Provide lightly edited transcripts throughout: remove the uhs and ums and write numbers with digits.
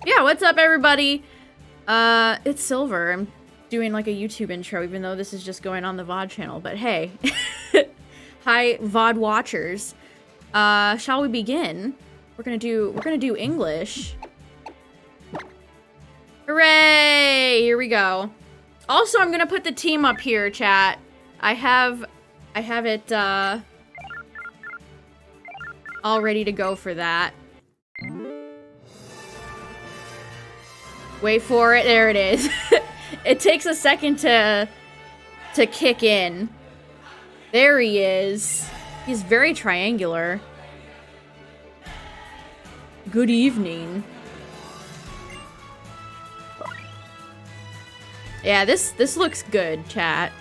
Yeah, what's up, everybody? It's Silver. I'm doing like a YouTube intro, even though this is just going on the VOD channel. But hey, hi, VOD watchers. Shall we begin? We're gonna do English. Hooray! Here we go. Also, I'm gonna put the team up here, chat. I have it all ready to go for that. Wait for it. There it is. It takes a second to kick in. There he is. He's very triangular. Good evening. Yeah, this looks good, chat.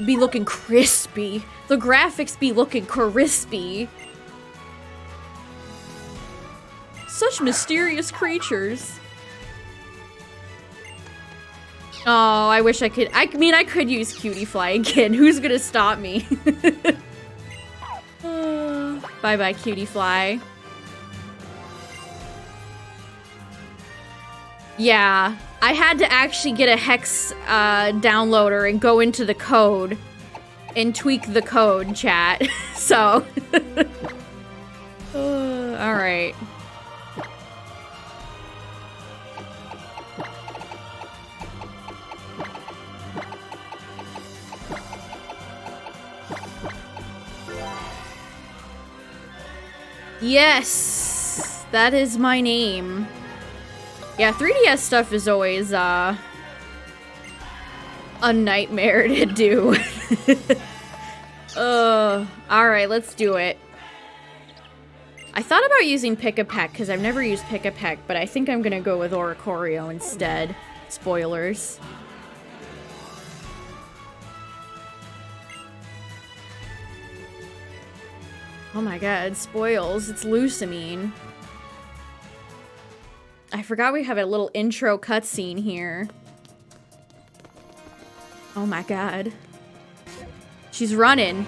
Be looking crispy. The graphics be looking crispy. Such mysterious creatures. Oh, I wish I could. I mean, I could use Cutie Fly again. Who's gonna stop me? Bye-bye, Cutie Fly. Yeah, I had to actually get a hex downloader and go into the code and tweak the code, chat. So, all right. Yes, that is my name. Yeah, 3DS stuff is always, a nightmare to do. Alright, let's do it. I thought about using Pick-a-Peck, because I've never used Pick-a-Peck, but I think I'm gonna go with Oricorio instead. Spoilers. Oh my god, spoils. It's Lusamine. I forgot we have a little intro cutscene here. Oh my god. She's running.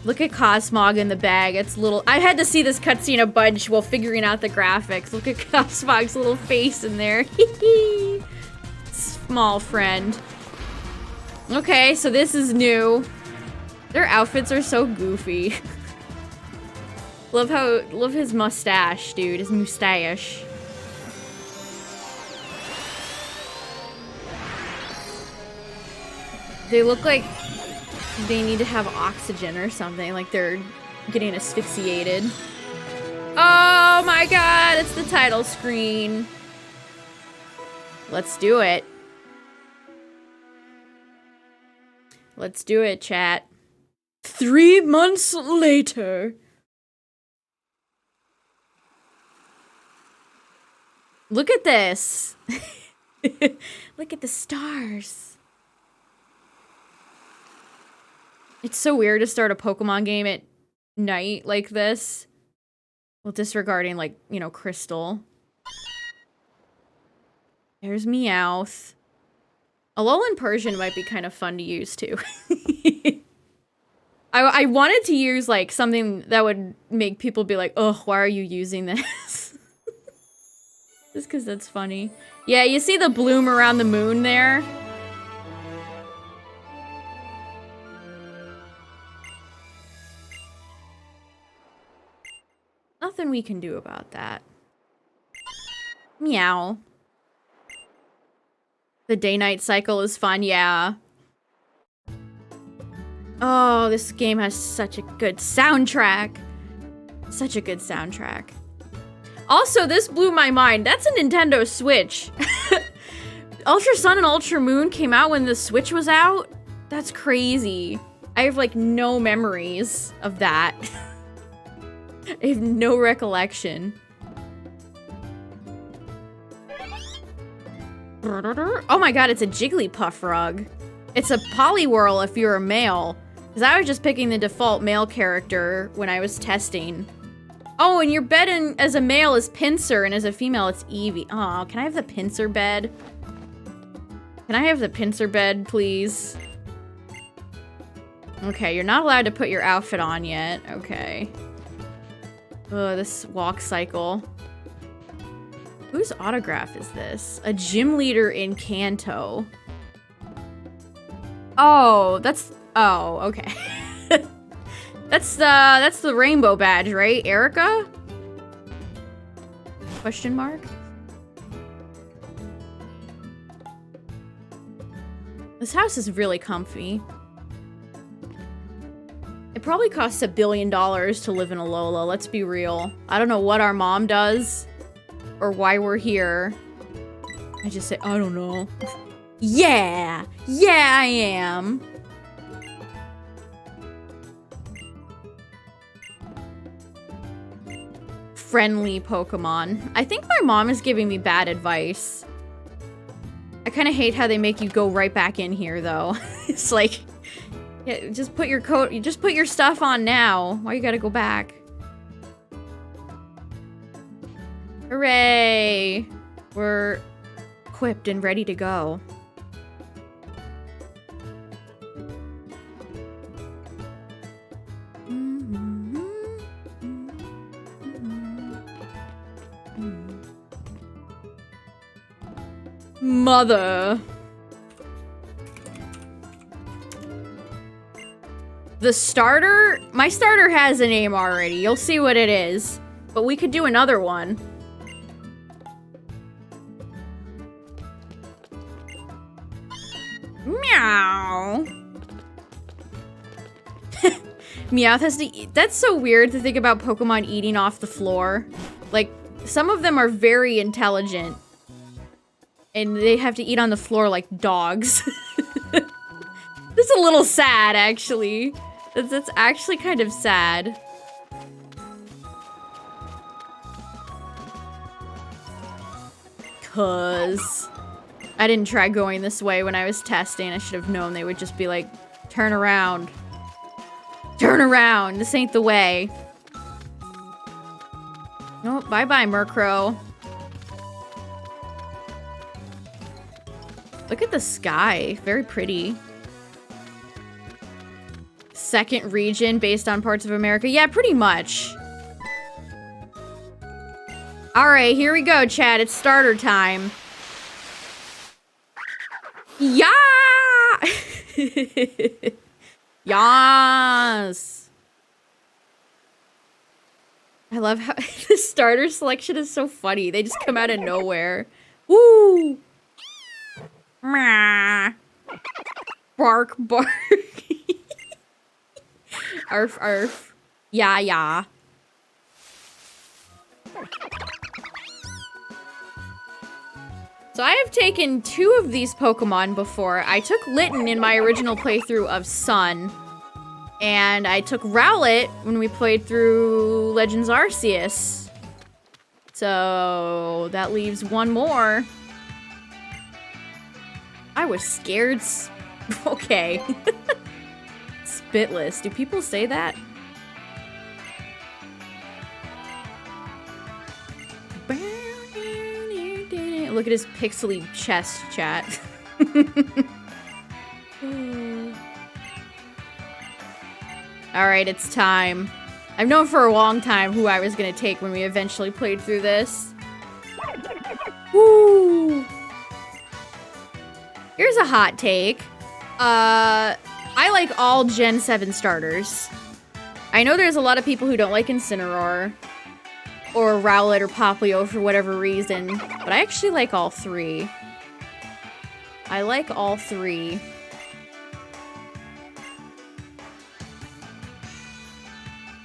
Look at Cosmog in the bag. It's little. I had to see this cutscene a bunch while figuring out the graphics. Look at Cosmog's little face in there. Small friend. Okay, so this is new. Their outfits are so goofy. Love his mustache, dude. His mustache. They look like they need to have oxygen or something, like they're getting asphyxiated. Oh my god, it's the title screen. Let's do it. Let's do it, chat. 3 months later. Look at this. Look at the stars. It's so weird to start a Pokemon game at night like this. Well, disregarding, like, you know, Crystal. There's Meowth. Alolan Persian might be kind of fun to use, too. I wanted to use, like, something that would make people be like, ugh, why are you using this? Just because that's funny. Yeah, you see the bloom around the moon there? Nothing we can do about that. Meow. The day-night cycle is fun, yeah. Oh, this game has such a good soundtrack. Such a good soundtrack. Also, this blew my mind. That's a Nintendo Switch. Ultra Sun and Ultra Moon came out when the Switch was out? That's crazy. I have, like, no memories of that. I have no recollection. Oh my god, it's a Jigglypuff rug. It's a Poliwhirl if you're a male. Because I was just picking the default male character when I was testing. Oh, and your bed as a male is Pinsir, and as a female it's Eevee. Oh, can I have the Pinsir bed? Can I have the Pinsir bed, please? Okay, you're not allowed to put your outfit on yet. Okay. This walk cycle. Whose autograph is this? A gym leader in Kanto. Oh, that's... Oh, okay. That's the rainbow badge, right? Erica? Question mark? This house is really comfy. It probably costs $1 billion to live in Alola, let's be real. I don't know what our mom does or why we're here. I just say, I don't know. Yeah! Yeah, I am! Friendly Pokemon. I think my mom is giving me bad advice. I kind of hate how they make you go right back in here, though. It's like, yeah, just put your coat, just put your stuff on now. Why you gotta go back? Hooray! We're equipped and ready to go. Mother. The starter? My starter has a name already. You'll see what it is. But we could do another one. Meow. Meowth has to eat. That's so weird to think about Pokemon eating off the floor. Like, some of them are very intelligent. And they have to eat on the floor like dogs. That's a little sad, actually. That's actually kind of sad. Cause I didn't try going this way when I was testing. I should have known they would just be like, turn around. Turn around. This ain't the way. Oh, bye-bye, Murkrow. Look at the sky. Very pretty. Second region based on parts of America. Yeah, pretty much. Alright, here we go, chat. It's starter time. Yeah! Yas! I love how the starter selection is so funny. They just come out of nowhere. Woo! Bark, bark. Arf, arf. Yeah, yeah. So I have taken 2 of these Pokemon before. I took Litten in my original playthrough of Sun. And I took Rowlet when we played through Legends Arceus. So that leaves 1 more. I was scared. Okay. Spitless. Do people say that? Look at his pixely chest, chat. Alright, it's time. I've known for a long time who I was gonna take when we eventually played through this. Woo! Here's a hot take. I like all Gen 7 starters. I know there's a lot of people who don't like Incineroar or Rowlet or Popplio for whatever reason, but I actually like all 3. I like all 3.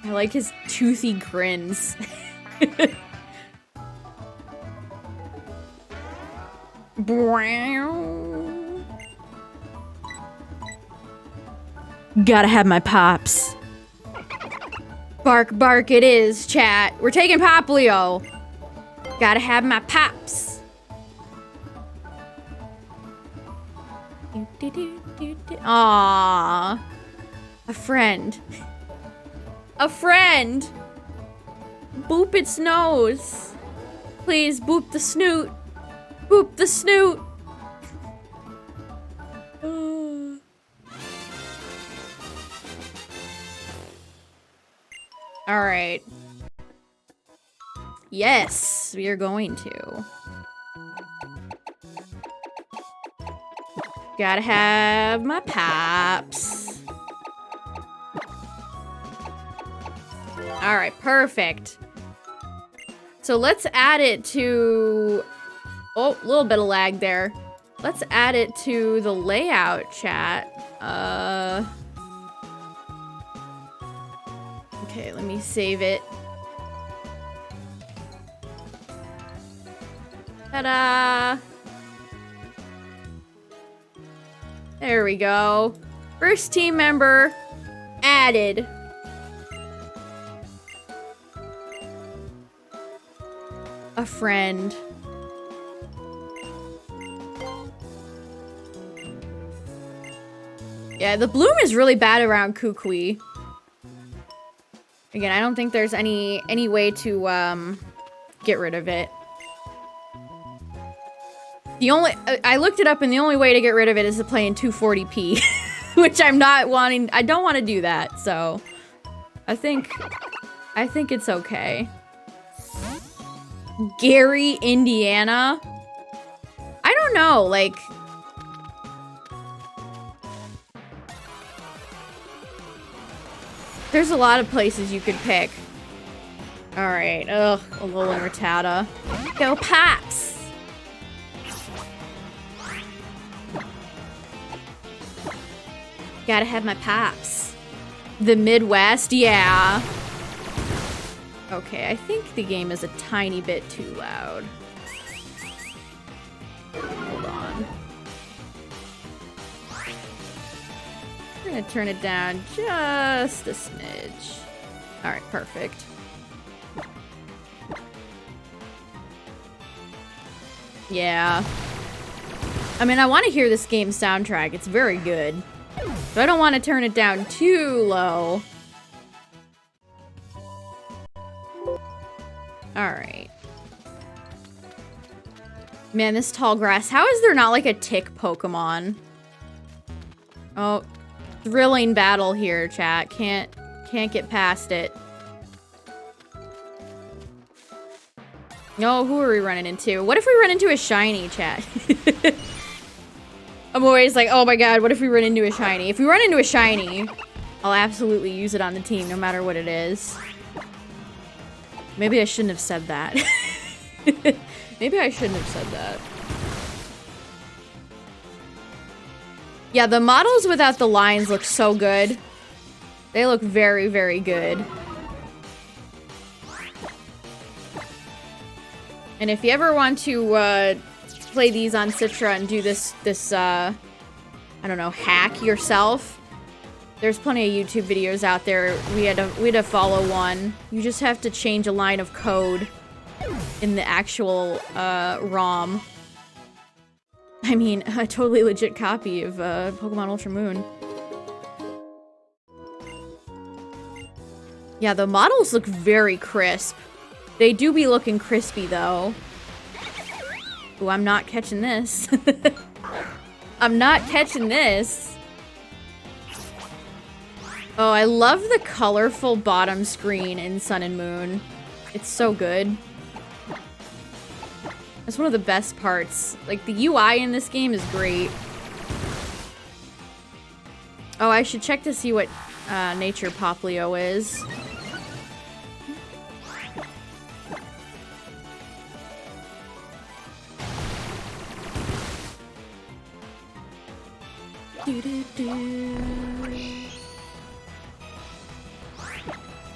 I like his toothy grins. Gotta have my pops. Bark, bark it is, chat. We're taking Popplio. Gotta have my pops. Aww. A friend. A friend. Boop its nose. Please, boop the snoot. Boop the snoot. All right. Yes, we are going to. Gotta have my pops. All right, perfect. So let's add it to... Oh, a little bit of lag there. Let's add it to the layout chat. Okay, let me save it. Ta-da! There we go. First team member added. A friend. Yeah, the bloom is really bad around Kukui. Again, I don't think there's any way to get rid of it. I looked it up and the only way to get rid of it is to play in 240p, which I'm not wanting. I don't want to do that, so I think it's okay. Gary, Indiana. I don't know, like there's a lot of places you could pick. All right, ugh, Alola and Rattata. Go Pops! Gotta have my Pops. The Midwest, yeah. Okay, I think the game is a tiny bit too loud. Hold on. I'm gonna turn it down just a smidge. All right, perfect. Yeah. I mean, I want to hear this game's soundtrack. It's very good. But I don't want to turn it down too low. Alright. Man, this tall grass. How is there not like a tick Pokemon? Oh, thrilling battle here, chat. Can't get past it. No, who are we running into? What if we run into a shiny, chat? I'm always like, oh my god, what if we run into a shiny? If we run into a shiny, I'll absolutely use it on the team, no matter what it is. Maybe I shouldn't have said that. Maybe I shouldn't have said that. Yeah, the models without the lines look so good. They look very, very good. And if you ever want to play these on Citra and do this I don't know, hack yourself, there's plenty of YouTube videos out there. We had to follow one. You just have to change a line of code in the actual ROM. I mean, a totally legit copy of Pokemon Ultra Moon. Yeah, the models look very crisp. They do be looking crispy, though. Ooh, I'm not catching this. I'm not catching this. Oh, I love the colorful bottom screen in Sun and Moon. It's so good. That's one of the best parts. Like, the UI in this game is great. Oh, I should check to see what nature Popplio is.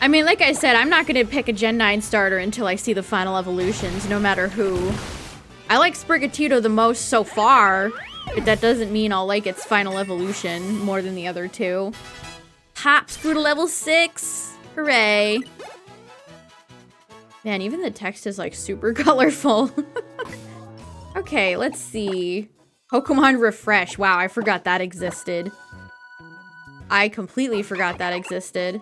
I mean, like I said, I'm not gonna pick a Gen 9 starter until I see the final evolutions, no matter who. I like Sprigatito the most so far, but that doesn't mean I'll like its final evolution more than the other two. Pops grew to level 6! Hooray! Man, even the text is like super colorful. Okay, let's see. Pokemon Refresh. Wow, I forgot that existed. I completely forgot that existed.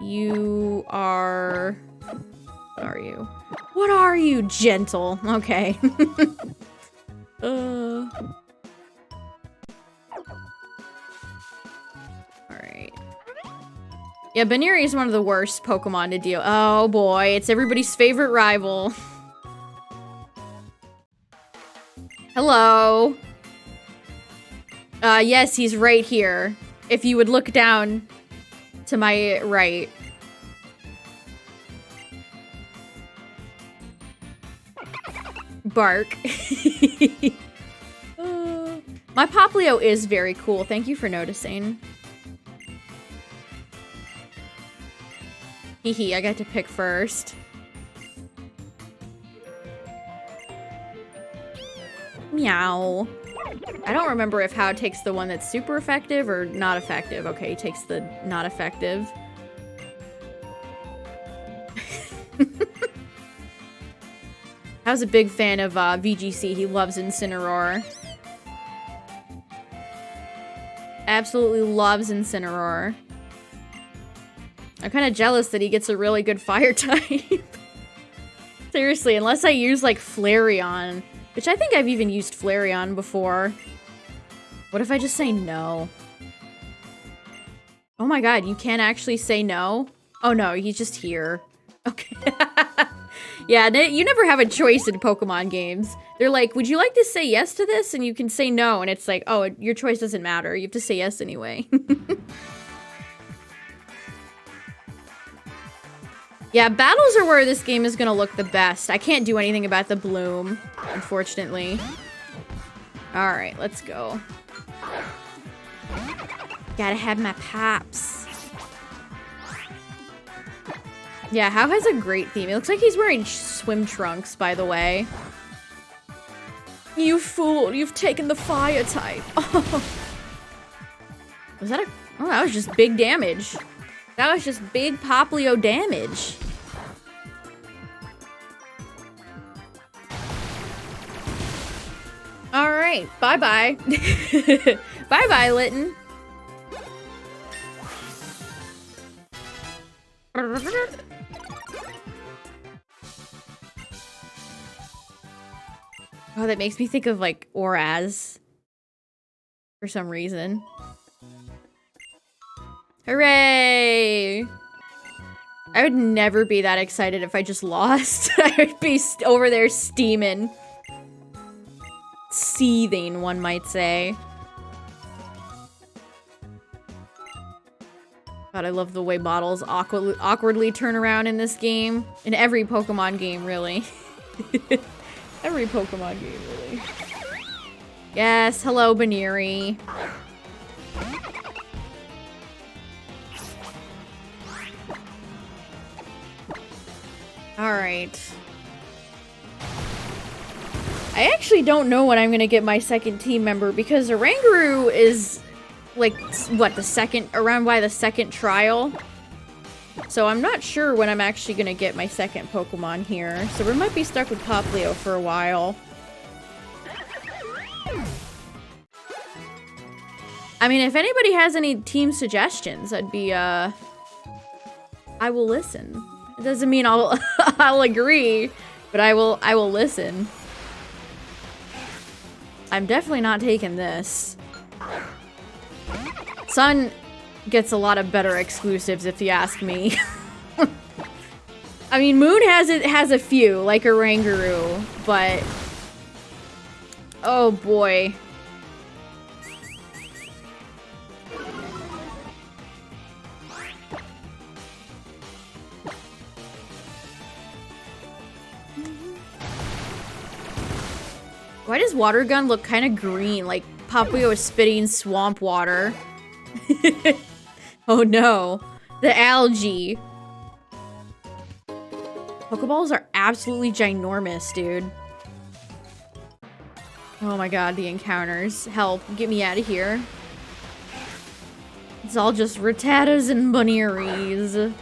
You are... What are you? What are you? Gentle. Okay. Alright. Yeah, Baneri is one of the worst Pokemon to deal. Oh boy, it's everybody's favorite rival. Hello. Yes, he's right here. If you would look down to my right. Bark. My Popplio is very cool. Thank you for noticing. Hehe, I got to pick first. Meow. I don't remember if How takes the one that's super effective or not effective. Okay, he takes the not effective. I was a big fan of VGC. He loves Incineroar. Absolutely loves Incineroar. I'm kind of jealous that he gets a really good fire type. Seriously, unless I use like Flareon, which I think I've even used Flareon before. What if I just say no? Oh my god, you can't actually say no? Oh no, he's just here. Okay. Yeah, you never have a choice in Pokemon games. They're like, would you like to say yes to this? And you can say no, and it's like, oh, your choice doesn't matter. You have to say yes anyway. Yeah, battles are where this game is gonna look the best. I can't do anything about the bloom, unfortunately. Alright, let's go. Gotta have my pops. Yeah, How has a great theme. It looks like he's wearing swim trunks, by the way. You fool, you've taken the fire type. Oh. Was that a... Oh, that was just big damage. That was just big Popplio damage. Alright, bye-bye. Bye-bye, Litten. Oh, that makes me think of, like, Oraz. For some reason. Hooray! I would never be that excited if I just lost. I would be over there steaming. Seething, one might say. God, I love the way bottles awkwardly turn around in this game. In every Pokemon game, really. Every Pokemon game, really. Yes, hello, Baneri. Alright. I actually don't know when I'm gonna get my second team member because Oranguru is like, what, the second trial? So I'm not sure when I'm actually gonna get my second Pokemon here. So we might be stuck with Popplio for a while. I mean, if anybody has any team suggestions, I'd be, I will listen. It doesn't mean I'll, I'll agree, but I will listen. I'm definitely not taking this. Sun gets a lot of better exclusives if you ask me. I mean, Moon has a few, like Oranguru, but oh boy. Why does Water Gun look kind of green? Like Popplio is spitting swamp water. Oh no. The algae. Pokeballs are absolutely ginormous, dude. Oh my god, the encounters. Help, get me out of here. It's all just Rattatas and Bunearies.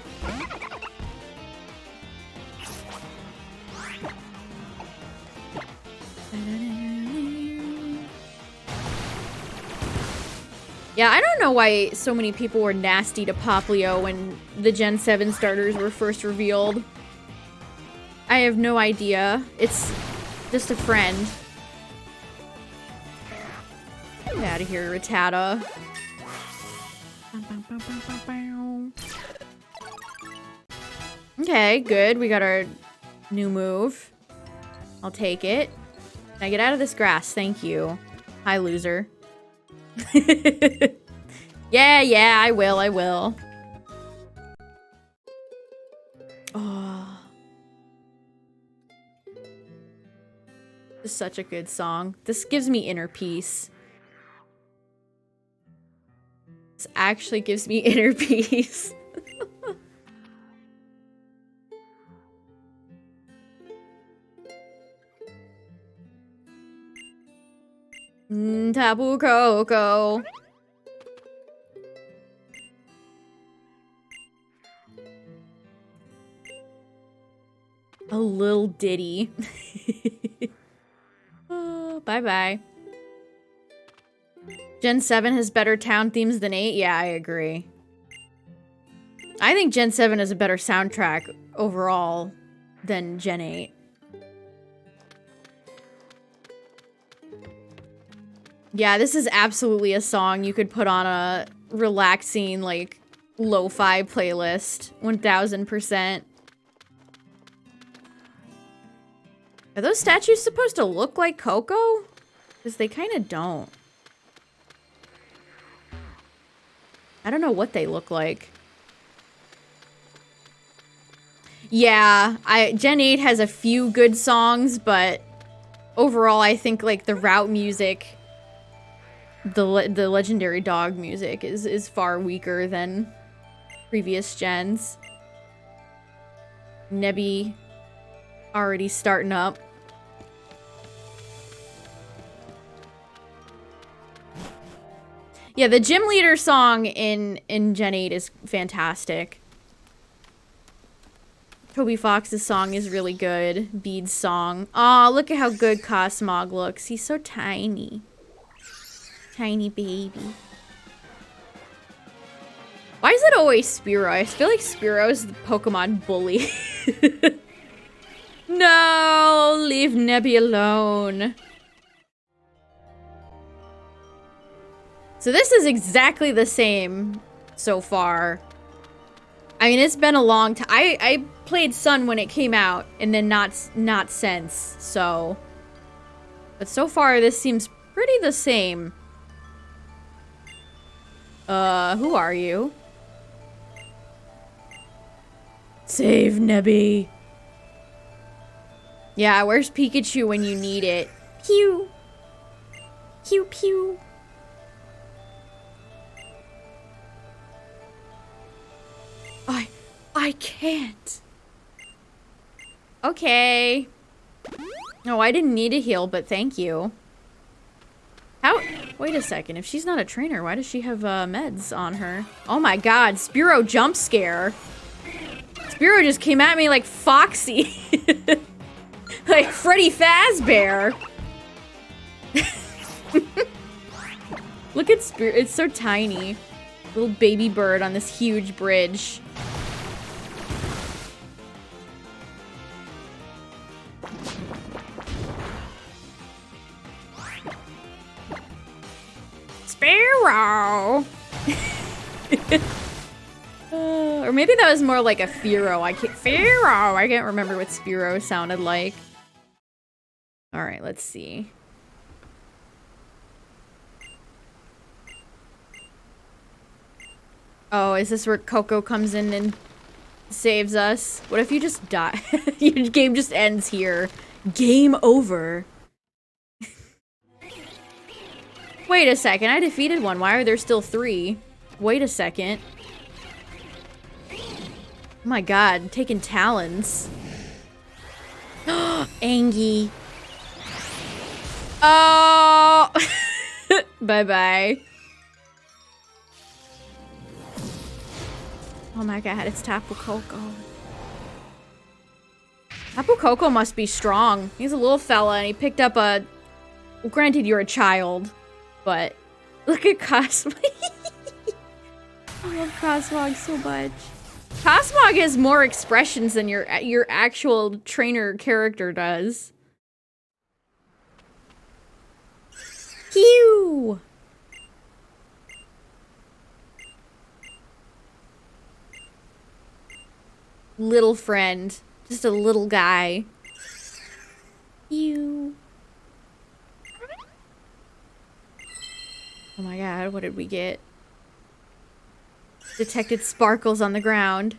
Yeah, I don't know why so many people were nasty to Popplio when the Gen 7 starters were first revealed. I have no idea. It's just a friend. Get out of here, Rattata. Okay, good. We got our new move. I'll take it. Now get out of this grass. Thank you. Hi, loser. Yeah, I will. Oh. This is such a good song. This gives me inner peace. This actually gives me inner peace. Tapu Koko. A little ditty. Oh, bye-bye. Gen 7 has better town themes than 8? Yeah, I agree. I think Gen 7 has a better soundtrack overall than Gen 8. Yeah, this is absolutely a song you could put on a relaxing, like, lo-fi playlist. 1000%. Are those statues supposed to look like Coco? Because they kind of don't. I don't know what they look like. Yeah, Gen 8 has a few good songs, but overall I think, like, the route music, the legendary dog music is far weaker than previous gens. Nebby already starting up. Yeah, the gym leader song in Gen 8 is fantastic. Toby Fox's song is really good. Bede's song. Aw, look at how good Cosmog looks. He's so tiny. Tiny baby. Why is it always Spearow? I feel like Spearow is the Pokemon bully. No, leave Nebby alone. So this is exactly the same so far. I mean, it's been a long time. I played Sun when it came out, and then not since, so. But so far, this seems pretty the same. Who are you? Save Nebby. Yeah, where's Pikachu when you need it? Pew. Pew pew. I can't. Okay. No, I didn't need a heal, but thank you. How? Wait a second. If she's not a trainer, why does she have meds on her? Oh my god, Spearow jump scare. Spearow just came at me like Foxy. Like Freddy Fazbear. Look at Spearow. It's so tiny. Little baby bird on this huge bridge. Spearow! Or maybe that was more like a Fearow. Fearow! I can't remember what Spearow sounded like. Alright, let's see. Oh, is this where Coco comes in and saves us? What if you just die? Your game just ends here. Game over. Wait a second, I defeated one. Why are there still 3? Wait a second. Oh my god, taking talons. Angie. Oh! Bye-bye. Oh my god, it's Tapu Koko. Tapu Koko must be strong. He's a little fella and he picked up a... Well, granted, you're a child, but look at Cosmog. I love Cosmog so much. Cosmog has more expressions than your actual trainer character does. Pew! little friend. Just a little guy. You. Oh my god, what did we get? Detected sparkles on the ground.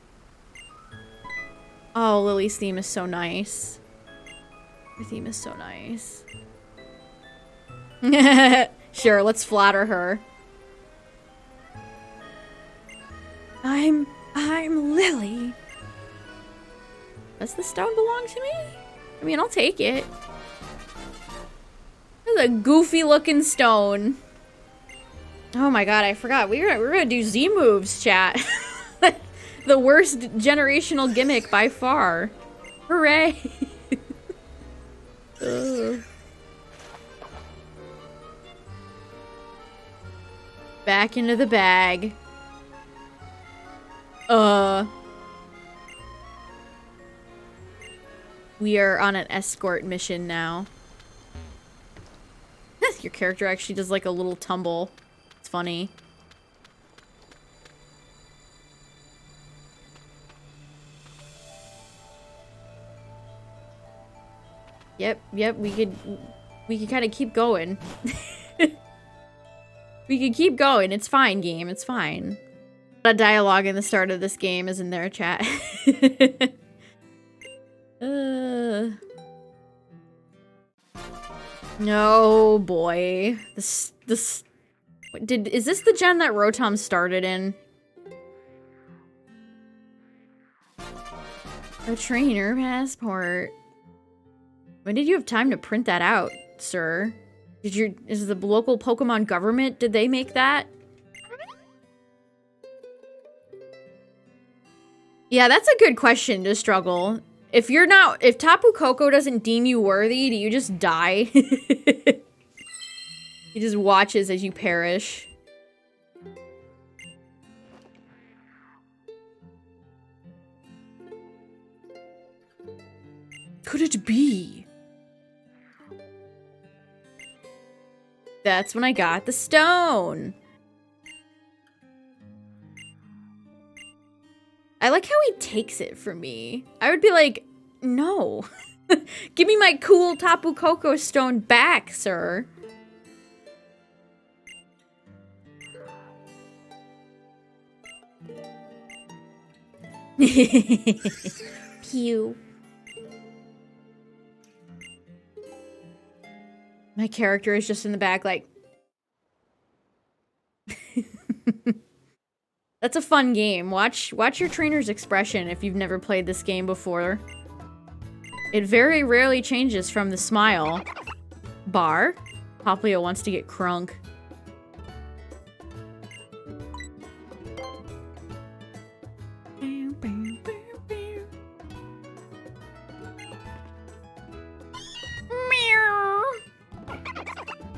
Oh, Lily's theme is so nice. Her theme is so nice. Sure, let's flatter her. I'm Lily. Does the stone belong to me? I mean, I'll take it. That's a goofy looking stone. Oh my god, I forgot. We're gonna do Z moves, chat. The worst generational gimmick by far. Hooray! Back into the bag. We are on an escort mission now. Your character actually does like a little tumble. It's funny. Yep, we could kind of keep going. We could keep going. It's fine, game. It's fine. The dialogue in the start of this game is in their chat. No, boy. Is this the gen that Rotom started in? A trainer passport. When did you have time to print that out, sir? Is the local Pokemon government, did they make that? Yeah, that's a good question to struggle. If Tapu Koko doesn't deem you worthy, do you just die? He just watches as you perish. Could it be? That's when I got the stone. I like how he takes it from me. I would be like, no. Give me my cool Tapu Koko stone back, sir. Pew. My character is just in the back like... That's a fun game. Watch your trainer's expression if you've never played this game before. It very rarely changes from the smile. Bar? Popplio wants to get crunk.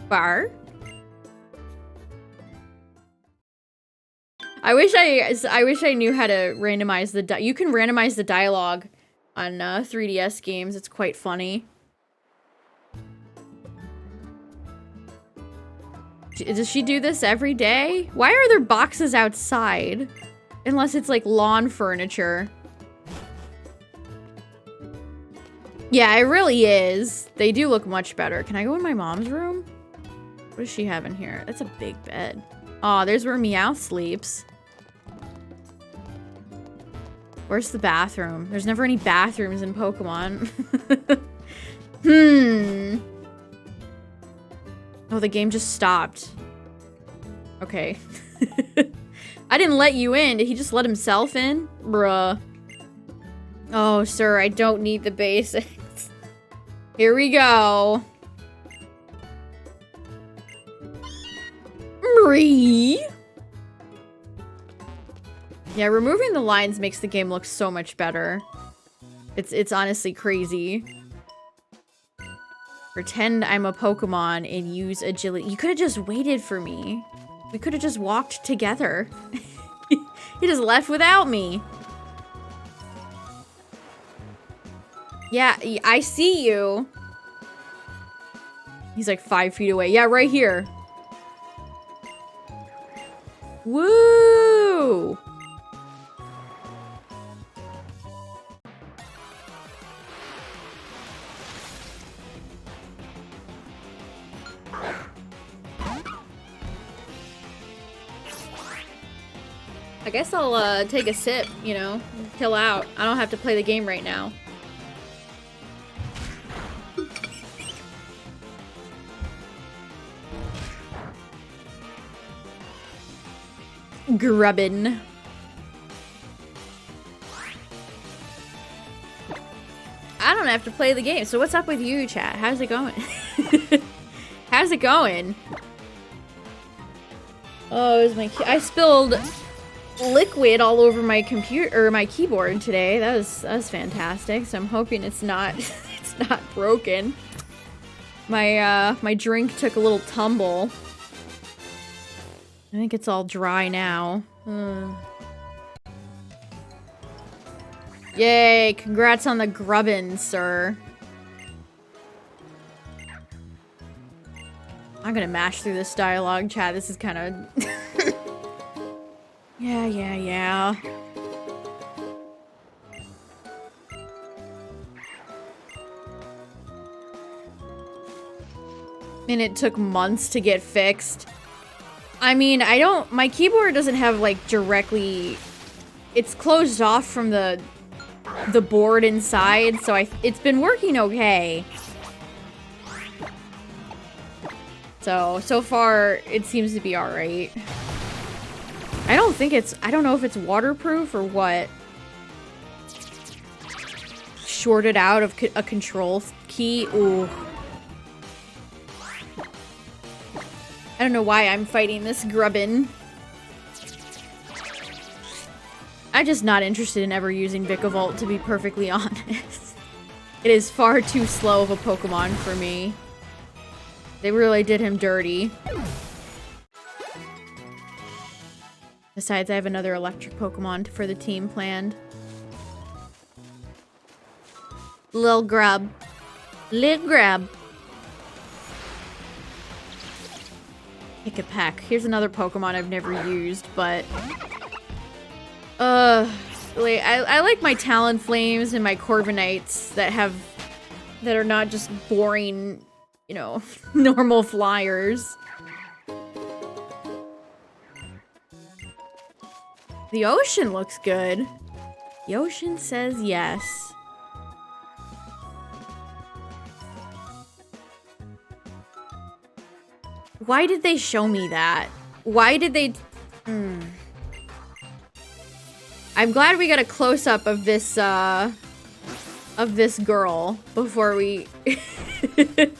Bar? I wish I knew how to randomize you can randomize the dialogue on 3DS games. It's quite funny. Does she do this every day? Why are there boxes outside? Unless it's like lawn furniture. Yeah, it really is. They do look much better. Can I go in my mom's room? What does she have in here? That's a big bed. Aw, there's where Meowth sleeps. Where's the bathroom? There's never any bathrooms in Pokemon. Oh, the game just stopped. Okay. I didn't let you in. Did he just let himself in? Bruh. Oh, sir, I don't need the basics. Here we go. Marie. Yeah, removing the lines makes the game look so much better. It's honestly crazy. Pretend I'm a Pokemon and use agility. You could have just waited for me. We could have just walked together. He just left without me. Yeah, I see you. He's like 5 feet away. Yeah, right here. Woo! I guess I'll take a sip, you know, chill out. I don't have to play the game right now. Grubbin. I don't have to play the game. So what's up with you, chat? How's it going? How's it going? Oh, it was I spilled liquid all over my computer or my keyboard today. That was fantastic. So I'm hoping it's not it's not broken. My drink took a little tumble. I think it's all dry now. Yay, congrats on the grubbin, sir. I'm gonna mash through this dialogue, chat. This is kind of... Yeah. And it took months to get fixed. I mean, my keyboard doesn't have, like, directly... It's closed off from the board inside, so it's been working okay. So far, it seems to be alright. I don't know if it's waterproof or what. Shorted out of a control key. Ooh. I don't know why I'm fighting this grubbin. I'm just not interested in ever using Vikavolt, to be perfectly honest. It is far too slow of a Pokemon for me. They really did him dirty. Besides, I have another electric Pokemon for the team planned. Lil Grub. Lil Grub. Pick a peck. Here's another Pokemon I've never used, but... I like my Talonflames and my Corviknights that are not just boring, you know, normal flyers. The ocean looks good. The ocean says yes. Why did they show me that? Why did they... I'm glad we got a close-up of this girl before we... It's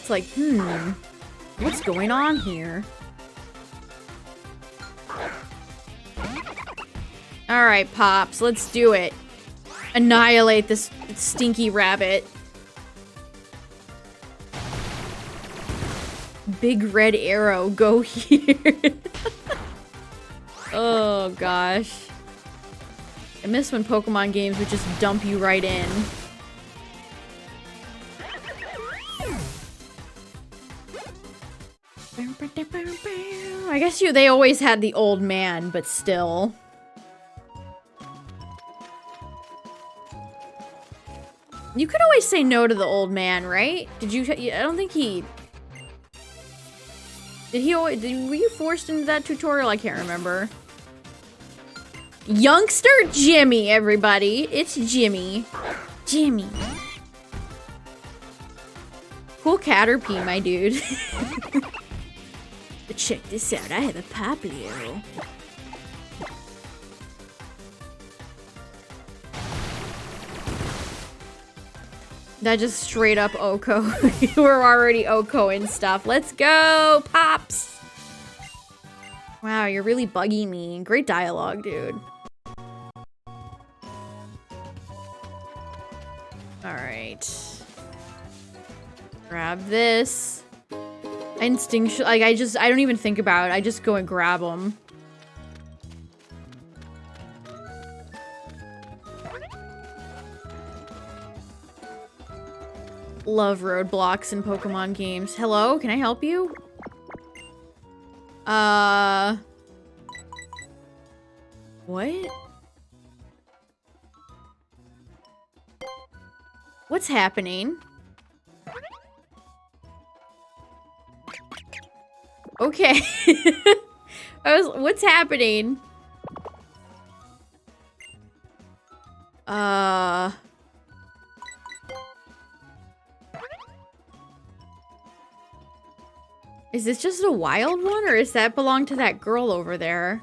like, what's going on here? Alright, Pops, let's do it. Annihilate this stinky rabbit. Big red arrow, go here. Oh, gosh. I miss when Pokemon games would just dump you right in. I guess they always had the old man, but still. You could always say no to the old man, right? Did you? I don't think he... Did he always... Were you forced into that tutorial? I can't remember. Youngster Jimmy, everybody. It's Jimmy. Jimmy. Cool Caterpie, my dude. But check this out. I have a popplio. That just straight up Oko. We're already Oko and stuff. Let's go, Pops. Wow, you're really bugging me. Great dialogue, dude. Alright. Grab this. Instinctual, like, I don't even think about it. I just go and grab them. Love roadblocks in Pokemon games. Hello, can I help you? What? What's happening? Okay. What's happening? Is this just a wild one, or does that belong to that girl over there?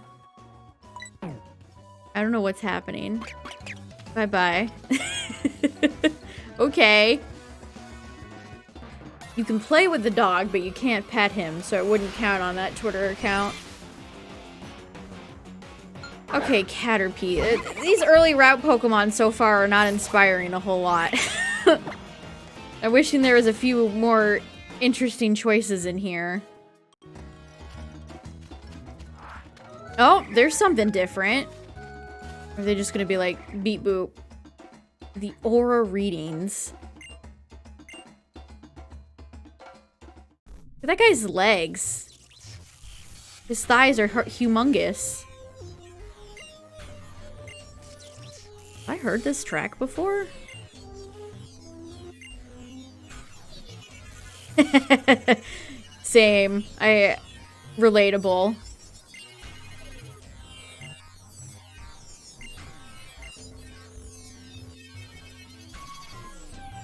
I don't know what's happening. Bye-bye. Okay. You can play with the dog, but you can't pet him, so it wouldn't count on that Twitter account. Okay, Caterpie. These early route Pokemon so far are not inspiring a whole lot. I'm wishing there was a few more interesting choices in here. Oh, there's something different. Or are they just gonna be like, beep boop? The aura readings. Look at that guy's legs. His thighs are humongous. Have I heard this track before? Same. Relatable.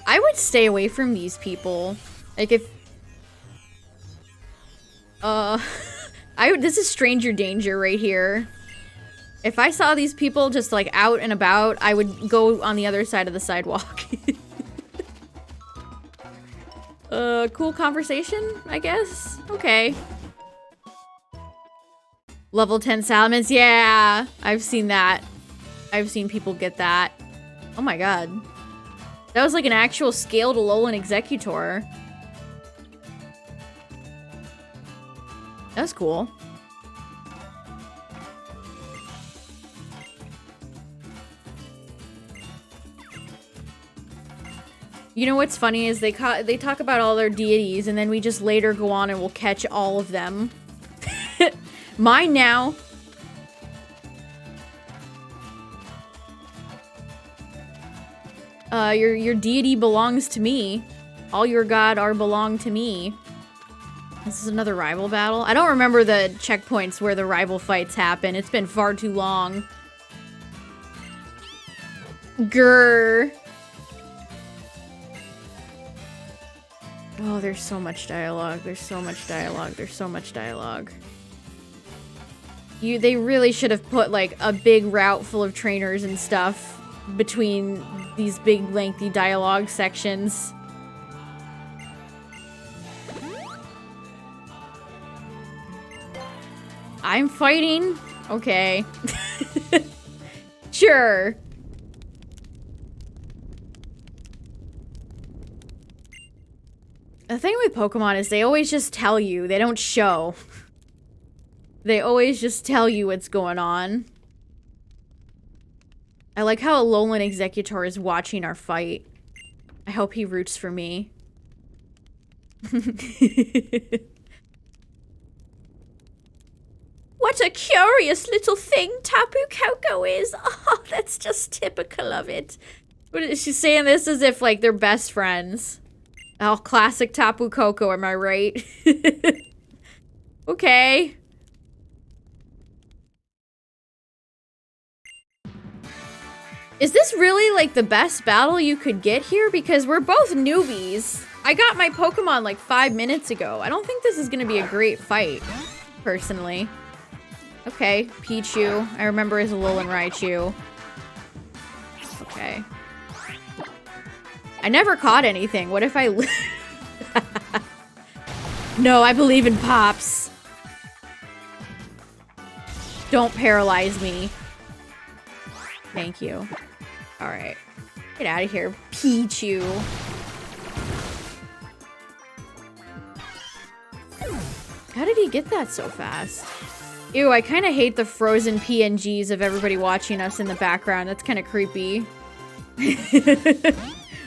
I would stay away from these people. Like if... this is stranger danger right here. If I saw these people just like out and about, I would go on the other side of the sidewalk. Cool conversation, I guess? Okay. Level 10 Salamence, yeah! I've seen that. I've seen people get that. Oh my god. That was like an actual scaled Alolan Executor. That was cool. You know what's funny is they talk about all their deities, and then we just later go on and we'll catch all of them. Mine now. Your deity belongs to me. All your god are belong to me. This is another rival battle. I don't remember the checkpoints where the rival fights happen. It's been far too long. Grr. Oh, there's so much dialogue. There's so much dialogue. There's so much dialogue. They really should have put like a big route full of trainers and stuff between these big lengthy dialogue sections. I'm fighting? Okay. Sure. The thing with Pokemon is they always just tell you. They don't show. They always just tell you what's going on. I like how Alolan Executor is watching our fight. I hope he roots for me. What a curious little thing Tapu Koko is. Oh, that's just typical of it. What is she saying this as if like they're best friends? Oh, classic Tapu Koko, am I right? Okay. Is this really like the best battle you could get here? Because we're both newbies. I got my Pokemon like 5 minutes ago. I don't think this is gonna be a great fight, personally. Okay, Pichu. I remember as Alolan Raichu. Okay. I never caught anything. What if I... No, I believe in Pops. Don't paralyze me. Thank you. Alright. Get out of here, Pichu. How did he get that so fast? Ew, I kind of hate the frozen PNGs of everybody watching us in the background. That's kind of creepy.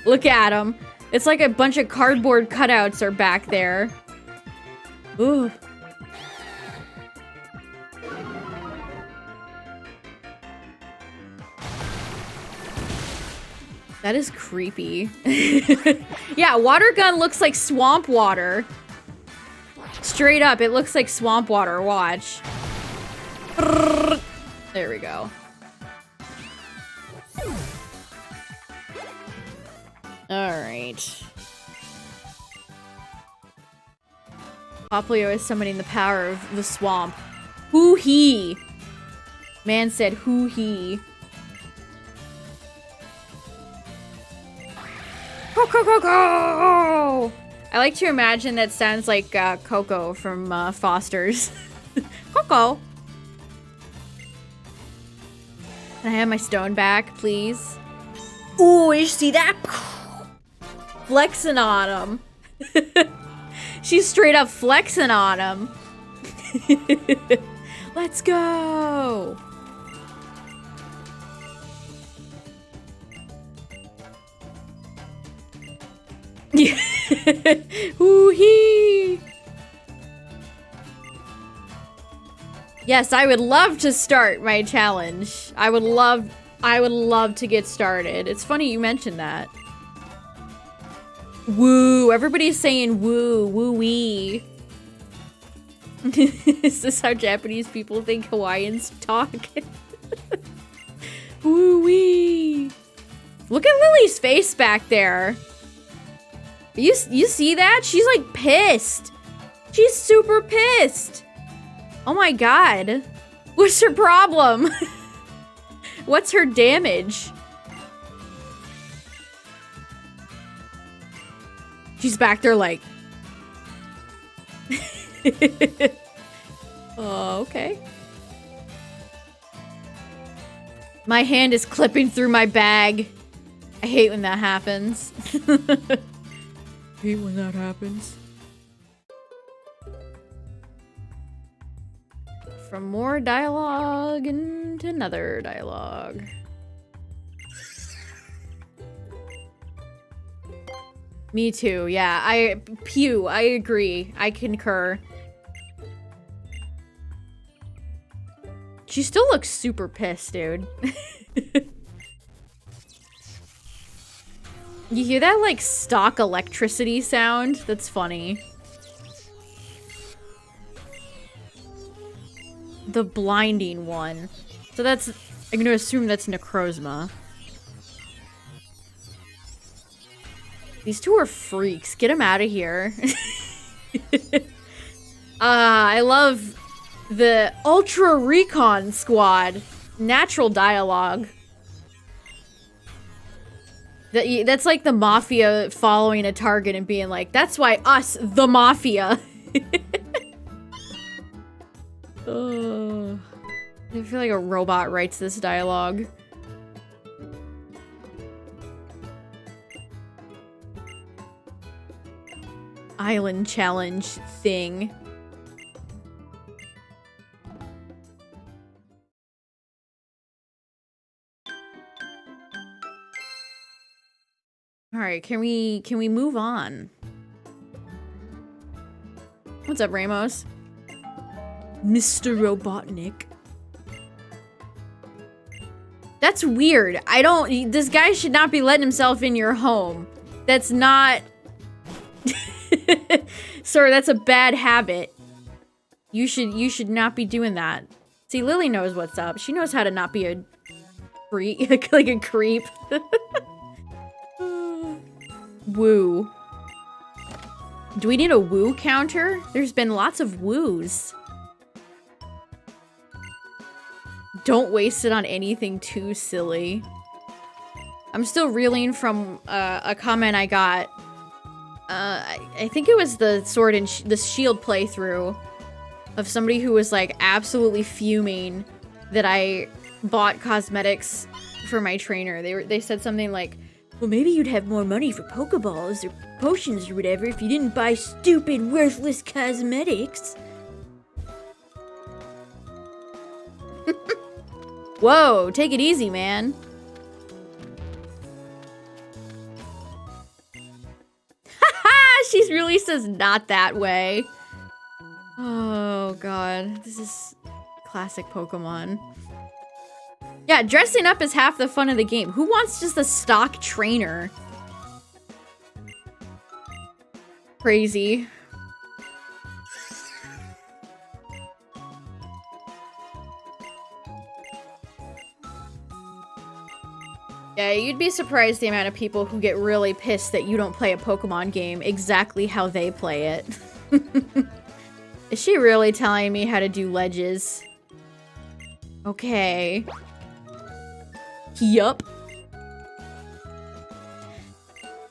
Look at them. It's like a bunch of cardboard cutouts are back there. Ooh. That is creepy. Yeah, water gun looks like swamp water. Straight up, it looks like swamp water. Watch. There we go. Alright. Popplio is summoning the power of the swamp. Hoo-hee! Man said hoo-hee. Coco! I like to imagine that sounds like Coco from Foster's. Coco! Can I have my stone back, please? Ooh, you see that? Flexing on him. She's straight up flexing on him. Let's go! Hoo-hee! Yes, I would love to start my challenge. I would love to get started. It's funny you mentioned that. Woo! Everybody's saying woo, woo-wee. Is this how Japanese people think Hawaiians talk? Woo-wee! Look at Lily's face back there. You see that? She's like pissed. She's super pissed. Oh my god. What's her problem? What's her damage? She's back there like... Oh, okay. My hand is clipping through my bag. I hate when that happens. Hate when that happens. From more dialogue into another dialogue. Me too, yeah. I agree. I concur. She still looks super pissed, dude. You hear that, like, stock electricity sound? That's funny. The blinding one. So that's... I'm gonna assume that's Necrozma. These two are freaks. Get them out of here. I love the Ultra Recon Squad. Natural dialogue. That's like the Mafia following a target and being like, that's why us, the Mafia. I feel like a robot writes this dialogue. Island challenge thing. All right, can we move on? What's up, Ramos? Mr. Robotnik. That's weird. This guy should not be letting himself in your home. That's not... Sir, that's a bad habit. You should not be doing that. See, Lily knows what's up. She knows how to not be a freak, like a creep. Woo. Do we need a woo counter? There's been lots of woos. Don't waste it on anything too silly. I'm still reeling from a comment I got. I think it was the Sword and the Shield playthrough of somebody who was like absolutely fuming that I bought cosmetics for my trainer. They said something like, well, maybe you'd have more money for Pokeballs or potions or whatever if you didn't buy stupid, worthless cosmetics. Whoa, take it easy, man. Haha, she really says not that way. Oh, God. This is classic Pokemon. Yeah, dressing up is half the fun of the game. Who wants just a stock trainer? Crazy. Yeah, you'd be surprised the amount of people who get really pissed that you don't play a Pokemon game exactly how they play it. Is she really telling me how to do ledges? Okay. Yup.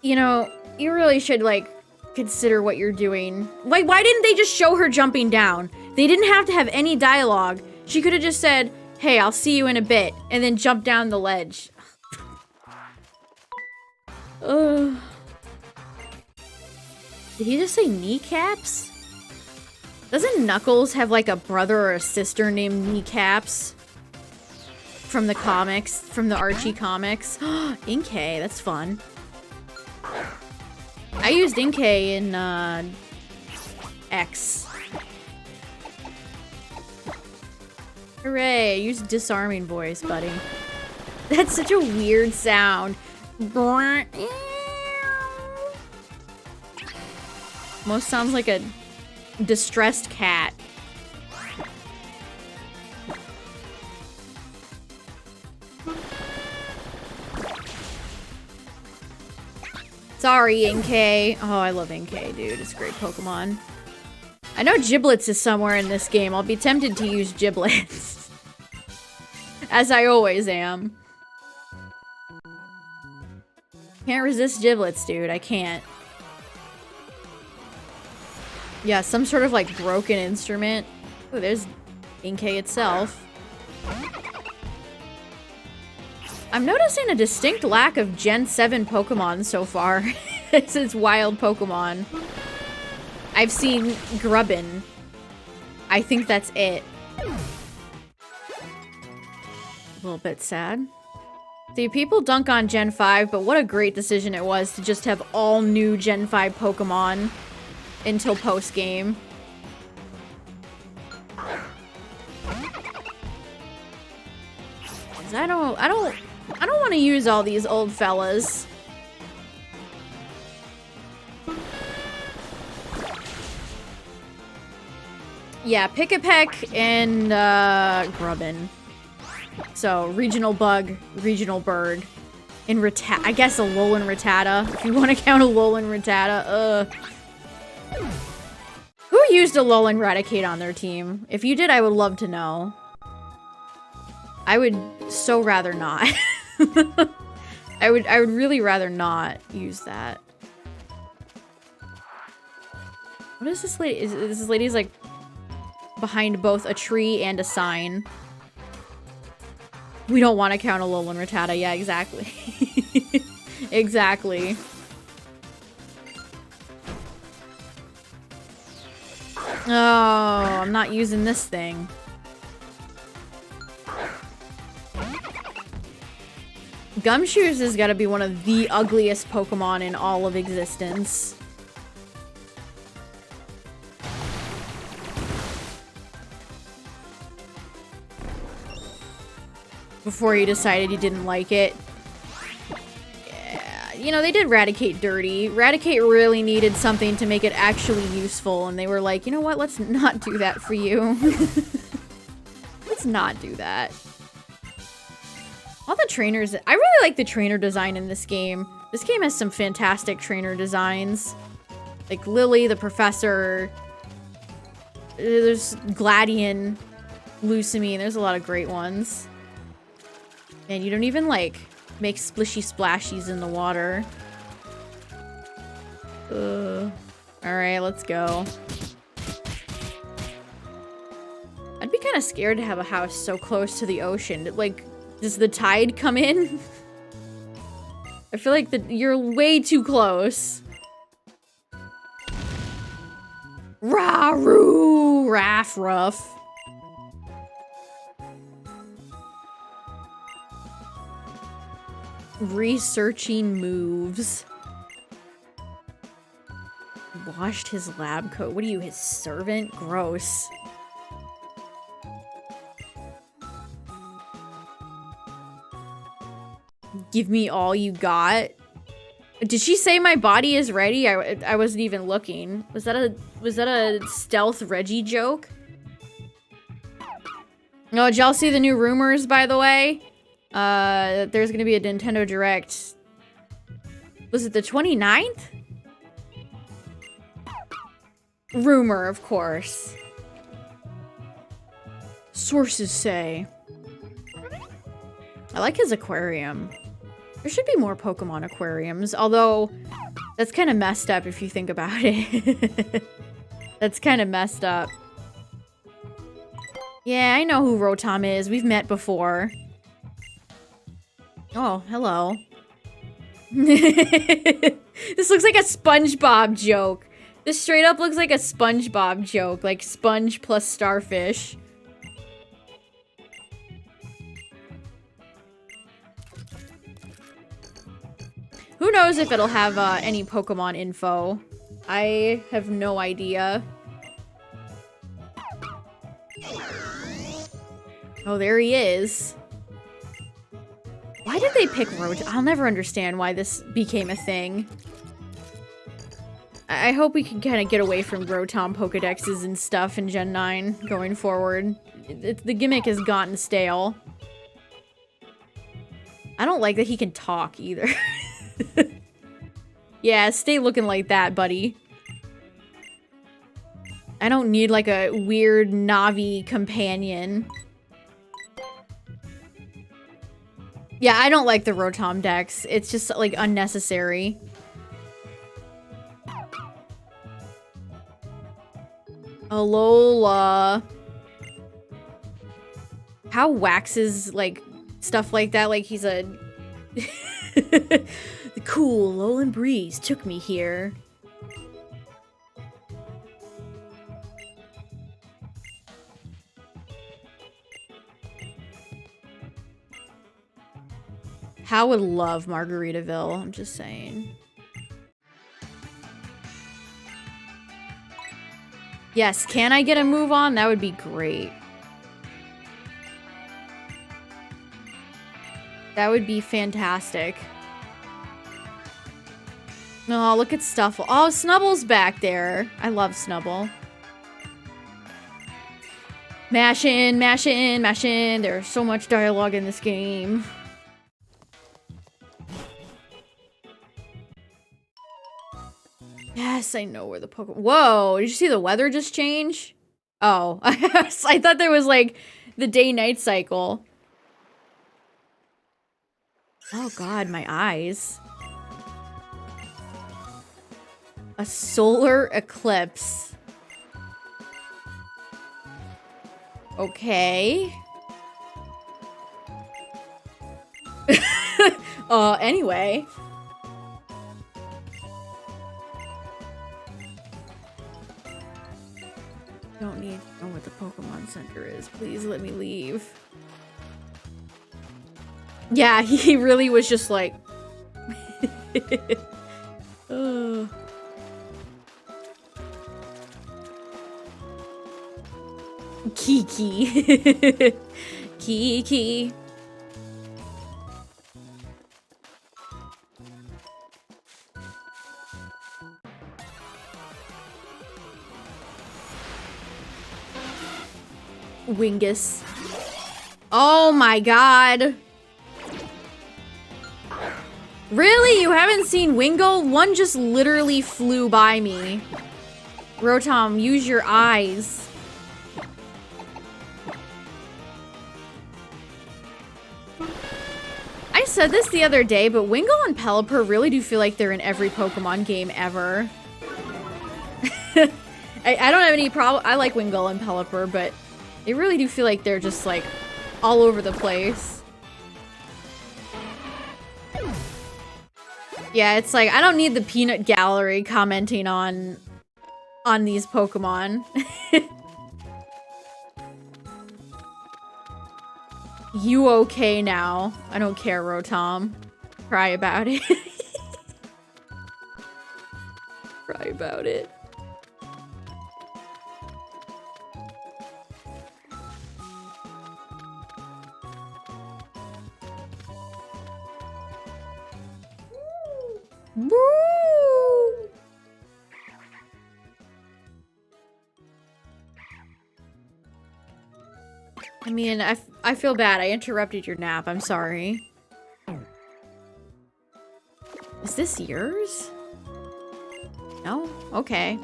You know, you really should, like, consider what you're doing. Like, why didn't they just show her jumping down? They didn't have to have any dialogue. She could have just said, hey, I'll see you in a bit, and then jump down the ledge. Ugh. Did he just say kneecaps? Doesn't Knuckles have, like, a brother or a sister named Kneecaps? From the comics, from the Archie comics. Inkay, that's fun. I used Inkay in, X. Hooray, use disarming voice, buddy. That's such a weird sound. Most sounds like a distressed cat. Sorry, Inkay. Oh, I love Inkay, dude. It's a great Pokemon. I know Giblets is somewhere in this game. I'll be tempted to use Giblets. As I always am. Can't resist Giblets, dude. I can't. Yeah, some sort of, like, broken instrument. Oh, there's Inkay itself. I'm noticing a distinct lack of Gen 7 Pokemon so far. Since wild Pokemon. I've seen Grubbin. I think that's it. A little bit sad. See, people dunk on Gen 5, but what a great decision it was to just have all new Gen 5 Pokemon until post-game. I don't want to use all these old fellas. Yeah, Pick-a-Peck and Grubbin. So, regional bug, regional bird. And I guess a Alolan Rattata, if you want to count a Alolan Rattata. Who used a Alolan Raticate on their team? If you did, I would love to know. I would so rather not. I would really rather not use that. What is this lady? Is this lady's like behind both a tree and a sign? We don't want to count a Alolan Rattata. Yeah, exactly. Exactly. Oh, I'm not using this thing. Gumshoes has got to be one of the ugliest Pokemon in all of existence. Before you decided you didn't like it. Yeah, you know, they did Raticate dirty. Raticate really needed something to make it actually useful, and they were like, you know what, let's not do that for you. Let's not do that. All the trainers, I really like the trainer design in this game. This game has some fantastic trainer designs. Like Lily, the Professor. There's Gladion, Lucamine. There's a lot of great ones. And you don't even, like, make splishy splashies in the water. Alright, let's go. I'd be kind of scared to have a house so close to the ocean. Like, does the tide come in? I feel like you're way too close. Rah-roo! Raff-ruff. Researching moves. Washed his lab coat. What are you, his servant? Gross. Give me all you got. Did she say my body is ready? I wasn't even looking. Was that a stealth Reggie joke? Oh, did y'all see the new rumors, by the way? There's gonna be a Nintendo Direct. Was it the 29th? Rumor, of course. Sources say. I like his aquarium. There should be more Pokemon aquariums, although that's kind of messed up if you think about it. That's kind of messed up. Yeah, I know who Rotom is. We've met before. Oh, hello. This looks like a SpongeBob joke. This straight up looks like a SpongeBob joke. Like sponge plus starfish. Who knows if it'll have any Pokemon info. I have no idea. Oh, there he is. Why did they pick Rotom? I'll never understand why this became a thing. I hope we can kind of get away from Rotom Pokedexes and stuff in Gen 9 going forward. The gimmick has gotten stale. I don't like that he can talk either. Yeah, stay looking like that, buddy. I don't need like a weird Navi companion. Yeah, I don't like the Rotom Dex. It's just like unnecessary. Alola. How waxes like stuff like that? Like he's a the cool Alolan breeze took me here. How would love Margaritaville, I'm just saying. Yes, can I get a move on? That would be great. That would be fantastic. Oh, look at Stuffle. Oh, Snubble's back there. I love Snubble. Mash in, mash in, mash in. There's so much dialogue in this game. Yes, I know where the Pokemon... Whoa, did you see the weather just change? Oh, I thought there was like the day-night cycle. Oh god, my eyes. A solar eclipse. Okay. Anyway. Don't need to know what the Pokemon Center is. Please let me leave. Yeah, he really was just like... Kiki. Kiki. Wingus. Oh my god. Really? You haven't seen Wingull? One just literally flew by me. Rotom, use your eyes. I said this the other day, but Wingull and Pelipper really do feel like they're in every Pokemon game ever. I don't have any problem. I like Wingull and Pelipper, but they really do feel like they're just like all over the place. Yeah, it's like I don't need the peanut gallery commenting on these Pokemon. You okay now? I don't care, Rotom. Cry about it. Cry about it. Woo! I mean, I feel bad. I interrupted your nap. I'm sorry. Is this yours? No? Okay.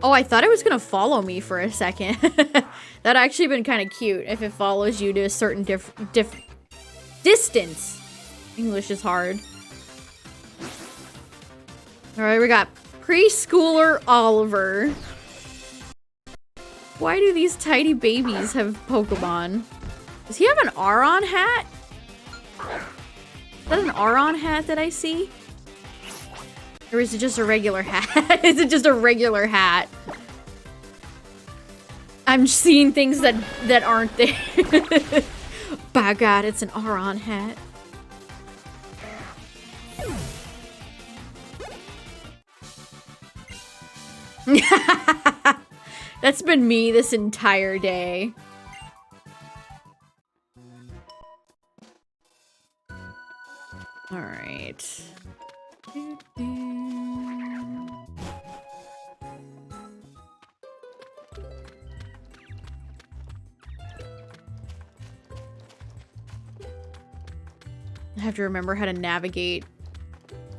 Oh, I thought it was gonna follow me for a second. That'd actually been kind of cute if it follows you to a certain distance. English is hard. Alright, we got preschooler Oliver. Why do these tiny babies have Pokemon? Does he have an Aron hat? Is that an Aron hat that I see? Or is it just a regular hat? Is it just a regular hat? I'm seeing things that aren't there. By God, it's an Aron hat. That's been me this entire day. All right. I have to remember how to navigate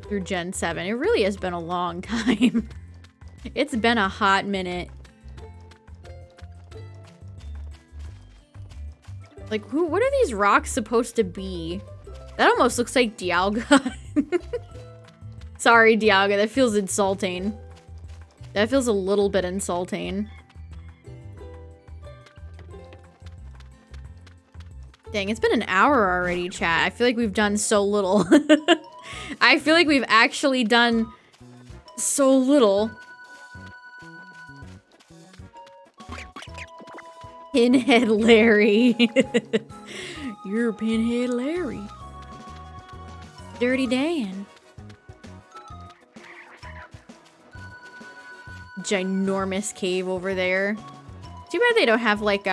through Gen 7. It really has been a long time. It's been a hot minute. Like, what are these rocks supposed to be? That almost looks like Dialga. Sorry, Dialga, that feels insulting. That feels a little bit insulting. Dang, it's been an hour already, chat. I feel like we've done so little. I feel like we've actually done so little. Pinhead Larry. You're Pinhead Larry. Dirty Dan. Ginormous cave over there. Too bad they don't have like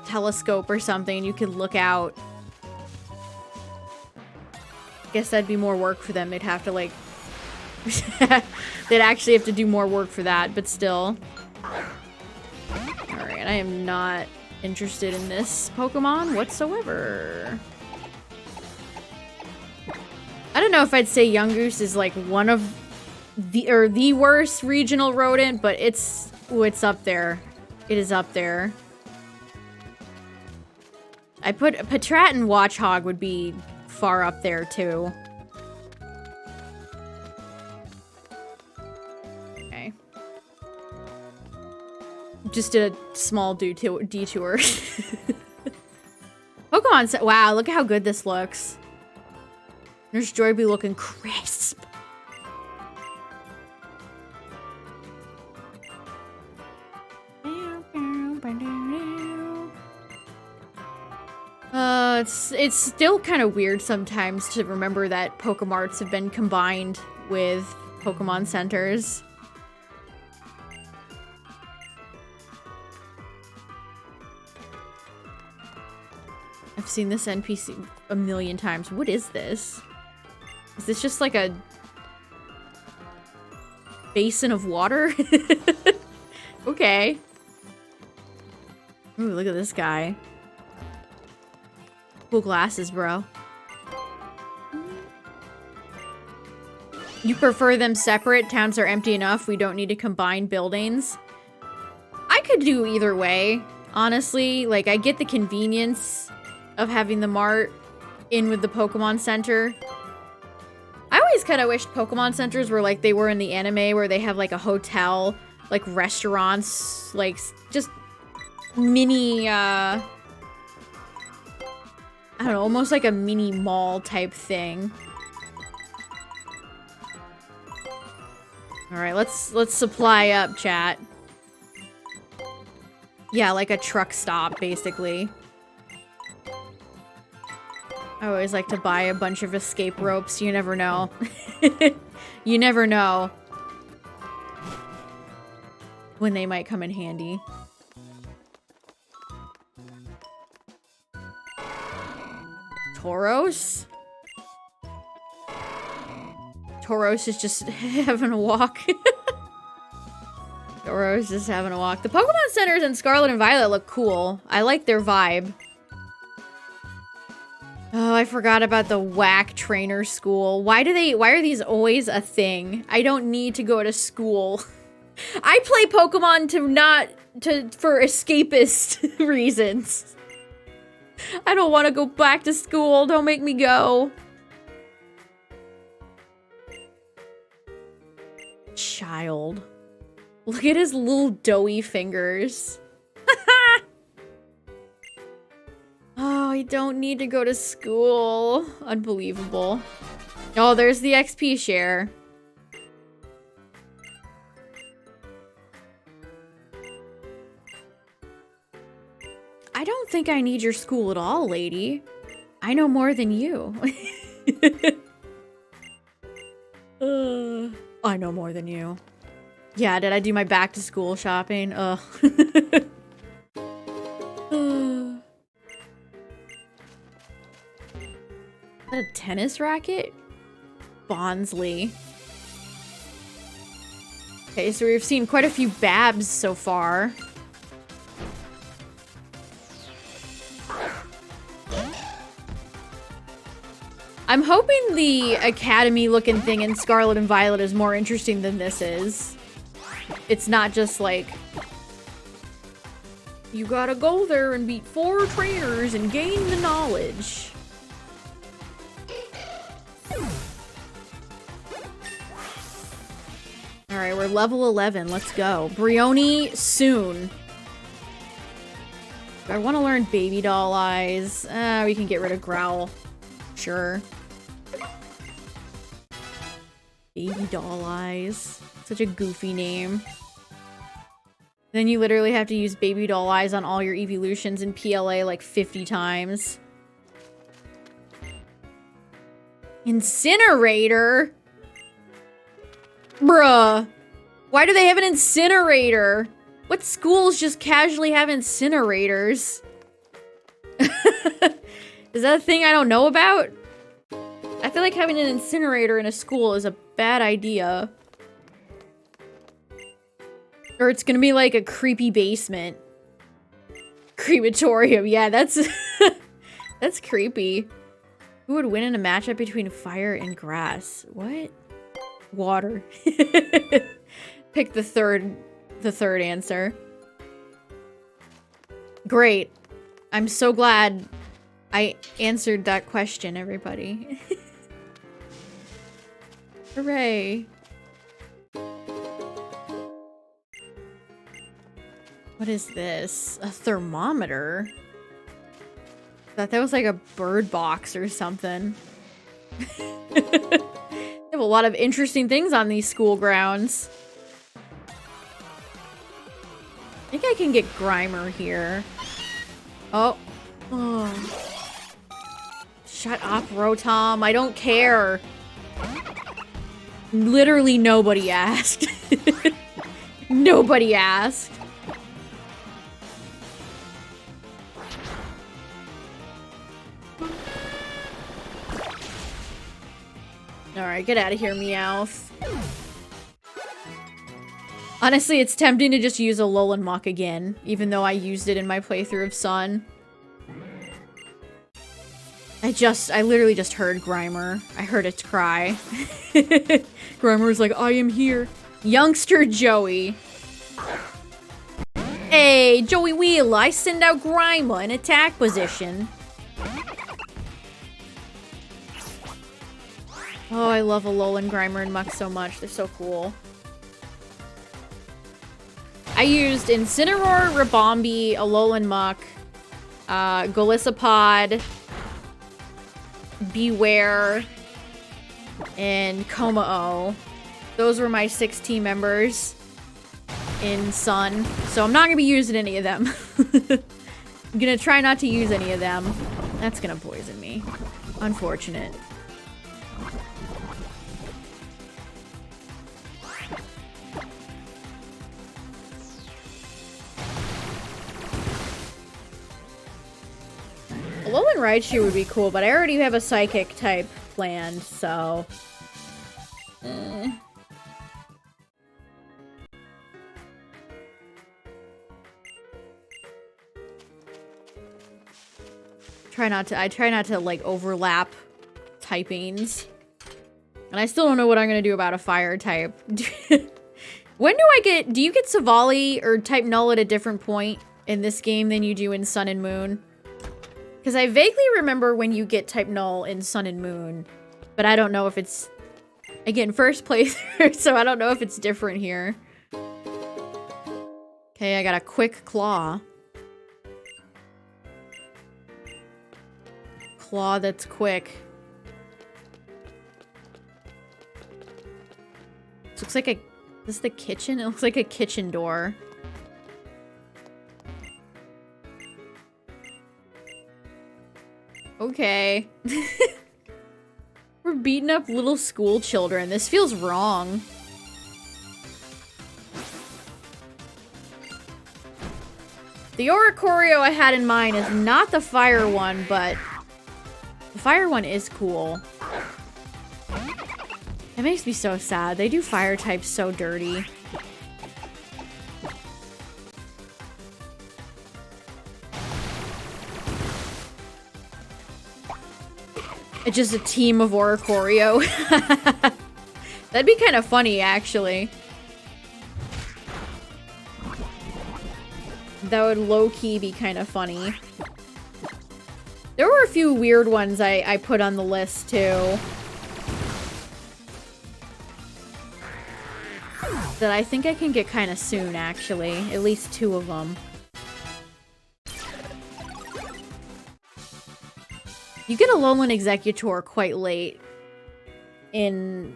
telescope or something you could look out. Guess that'd be more work for them. They'd have to like they'd actually have to do more work for that, but still. Alright, I am not interested in this Pokemon whatsoever. I don't know if I'd say Yungoos is like one of the worst regional rodent, but it's up there. It is up there. I put Patrat and Watchog would be far up there too. Okay. Just did a small detour. Pokemon, wow, look at how good this looks. Nurse Joy be looking crisp. It's still kind of weird sometimes to remember that Pokemarts have been combined with Pokemon centers. I've seen this NPC a million times. What is this? Is this just like a basin of water? Okay. Ooh, look at this guy. Cool glasses, bro. You prefer them separate? Towns are empty enough. We don't need to combine buildings. I could do either way, honestly. Like, I get the convenience of having the mart in with the Pokemon Center. I always kind of wished Pokemon Centers were like they were in the anime, where they have like a hotel, like restaurants, like just mini, I don't know, almost like a mini mall type thing. All right, let's supply up, chat. Yeah, like a truck stop, basically. I always like to buy a bunch of escape ropes. You never know. You never know when they might come in handy. Tauros? Tauros is just having a walk. Or I was just having a walk. The Pokemon Centers in Scarlet and Violet look cool. I like their vibe. Oh, I forgot about the whack trainer school. Why are these always a thing? I don't need to go to school. I play Pokemon for escapist reasons. I don't want to go back to school. Don't make me go. Child. Look at his little doughy fingers. Oh, I don't need to go to school. Unbelievable. Oh, there's the XP share. I don't think I need your school at all, lady. I know more than you. I know more than you. Yeah, did I do my back to school shopping? Ugh. Is that a tennis racket? Bonsley. Okay, so we've seen quite a few Babs so far. I'm hoping the academy-looking thing in Scarlet and Violet is more interesting than this is. It's not just like, you gotta go there and beat 4 trainers and gain the knowledge. Alright, we're level 11. Let's go. Brioni soon. I want to learn Baby Doll Eyes. We can get rid of Growl. Sure. Baby Doll Eyes. Such a goofy name. Then you literally have to use Baby Doll Eyes on all your evolutions in PLA like 50 times. Incinerator? Bruh. Why do they have an incinerator? What schools just casually have incinerators? Is that a thing I don't know about? I feel like having an incinerator in a school is a bad idea. Or it's gonna be like a creepy basement. Crematorium, yeah, that's... that's creepy. Who would win in a matchup between fire and grass? What? Water. Pick the third answer. Great. I'm so glad I answered that question, everybody. Hooray. What is this? A thermometer? Thought that was like a bird box or something. They have a lot of interesting things on these school grounds. I think I can get Grimer here. Oh. Shut up, Rotom. I don't care. Literally nobody asked. Nobody asked. Alright, get out of here, Meowth. Honestly, it's tempting to just use a Alolan Muck again, even though I used it in my playthrough of Sun. I literally just heard Grimer. I heard it cry. Grimer was like, I am here. Youngster Joey. Hey, Joey Wheel, I send out Grimer in attack position. Oh, I love Alolan, Grimer, and Muck so much. They're so cool. I used Incineroar, Ribombee, Alolan Muck, Golisopod, Beware, and Komao. Those were my 6 team members in Sun. So I'm not gonna be using any of them. I'm gonna try not to use any of them. That's gonna poison me. Unfortunate. Alolan Raichu would be cool, but I already have a Psychic type planned, so... I try not to like overlap typings. And I still don't know what I'm gonna do about a fire type. When do you get Savali or type null at a different point in this game than you do in Sun and Moon? Because I vaguely remember when you get type null in Sun and Moon, but I don't know if it's, again, first playthrough, so I don't know if it's different here. Okay, I got a quick claw. Claw that's quick. This looks like a, this is the kitchen? It looks like a kitchen door. Okay. We're beating up little school children. This feels wrong. The Oricorio I had in mind is not the fire one, but the fire one is cool. It makes me so sad. They do fire types so dirty. It's just a team of Oricorio. That'd be kind of funny, actually. That would low-key be kind of funny. There were a few weird ones I put on the list, too. That I think I can get kind of soon, actually. At least 2 of them. You get a Alolan Executor quite late in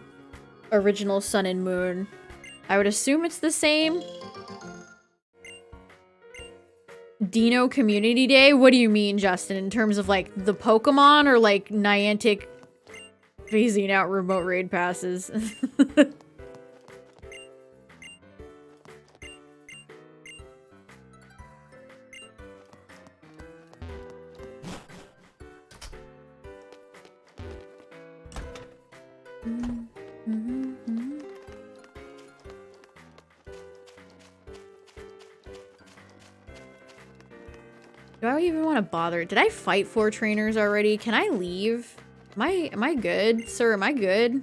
original Sun and Moon. I would assume it's the same. Dino Community Day? What do you mean, Justin? In terms of, like, the Pokemon or, like, Niantic phasing out remote raid passes? Do I even want to bother? Did I fight 4 trainers already? Can I leave? Am I good? Sir, am I good?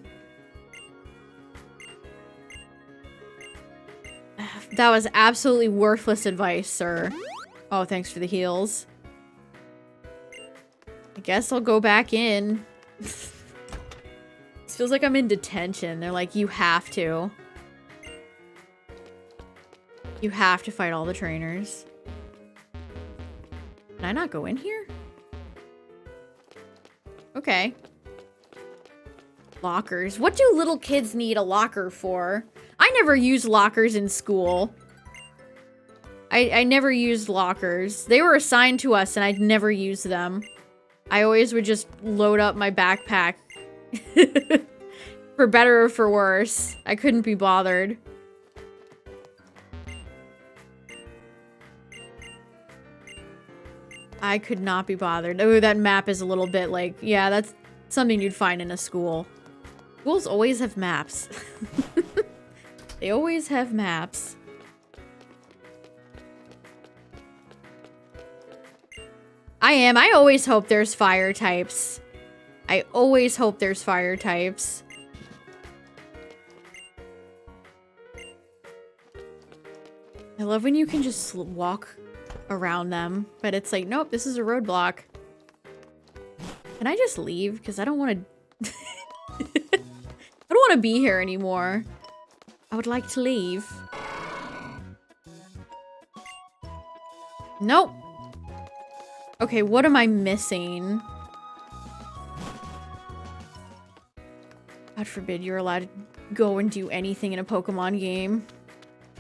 That was absolutely worthless advice, sir. Oh, thanks for the heals. I guess I'll go back in. This feels like I'm in detention. They're like, you have to. You have to fight all the trainers. Can I not go in here? Okay. Lockers. What do little kids need a locker for? I never used lockers in school. I never used lockers. They were assigned to us and I'd never use them. I always would just load up my backpack. For better or for worse. I couldn't be bothered. I could not be bothered. Oh, that map is a little bit like, yeah, that's something you'd find in a school. Schools always have maps. They always have maps. I always hope there's fire types. I always hope there's fire types. I love when you can just walk around them, but it's like, nope, this is a roadblock. Can I just leave? Because I don't want to... I don't want to be here anymore. I would like to leave. Nope. Okay, what am I missing? God forbid you're allowed to go and do anything in a Pokemon game.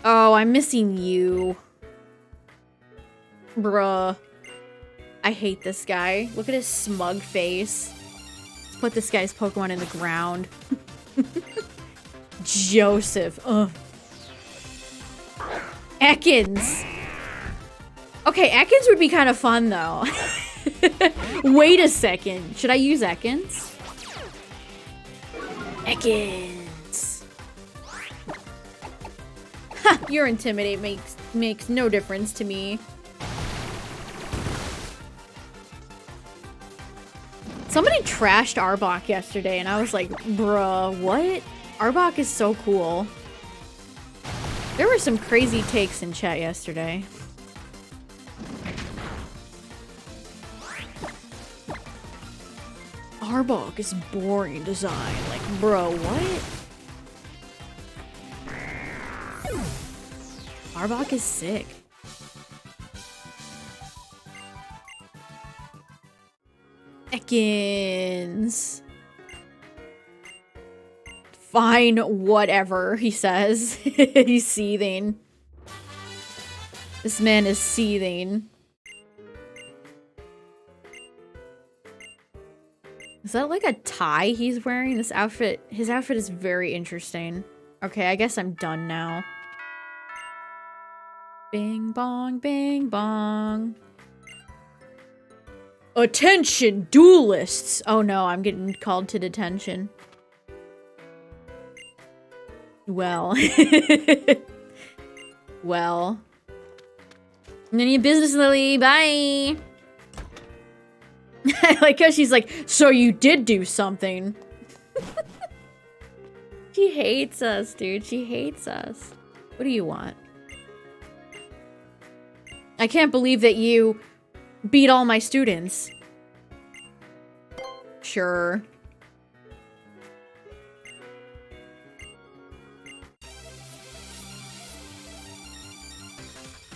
Oh, I'm missing you. Bruh. I hate this guy. Look at his smug face. Let's put this guy's Pokemon in the ground. Joseph. Ugh. Ekans. Okay, Ekans would be kind of fun, though. Wait a second. Should I use Ekans? Ekans. Ha! Your Intimidate makes no difference to me. Somebody trashed Arbok yesterday, and I was like, bruh, what? Arbok is so cool. There were some crazy takes in chat yesterday. Arbok is boring design. Like, bro, what? Arbok is sick. Ekans. Fine, whatever, he says. He's seething. This man is seething. Is that like a tie he's wearing? This outfit, his outfit is very interesting. Okay, I guess I'm done now. Bing bong, bing bong. Attention, duelists! Oh no, I'm getting called to detention. Well. Well. None of your business, Lily. Bye! I like how she's like, so you did do something. She hates us, dude. She hates us. What do you want? I can't believe that you beat all my students. Sure.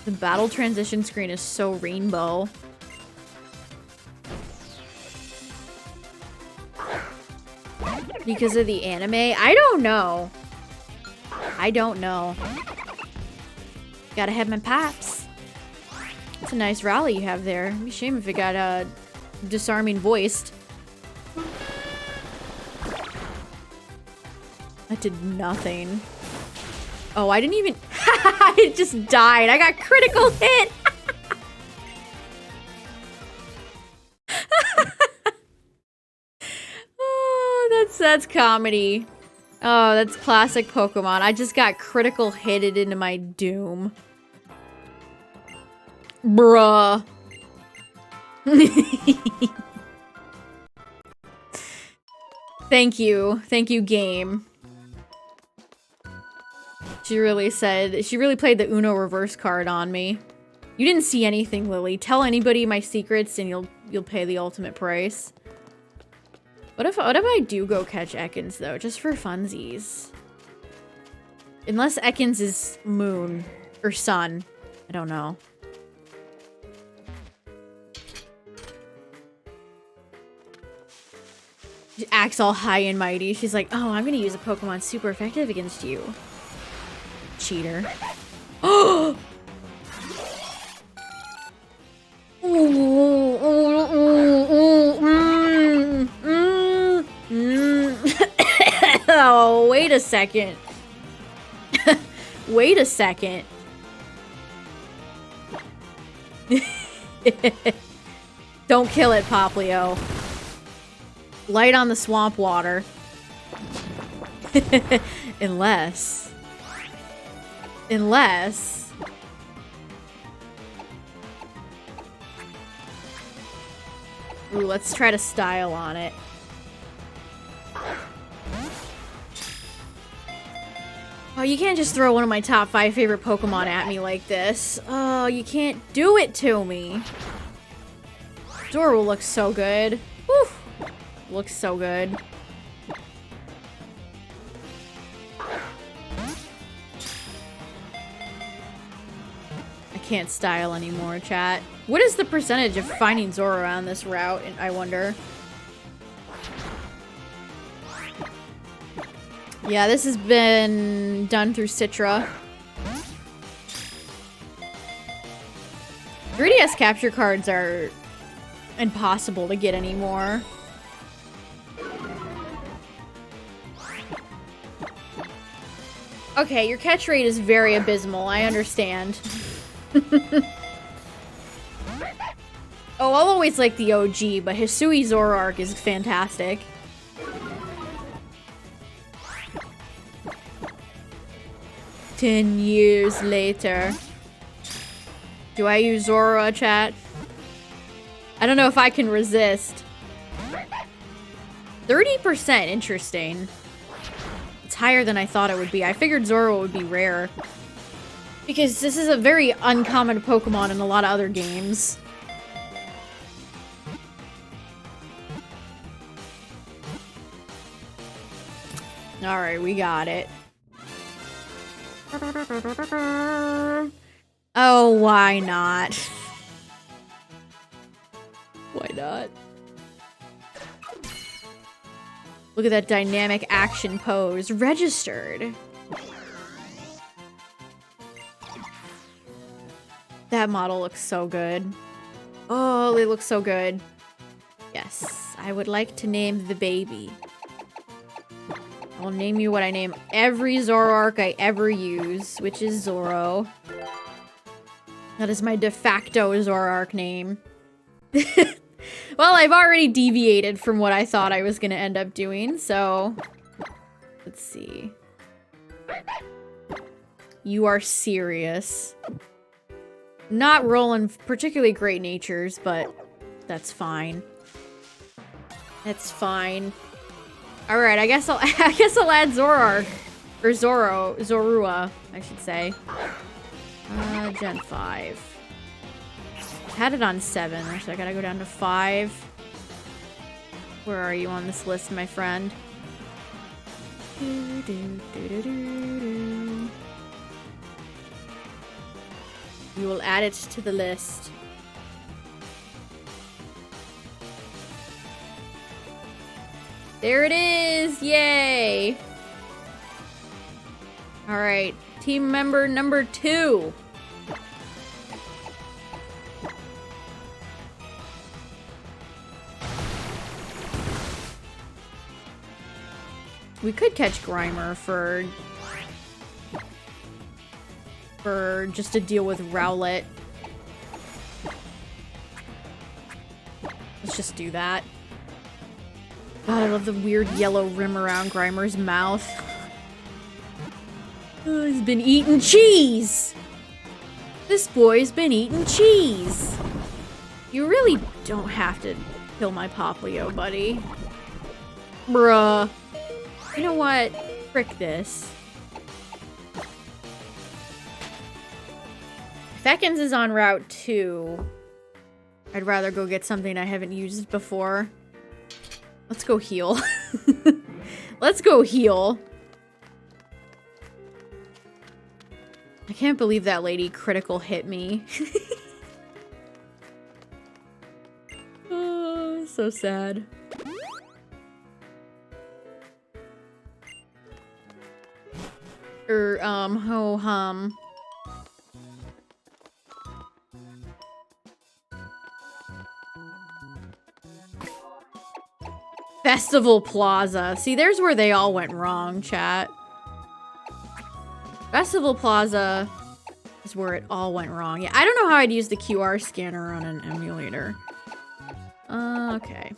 The battle transition screen is so rainbow. Because of the anime? I don't know. I don't know. Gotta have my pops. It's a nice rally you have there. It'd be a shame if it got disarming voiced. That did nothing. Oh, I didn't even... It just died. I got critical hit. Oh, that's comedy. Oh, that's classic Pokemon. I just got critical hitted into my doom. Bruh. Thank you. Thank you, game. She really played the Uno reverse card on me. You didn't see anything, Lily. Tell anybody my secrets and you'll pay the ultimate price. What if I do go catch Ekans though, just for funsies? Unless Ekans is moon or sun. I don't know. She acts all high and mighty. She's like, oh, I'm gonna use a Pokemon super effective against you. Cheater. Oh! Oh, wait a second. Wait a second. Don't kill it, Popplio. Light on the swamp water. Unless... Ooh, let's try to style on it. Oh, you can't just throw one of my top 5 favorite Pokemon at me like this. Oh, you can't do it to me. Zoro looks so good. Whew. Looks so good. Can't style anymore, chat. What is the percentage of finding Zoro on this route, I wonder? Yeah, this has been done through Citra. 3DS capture cards are impossible to get anymore. Okay, your catch rate is very abysmal, I understand. Oh, I'll always like the OG, but Hisui Zoroark is fantastic. "10 years later." Do I use Zora, chat? I don't know if I can resist. 30%, interesting. It's higher than I thought it would be. I figured Zoro would be rare. Because this is a very uncommon Pokemon in a lot of other games. Alright, we got it. Oh, why not? Why not? Look at that dynamic action pose. Registered. That model looks so good. Oh, they look so good. Yes, I would like to name the baby. I'll name you what I name every Zoroark I ever use, which is Zoro. That is my de facto Zoroark name. Well, I've already deviated from what I thought I was going to end up doing, so... Let's see. You are serious. Not rolling particularly great natures, but that's fine. That's fine. Alright, I guess I'll add Zoroark. Or Zorua, I should say. Gen 5. Had it on 7, so I gotta go down to 5. Where are you on this list, my friend? We will add it to the list. There it is! Yay! Alright, team member number 2. We could catch Grimer for just to deal with Rowlet. Let's just do that. God, I love the weird yellow rim around Grimer's mouth. Oh, he's been eating cheese! This boy's been eating cheese! You really don't have to kill my popplio, buddy. Bruh. You know what? Frick this. If Ekans is on Route 2, I'd rather go get something I haven't used before. Let's go heal. Let's go heal. I can't believe that lady critical hit me. Oh, so sad. Ho-hum. Festival Plaza. See, there's where they all went wrong, chat. Festival Plaza is where it all went wrong. Yeah, I don't know how I'd use the QR scanner on an emulator. Okay.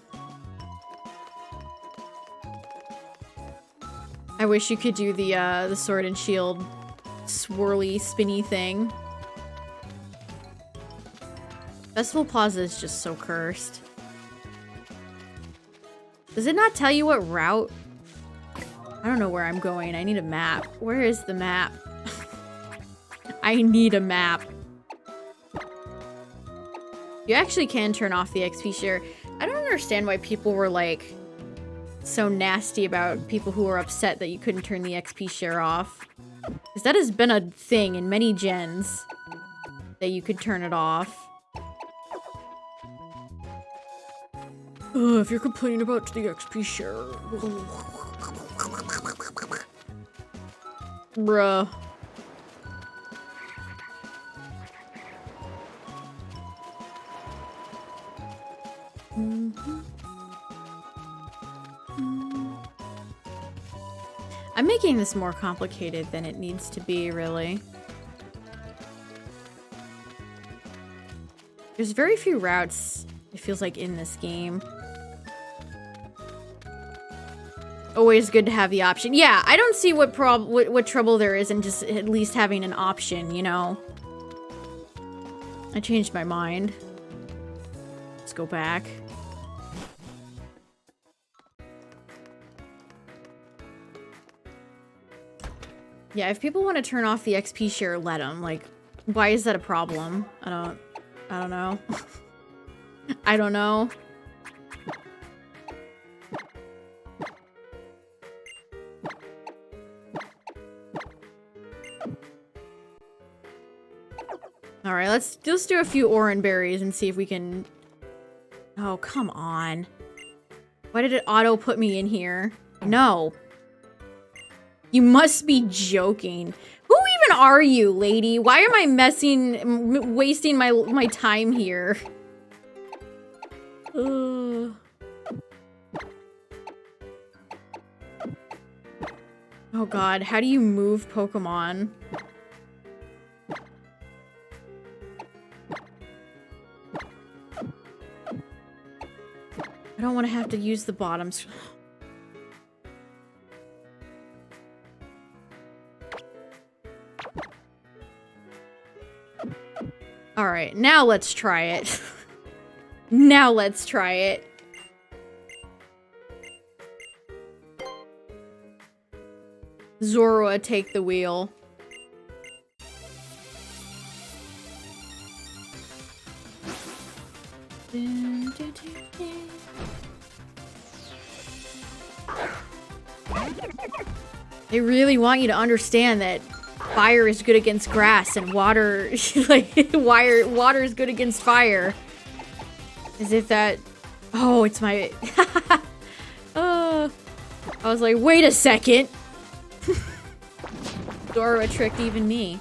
I wish you could do the sword and shield swirly, spinny thing. Festival Plaza is just so cursed. Does it not tell you what route? I don't know where I'm going. I need a map. Where is the map? I need a map. You actually can turn off the XP share. I don't understand why people were like so nasty about people who were upset that you couldn't turn the XP share off. Because that has been a thing in many gens that you could turn it off. If you're complaining about the XP share. Bruh. I'm making this more complicated than it needs to be, really. There's very few routes, it feels like, in this game. Always good to have the option. Yeah, I don't see what trouble there is in just at least having an option, you know? I changed my mind. Let's go back. Yeah, if people want to turn off the XP share, let them. Like, why is that a problem? I don't know. I don't know. All right, let's do a few orange berries and see if we can... Oh, come on. Why did it auto put me in here? No. You must be joking. Who even are you, lady? Why am I wasting my time here? Ugh. Oh god, how do you move Pokemon? I don't want to have to use the bottoms. Alright, now let's try it. Now let's try it. Zorua, take the wheel. They really want you to understand that fire is good against grass and water, like, water is good against fire. As if that... Oh, it's my... I was like, wait a second. Zorua tricked even me.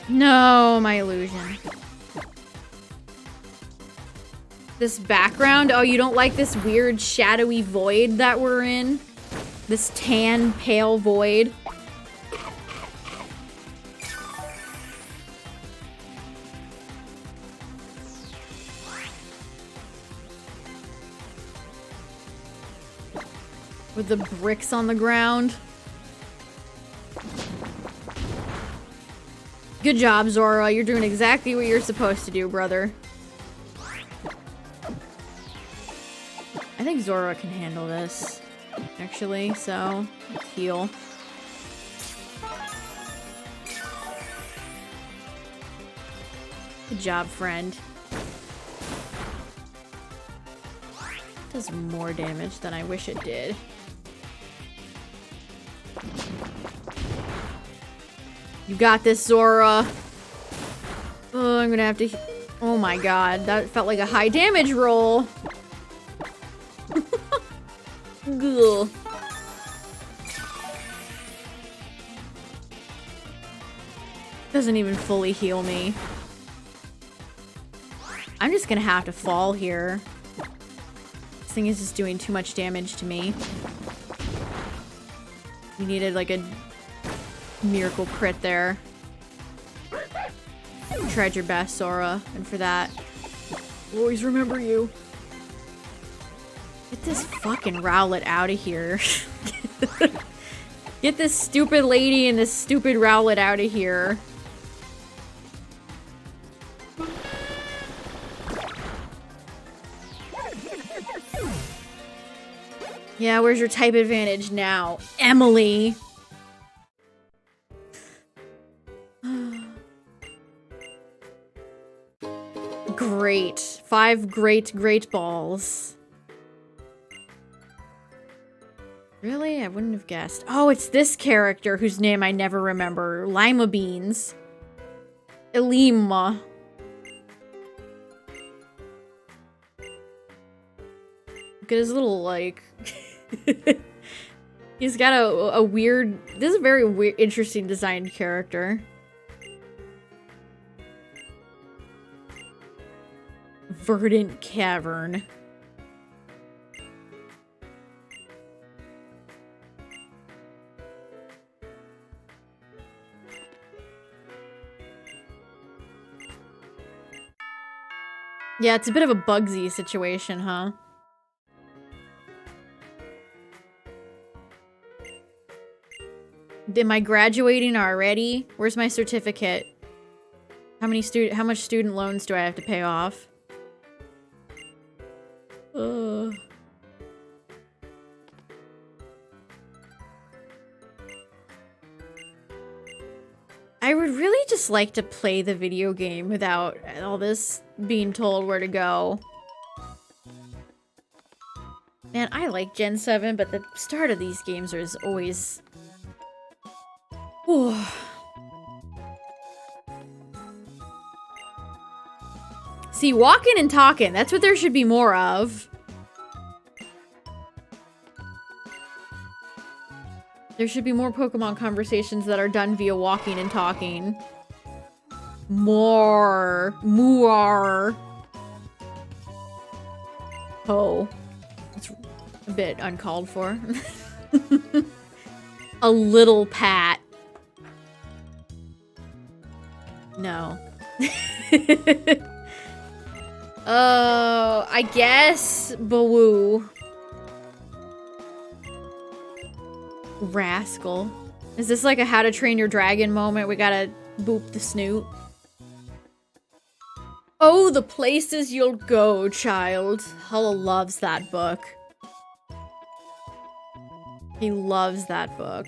No, my illusion. This background? Oh, you don't like this weird shadowy void that we're in? This tan, pale void? With the bricks on the ground. Good job, Zora. You're doing exactly what you're supposed to do, brother. I think Zora can handle this, actually, so let's heal. Good job, friend. Does more damage than I wish it did. You got this, Zora. Oh, I'm gonna have to... Oh my god, that felt like a high damage roll. Ghoul. Doesn't even fully heal me. I'm just gonna have to fall here. This thing is just doing too much damage to me. You needed like a miracle crit there. You tried your best, Sora, and for that, I'll always remember you. Get this fucking Rowlet out of here. Get this stupid lady and this stupid Rowlet out of here. Yeah, where's your type advantage now, Emily? Great. 5 great balls. Really? I wouldn't have guessed. Oh, it's this character whose name I never remember. Lima Beans. Elima. Look at his little, like... He's got a weird... This is a very weird, interesting designed character. Verdant Cavern. Yeah, it's a bit of a Bugsy situation, huh? Am I graduating already? Where's my certificate? How much student loans do I have to pay off? Ugh. I would really just like to play the video game without all this being told where to go. Man, I like Gen 7, but the start of these games is always... Ooh. See, walking and talking, that's what there should be more of. There should be more Pokemon conversations that are done via walking and talking. More. Oh. It's a bit uncalled for. A little pat. No. Oh, I guess Bawoo. Rascal. Is this like a How to Train Your Dragon moment? We gotta boop the snoot. Oh, the places you'll go, child. Hulla loves that book. He loves that book.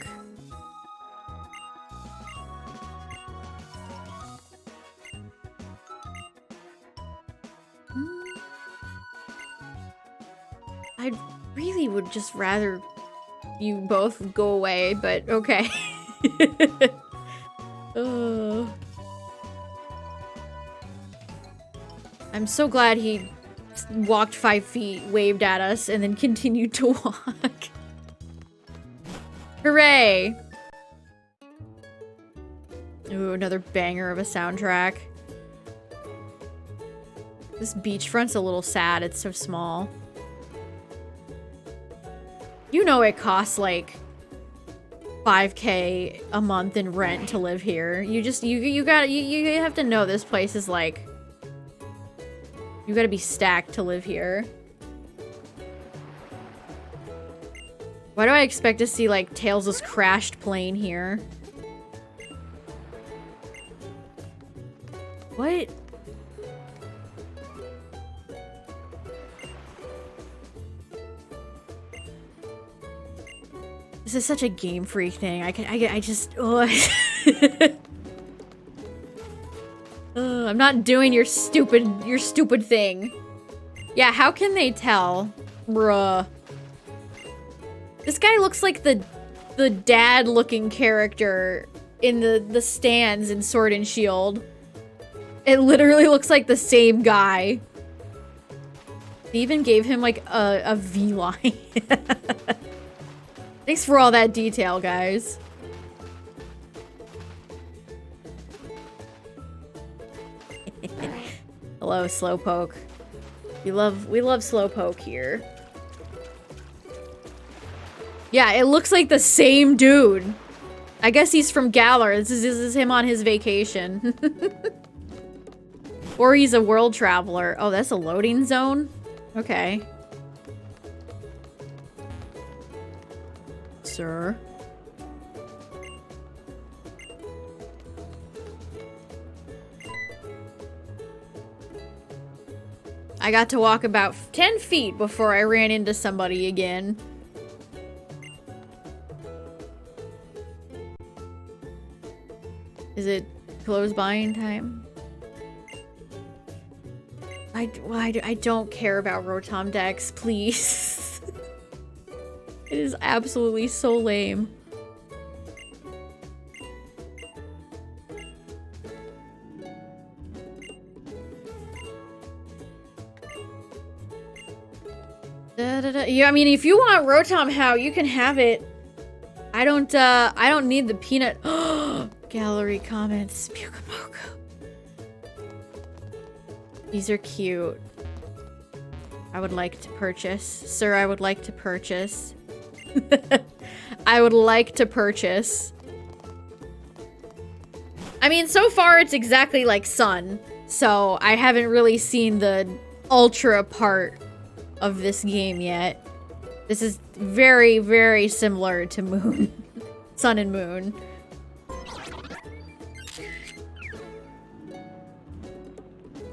I really would just rather you both go away, but okay. I'm so glad he walked 5 feet, waved at us, and then continued to walk. Hooray! Ooh, another banger of a soundtrack. This beachfront's a little sad, it's so small. You know it costs like $5K a month in rent to live here. You have to know this place is like, you gotta be stacked to live here. Why do I expect to see like Tails' crashed plane here? What? This is such a Game Freak thing. I just, ugh. I'm not doing your stupid thing. Yeah, how can they tell? Bruh. This guy looks like the dad-looking character in the stands in Sword and Shield. It literally looks like the same guy. They even gave him like a V-line. Thanks for all that detail, guys. Hello, Slowpoke. We love Slowpoke here. Yeah, it looks like the same dude. I guess he's from Galar. This is him on his vacation. Or he's a world traveler. Oh, that's a loading zone? Okay. Sir. I got to walk about 10 feet before I ran into somebody again. Is it close buying time? I don't care about Rotom decks, please. It is absolutely so lame. Yeah, I mean, if you want Rotom How, you can have it. I don't need the peanut. Gallery comments. Pukamoku. These are cute. I would like to purchase. Sir, I would like to purchase. I would like to purchase. I mean, so far it's exactly like Sun. So I haven't really seen the Ultra part of this game yet. This is very, very similar to Moon. Sun and Moon.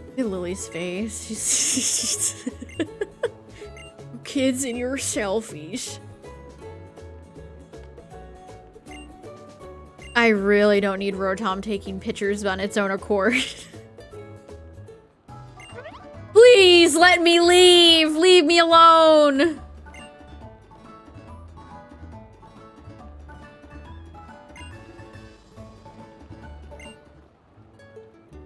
Look at Lily's face. She's kids in your selfies. I really don't need Rotom taking pictures on its own accord. Please let me leave! Leave me alone!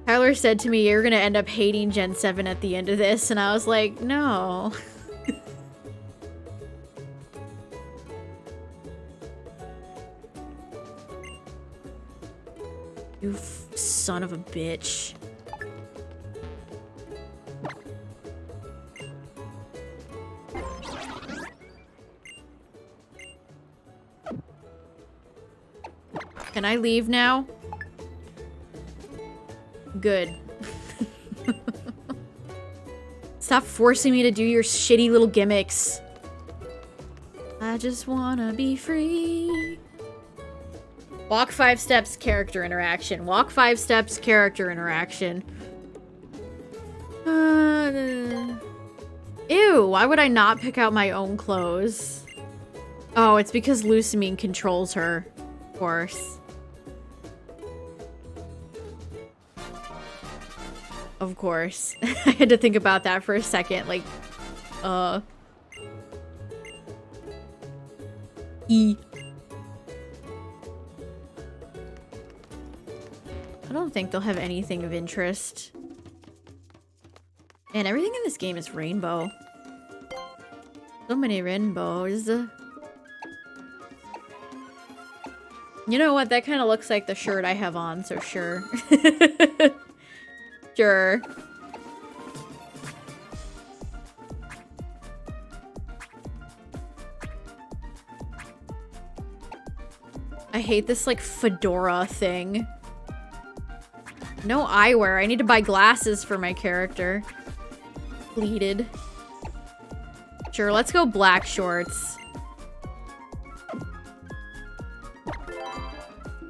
Tyler said to me, you're gonna end up hating Gen 7 at the end of this, and I was like, no. You son of a bitch. Can I leave now? Good. Stop forcing me to do your shitty little gimmicks. I just wanna be free. Walk 5 steps, character interaction. Walk 5 steps, character interaction. Ew, why would I not pick out my own clothes? Oh, it's because Lusamine controls her. Of course. Of course. I had to think about that for a second, like, E. I don't think they'll have anything of interest. Man, everything in this game is rainbow. So many rainbows. You know what? That kind of looks like the shirt I have on, so sure. Sure. I hate this, like, fedora thing. No eyewear. I need to buy glasses for my character. Pleated. Sure, let's go black shorts.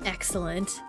Excellent.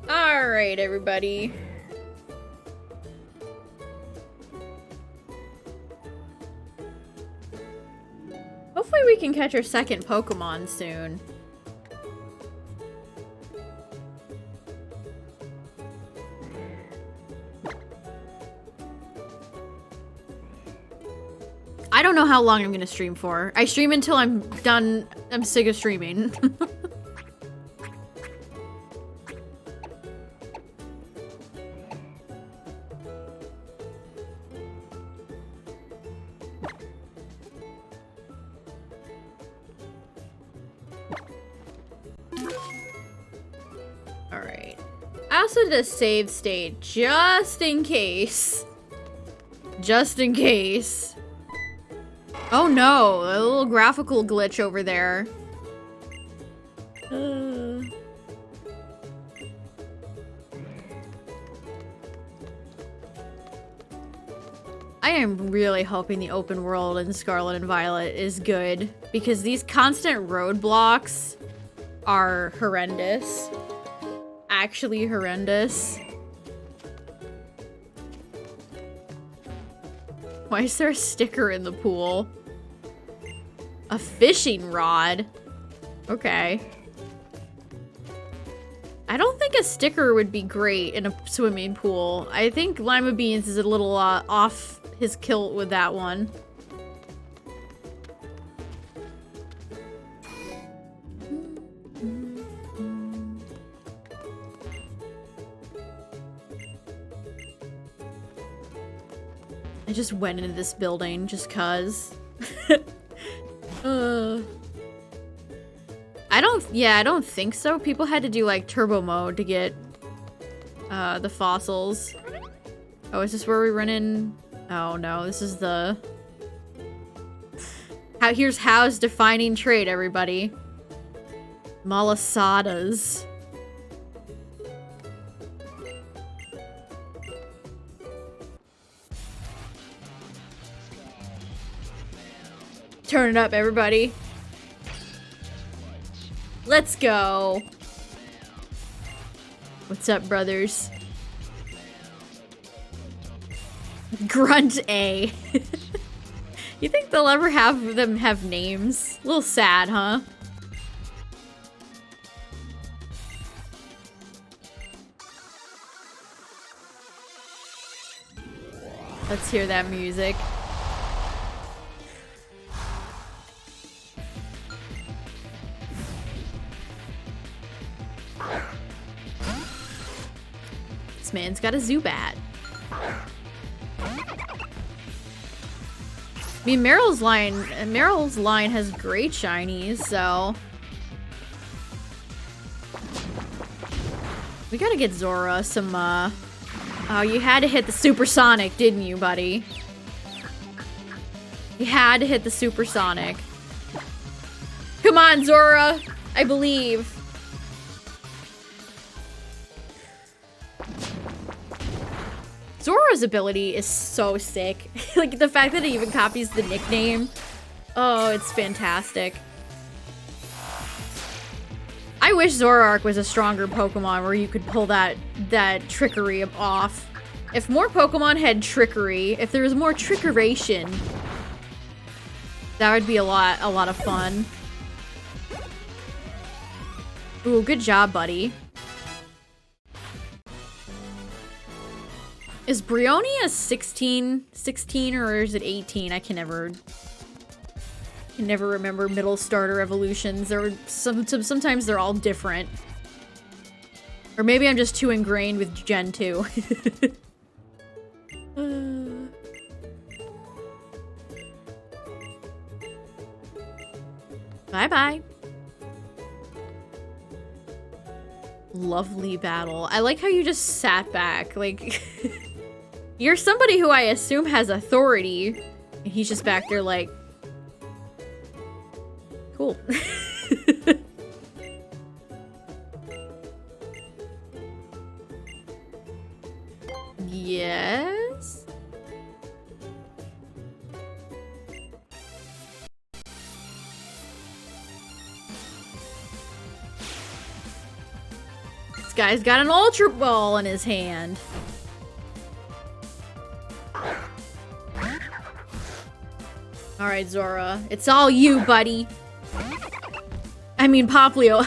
Alright, everybody. Hopefully we can catch our second Pokemon soon. I don't know how long I'm gonna stream for. I stream until I'm done. I'm sick of streaming. Alright. I also did a save state just in case. Just in case. Oh no, a little graphical glitch over there. I am really hoping the open world in Scarlet and Violet is good, because these constant roadblocks are horrendous. Actually horrendous. Why is there a sticker in the pool? A fishing rod? Okay. I don't think a sticker would be great in a swimming pool. I think Lima Beans is a little off his kilt with that one. just went into this building just cuz. I don't think so. People had to do like turbo mode to get the fossils. Oh, is this where we run in? Oh no, this is the... Here's How's defining trait, everybody. Malasadas. Turn it up, everybody. Let's go. What's up, brothers? Grunt A. You think they'll ever have them have names? A little sad, huh? Let's hear that music. This man's got a Zubat. I mean, Meryl's line has great shinies, so we gotta get Zora some, oh, you had to hit the supersonic, didn't you, buddy? You had to hit the supersonic. Come on, Zora! I believe. Zora's ability is so sick. Like, the fact that it even copies the nickname. Oh, it's fantastic. I wish Zoroark was a stronger Pokemon where you could pull that trickery off. If more Pokemon had trickery, if there was more trickeration, that would be a lot of fun. Ooh, good job, buddy. Is Brionia 16 or is it 18? I can never remember middle starter evolutions. Sometimes they're all different. Or maybe I'm just too ingrained with Gen 2. Bye-bye. Lovely battle. I like how you just sat back. Like, you're somebody who I assume has authority. And he's just back there like, cool. Yes? This guy's got an Ultra Ball in his hand. Alright, Zora. It's all you, buddy. I mean, Popplio.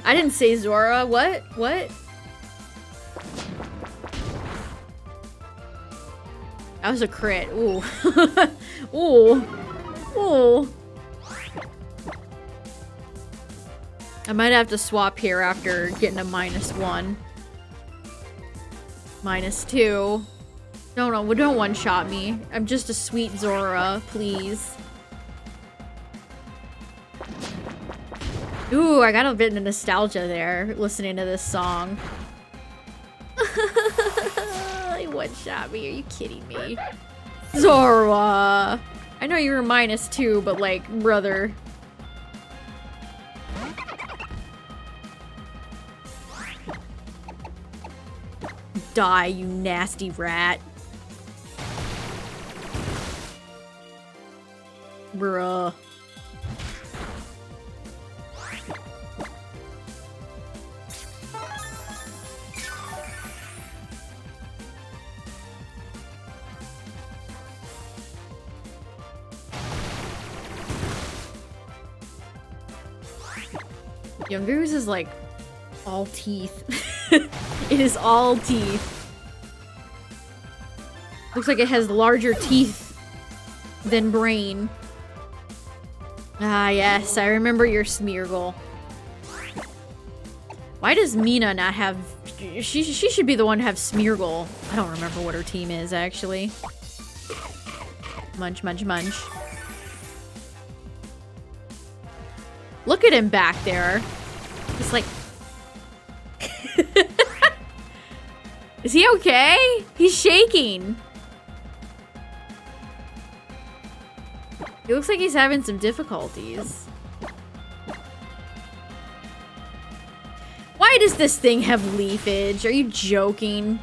I didn't say Zora. What? What? That was a crit. Ooh. Ooh. Ooh. I might have to swap here after getting a -1. -2. No, don't one-shot me. I'm just a sweet Zora, please. Ooh, I got a bit of nostalgia there, listening to this song. You one-shot me, are you kidding me? Zora! I know you were -2, but like, brother. Die, you nasty rat. Bruh. Youngoo's is like all teeth. It is all teeth. Looks like it has larger teeth than brain. Ah, yes, I remember your Smeargle. Why does Mina not have... She should be the one to have Smeargle. I don't remember what her team is, actually. Munch, munch, munch. Look at him back there. He's like... Is he okay? He's shaking. He looks like he's having some difficulties. Why does this thing have leafage? Are you joking?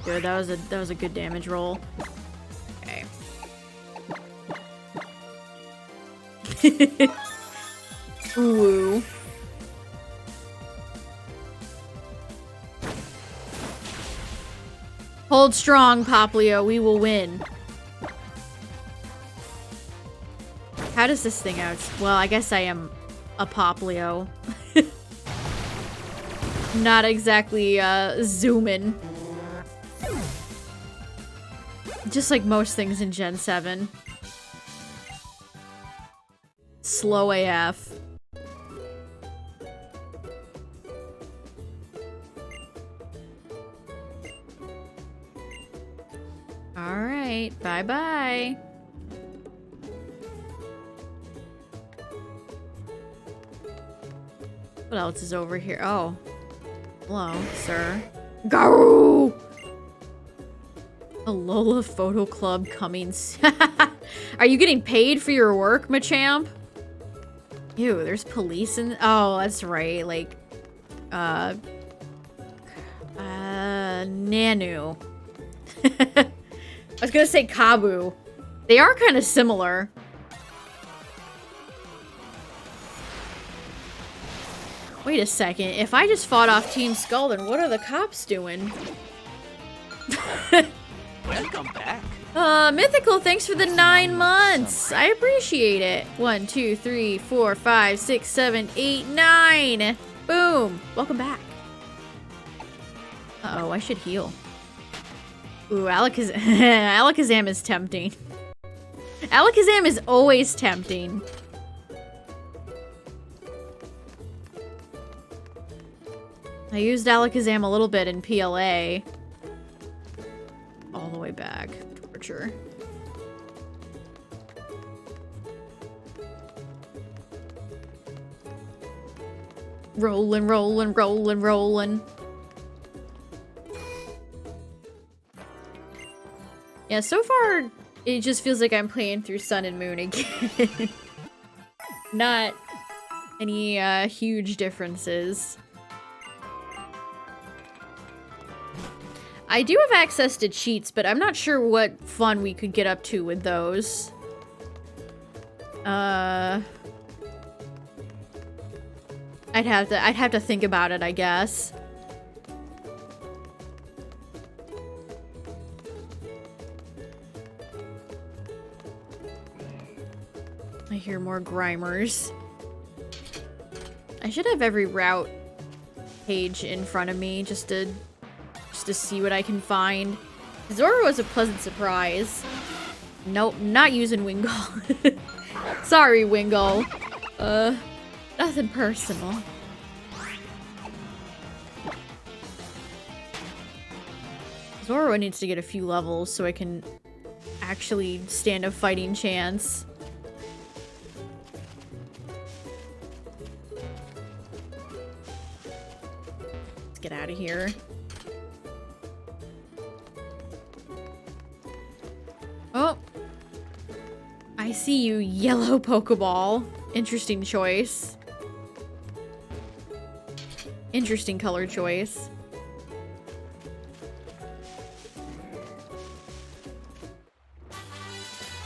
Good, that was a good damage roll. Okay. Ooh. Hold strong, Popplio. We will win. How does this thing out? Well, I guess I am a Popplio. Not exactly zooming. Just like most things in Gen 7. Slow AF. Alright, bye-bye. What else is over here? Oh. Hello, sir. Go! A Lola Photo Club coming. Are you getting paid for your work, Machamp? Ew, there's police in... Oh, that's right. Like, Nanu. I was gonna say Kabu. They are kind of similar. Wait a second. If I just fought off Team Skull, then what are the cops doing? Welcome back. Mythical, thanks for the 9 months. I appreciate it. 1, 2, 3, 4, 5, 6, 7, 8, 9. Boom. Welcome back. Uh-oh, I should heal. Ooh, Alakazam is tempting. Alakazam is always tempting. I used Alakazam a little bit in PLA. All the way back. Torture. Rollin', rollin', rollin', rollin'. Yeah, so far, it just feels like I'm playing through Sun and Moon again. Not any huge differences. I do have access to cheats, but I'm not sure what fun we could get up to with those. I'd have to think about it, I guess. I hear more Grimers. I should have every route page in front of me just to see what I can find. Zora was a pleasant surprise. Nope, not using Wingull. Sorry, Wingull. Nothing personal. Zora needs to get a few levels so I can actually stand a fighting chance. Let's get out of here. Oh, I see you, yellow Pokeball. Interesting choice. Interesting color choice.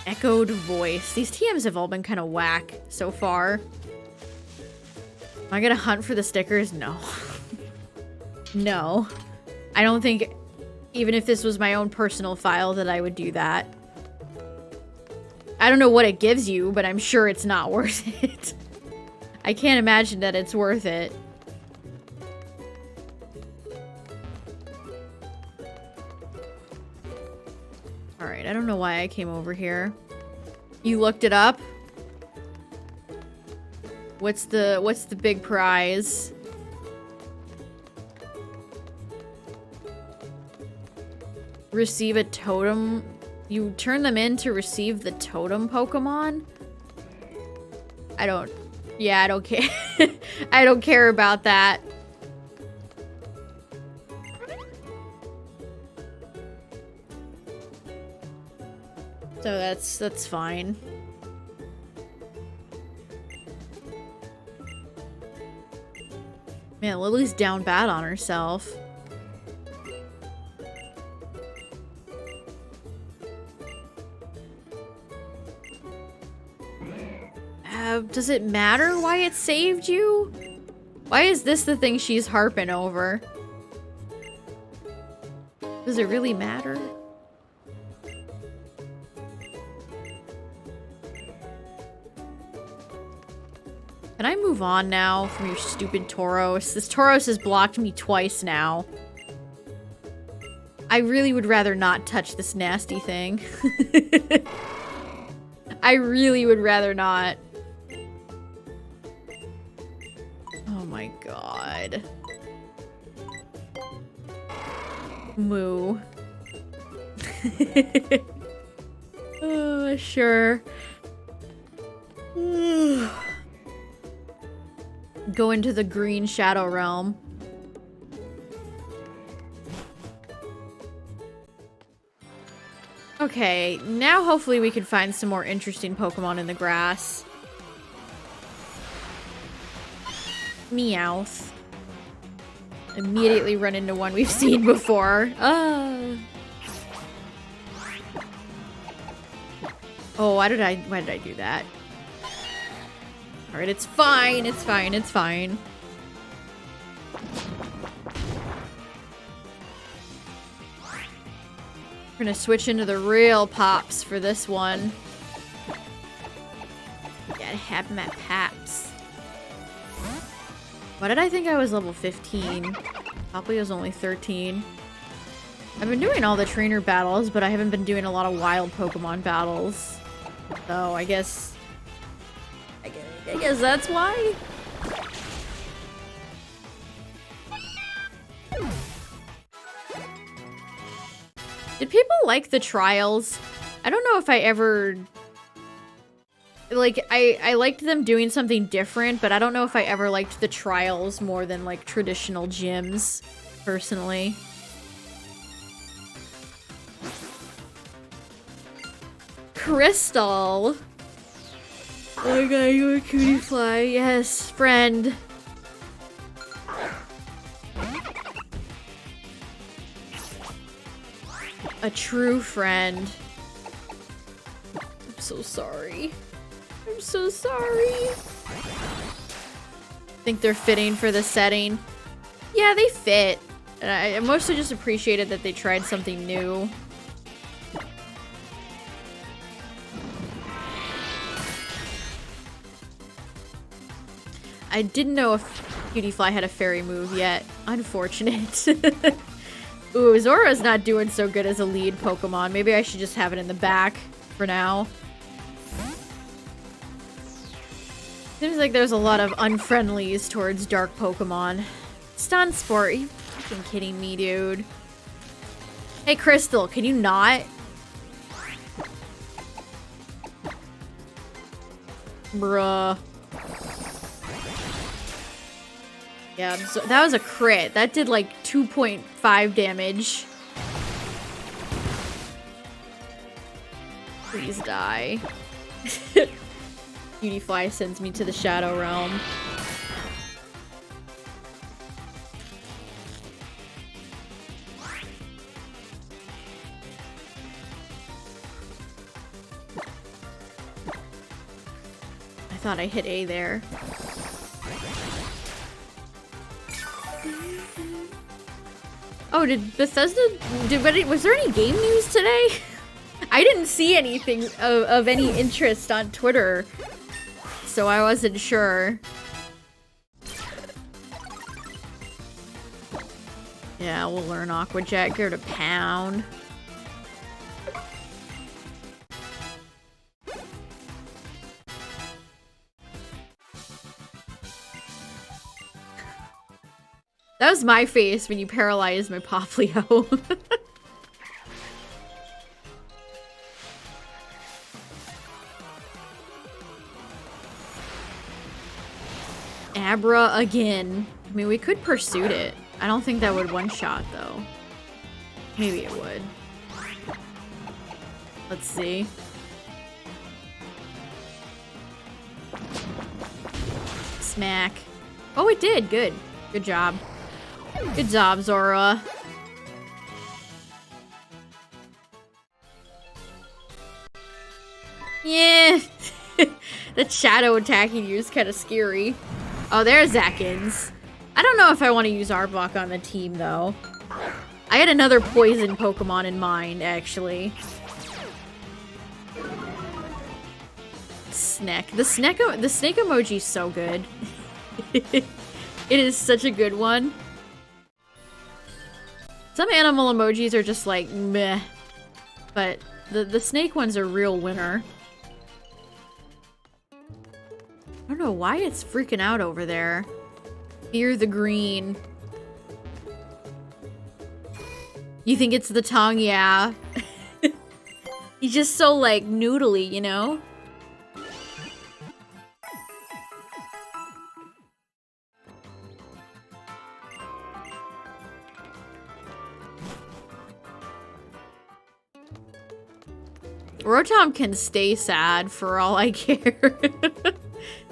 Echoed voice. These TMs have all been kind of whack so far. Am I gonna hunt for the stickers? No. No. I don't think, even if this was my own personal file, that I would do that. I don't know what it gives you, but I'm sure it's not worth it. I can't imagine that it's worth it. Alright, I don't know why I came over here. You looked it up? What's the big prize? Receive a totem. You turn them in to receive the totem Pokemon? I don't care. I don't care about that. So that's fine. Man, Lily's down bad on herself. Does it matter why it saved you? Why is this the thing she's harping over? Does it really matter? Can I move on now from your stupid Tauros? This Tauros has blocked me twice now. I really would rather not touch this nasty thing. I really would rather not. Oh my god. Moo. Sure. Go into the green shadow realm. Okay, now hopefully we can find some more interesting Pokemon in the grass. Meowth. Immediately run into one we've seen before. Oh, why did I do that? Alright, it's fine, it's fine, it's fine. We're gonna switch into the real pops for this one. Gotta have my paps. Why did I think I was level 15? Popplio's only 13. I've been doing all the trainer battles, but I haven't been doing a lot of wild Pokemon battles. So I guess that's why. Did people like the trials? I don't know if I ever... Like, I liked them doing something different, but I don't know if I ever liked the trials more than, like, traditional gyms, personally. Crystal! Oh my god, you're a cutie fly. Yes, friend. A true friend. I'm so sorry. I'm so sorry. Think they're fitting for the setting. Yeah, they fit. And I mostly just appreciated that they tried something new. I didn't know if Cutie-Fly had a fairy move yet. Unfortunate. Ooh, Zora's not doing so good as a lead Pokemon. Maybe I should just have it in the back for now. Seems like there's a lot of unfriendlies towards dark Pokemon. Stun Sport, are you fucking kidding me, dude? Hey, Crystal, can you not? Bruh. Yeah, so that was a crit. That did like 2.5 damage. Please die. Cutie-Fly sends me to the Shadow Realm. I thought I hit A there. Oh, did Bethesda... was there any game news today? I didn't see anything of any interest on Twitter, so I wasn't sure. Yeah, we'll learn Aqua Jet. Give it a pound. was my face when you paralyzed my popplio. Abra again. I mean, we could pursuit it. I don't think that would one-shot, though. Maybe it would. Let's see. Smack. Oh, it did. Good. Good job. Good job, Zora. Yeah. That shadow attacking you is kind of scary. Oh, there's Zakins. I don't know if I want to use Arbok on the team, though. I had another poison Pokemon in mind, actually. Snack. The snake emoji is so good. It is such a good one. Some animal emojis are just like meh, but the snake one's a real winner. I don't know why it's freaking out over there. Fear the green. You think it's the tongue? Yeah. He's just so like noodly, you know? Rotom can stay sad for all I care.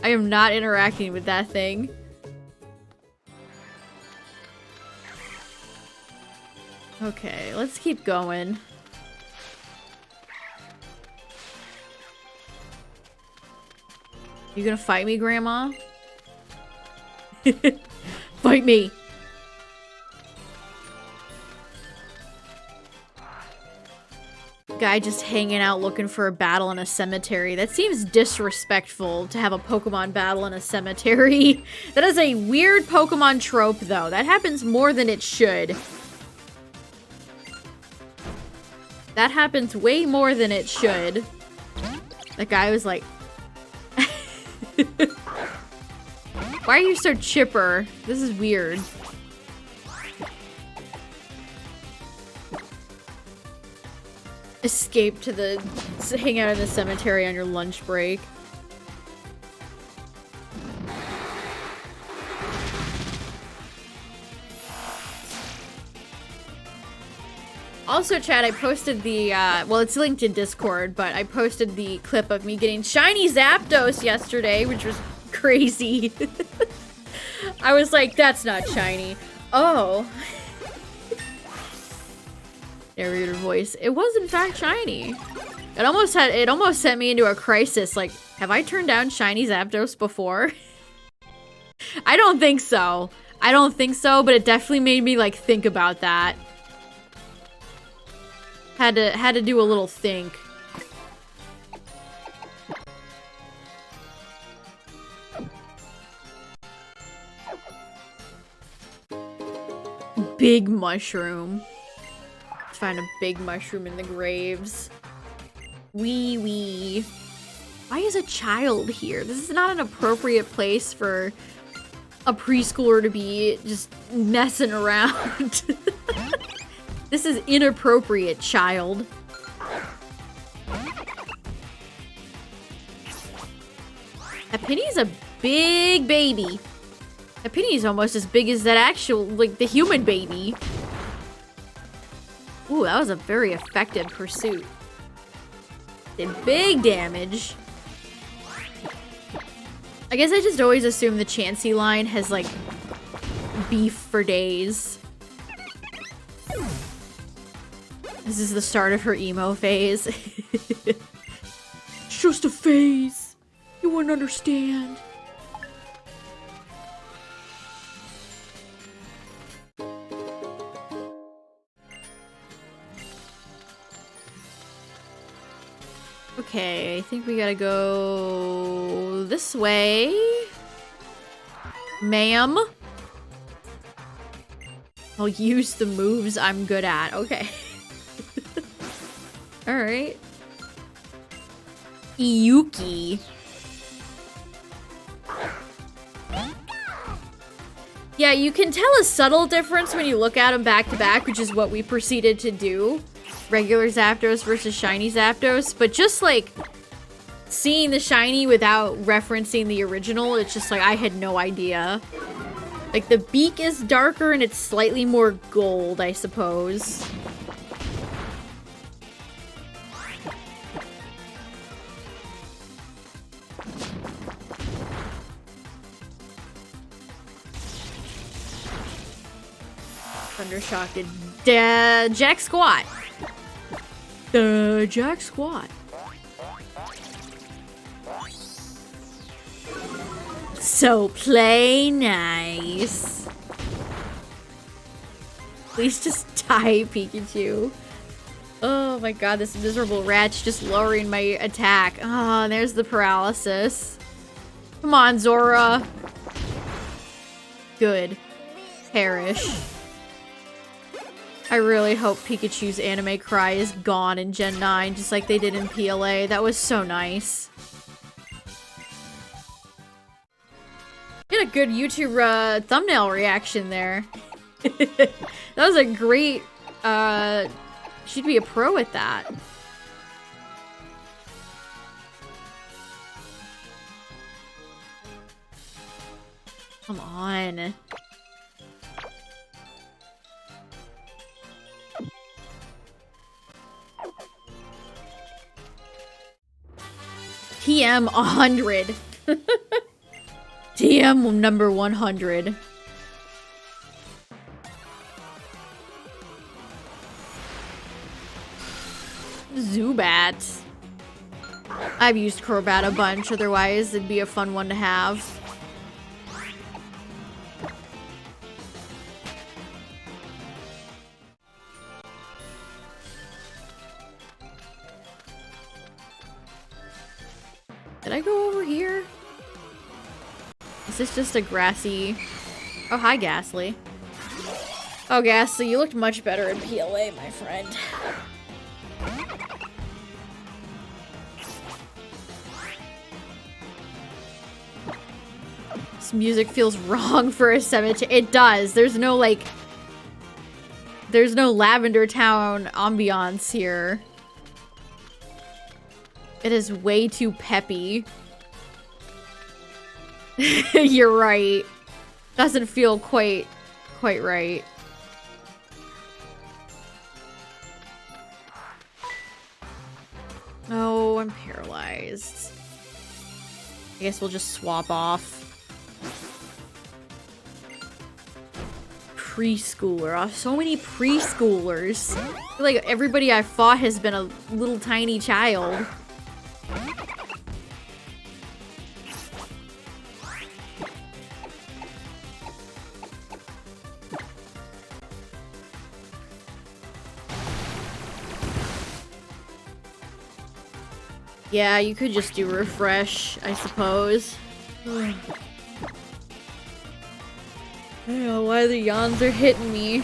I am not interacting with that thing. Okay, let's keep going. You gonna fight me, Grandma? Fight me! Guy just hanging out looking for a battle in a cemetery. That seems disrespectful to have a Pokemon battle in a cemetery. That is a weird Pokemon trope, though. That happens more than it should. That happens way more than it should. That guy was like... Why are you so chipper? This is weird. Escape to hang out in the cemetery on your lunch break. Also, chat, I posted the, well, it's linked in Discord, but I posted the clip of me getting shiny Zapdos yesterday, which was crazy. I was like, that's not shiny. Oh. Narrator voice. It was in fact shiny. It almost sent me into a crisis. Like, have I turned down shiny Zapdos before? I don't think so. I don't think so, but it definitely made me like think about that. Had to do a little think. Big mushroom. Find a big mushroom in the graves. Wee. Why is a child here? This is not an appropriate place for a preschooler to be just messing around. This is inappropriate, child. That Penny's a big baby. That Penny's almost as big as that actual, like, the human baby. Ooh, that was a very effective pursuit. Did big damage. I guess I just always assume the Chansey line has, like, beef for days. This is the start of her emo phase. It's just a phase. You wouldn't understand. Okay, I think we gotta go this way. Ma'am. I'll use the moves I'm good at. Okay. Alright. Iyuki. Yeah, you can tell a subtle difference when you look at them back to back, which is what we proceeded to do. Regular Zapdos versus shiny Zapdos, but just like seeing the shiny without referencing the original, it's just like I had no idea. Like the beak is darker and it's slightly more gold, I suppose. Thundershock did Jack Squat. The Jack Squat. So play nice. Please just die, Pikachu. Oh my god, this miserable rat's just lowering my attack. Oh, there's the paralysis. Come on, Zora. Good. Perish. I really hope Pikachu's anime cry is gone in Gen 9, just like they did in PLA. That was so nice. Get a good YouTube thumbnail reaction there. That was a great, she'd be a pro at that. Come on. TM 100. TM number 100. Zubat. I've used Crobat a bunch, otherwise it'd be a fun one to have. Did I go over here? Is this just a grassy... Oh, hi, Ghastly. Oh, Ghastly, you looked much better in PLA, my friend. This music feels wrong for a cemetery. It does. There's no, like... There's no Lavender Town ambiance here. It is way too peppy. You're right. Doesn't feel quite right. Oh, I'm paralyzed. I guess we'll just swap off. Preschooler. Oh, so many preschoolers. I feel like everybody I fought has been a little tiny child. Yeah, you could just do refresh, I suppose. I don't know why the yawns are hitting me.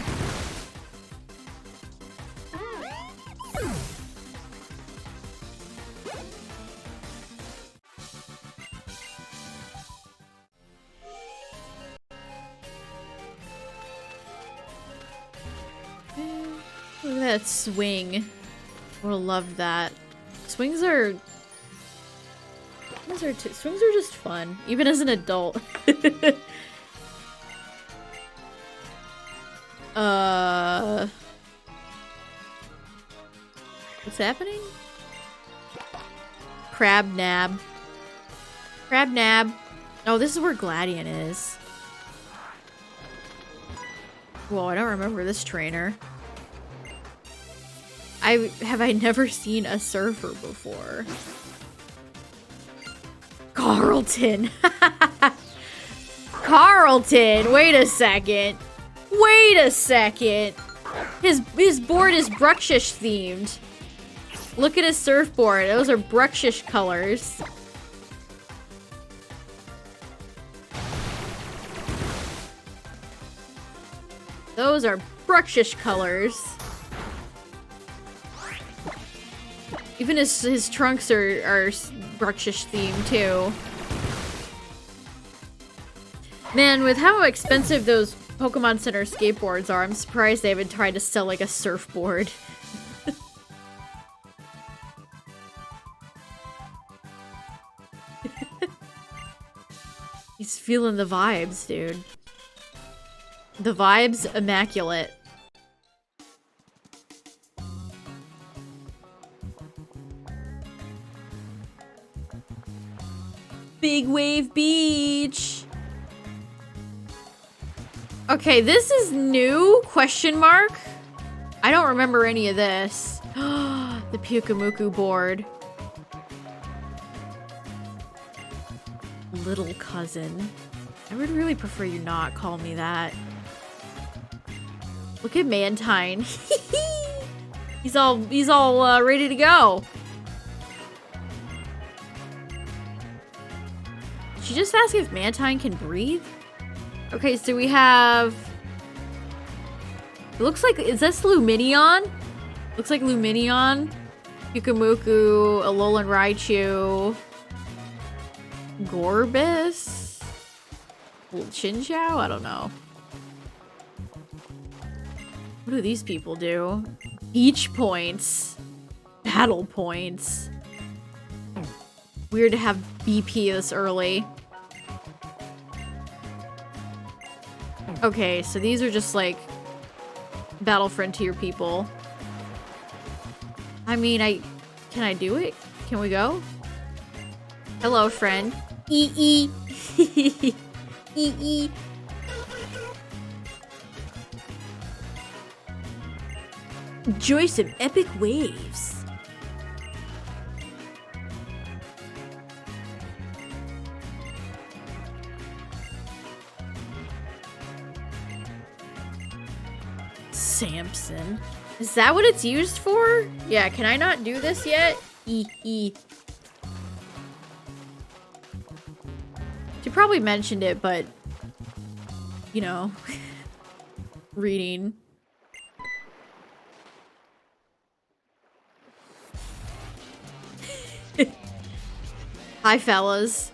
Look at that swing. I would've loved that. Swings are just fun, even as an adult. What's happening? Crab Nab. Crab Nab. Oh, this is where Gladion is. Whoa, I don't remember this trainer. Have I never seen a surfer before? Carlton. Carlton, wait a second. Wait a second. His board is Bruxish themed. Look at his surfboard. Those are Bruxish colors. Those are Bruxish colors. Even his trunks are Bruxish themed too. Man, with how expensive those Pokemon Center skateboards are, I'm surprised they haven't tried to sell like a surfboard. He's feeling the vibes, dude. The vibes immaculate. Big Wave Beach. Okay, this is new? Question mark? I don't remember any of this. The Pyukumuku board. Little cousin. I would really prefer you not call me that. Look at Mantine. he's all ready to go. She just asked if Mantine can breathe? Okay, so we have... It looks like... Is this Luminion? Looks like Luminion. Pyukumuku, Alolan Raichu. Gorbis? Chinchou? I don't know. What do these people do? Beach points. Battle points. Weird to have BP this early. Okay, so these are just like Battle Frontier people. I mean, can I do it? Can we go? Hello, friend. E. E. Enjoy some epic waves. Samson. Is that what it's used for? Yeah, can I not do this yet? E. She probably mentioned it, but... You know... reading. Hi, fellas.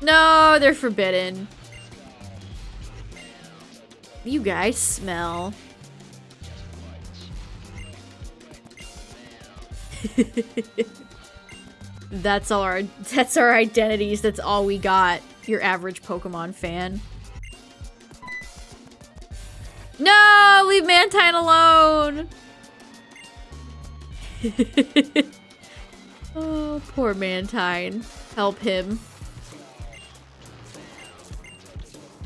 No, they're forbidden. You guys smell. That's our identities. That's all we got. Your average Pokemon fan. No, leave Mantine alone. Oh, poor Mantine. Help him.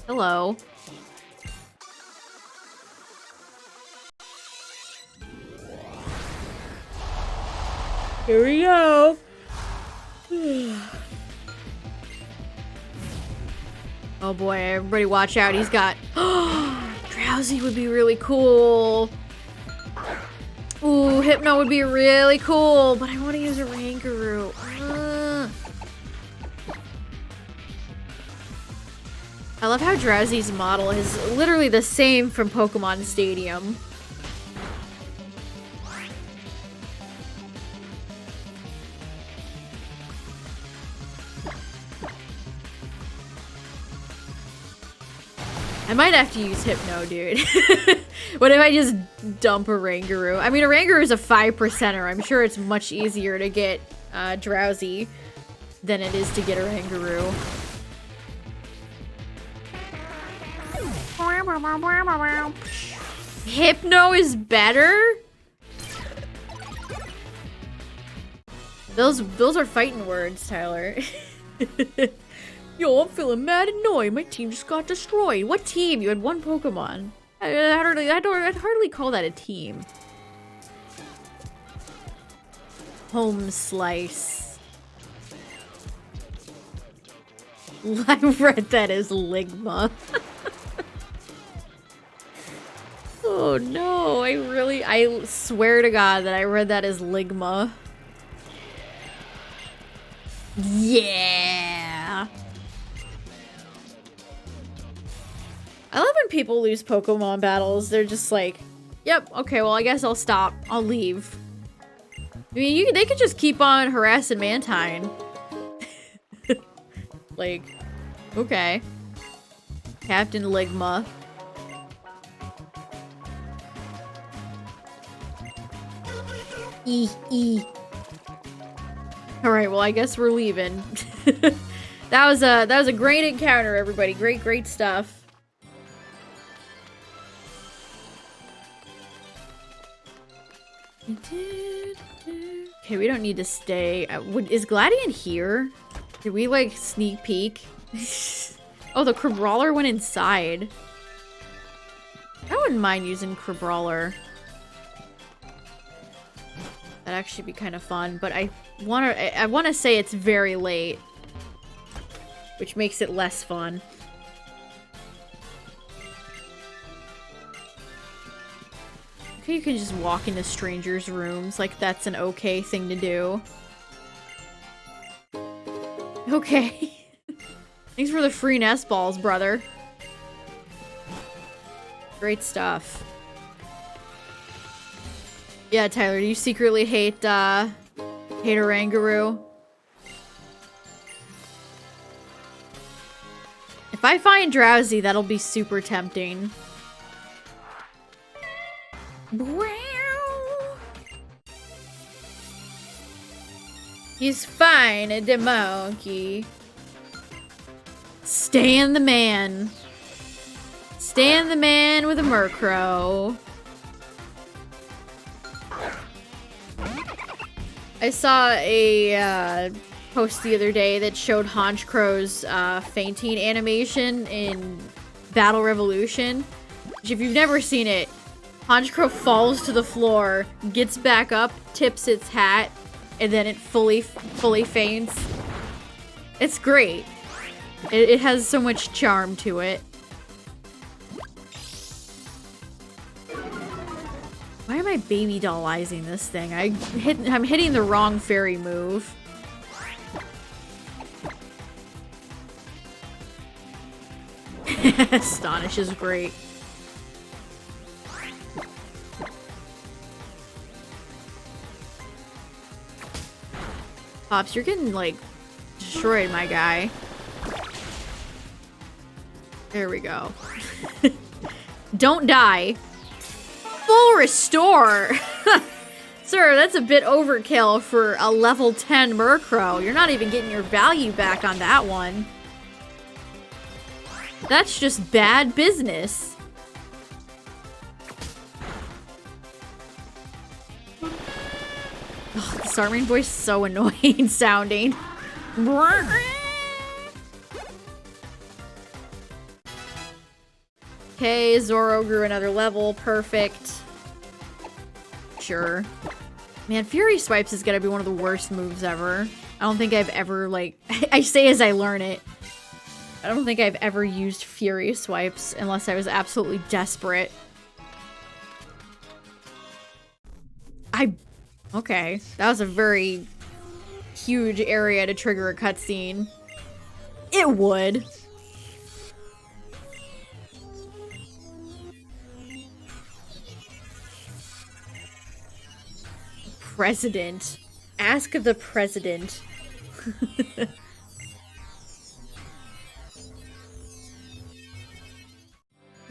Hello. Here we go. Oh boy, everybody watch out. He's got... Drowsy would be really cool. Ooh, Hypno would be really cool, but I want to use a Rangaroo. I love how Drowsy's model is literally the same from Pokemon Stadium. I might have to use Hypno, dude. What if I just dump a Rangaroo? I mean, a Rangaroo is a 5%er. I'm sure it's much easier to get Drowsy than it is to get a Rangaroo. Hypno is better? Those are fighting words, Tyler. Yo, I'm feeling mad and annoyed. My team just got destroyed. What team? You had one Pokemon. I'd hardly call that a team. Home slice. I read that as Ligma. Oh no, I swear to God that I read that as Ligma. Yeah. I love when people lose Pokemon battles. They're just like, yep, okay, well, I guess I'll stop. I'll leave. I mean, they could just keep on harassing Mantine. Like, okay. Captain Ligma. Alright, well I guess we're leaving. That was a great encounter, everybody. Great stuff. Okay, we don't need to stay. Is Gladian here? Did we, like, sneak peek? Oh, the Crabrawler went inside. I wouldn't mind using Crabrawler. That'd actually be kind of fun, but I wanna say it's very late, which makes it less fun. Okay, you can just walk into strangers' rooms, like that's an okay thing to do. Okay. Thanks for the free nest balls, brother. Great stuff. Yeah, Tyler, do you secretly hate Oranguru? If I find Drowsy, that'll be super tempting. He's fine, a monkey. Stan the man. Stan the man with a Murkrow. I saw a post the other day that showed Honchcrow's fainting animation in Battle Revolution. Which, if you've never seen it, Honchcrow falls to the floor, gets back up, tips its hat, and then it fully faints. It's great. It has so much charm to it. Why am I baby dollizing this thing? I'm hitting the wrong fairy move. Astonish is great. Pops, you're getting, like, destroyed, my guy. There we go. Don't die. Full restore! Sir, that's a bit overkill for a level 10 Murkrow. You're not even getting your value back on that one. That's just bad business. Ugh, the Starmane voice is so annoying sounding. Okay, Zoro grew another level. Perfect. Sure. Man, Fury Swipes is gonna be one of the worst moves ever. I don't think I've ever, like... I say as I learn it. I don't think I've ever used Fury Swipes unless I was absolutely desperate. Okay. That was a very huge area to trigger a cutscene. It would. President. Ask the president.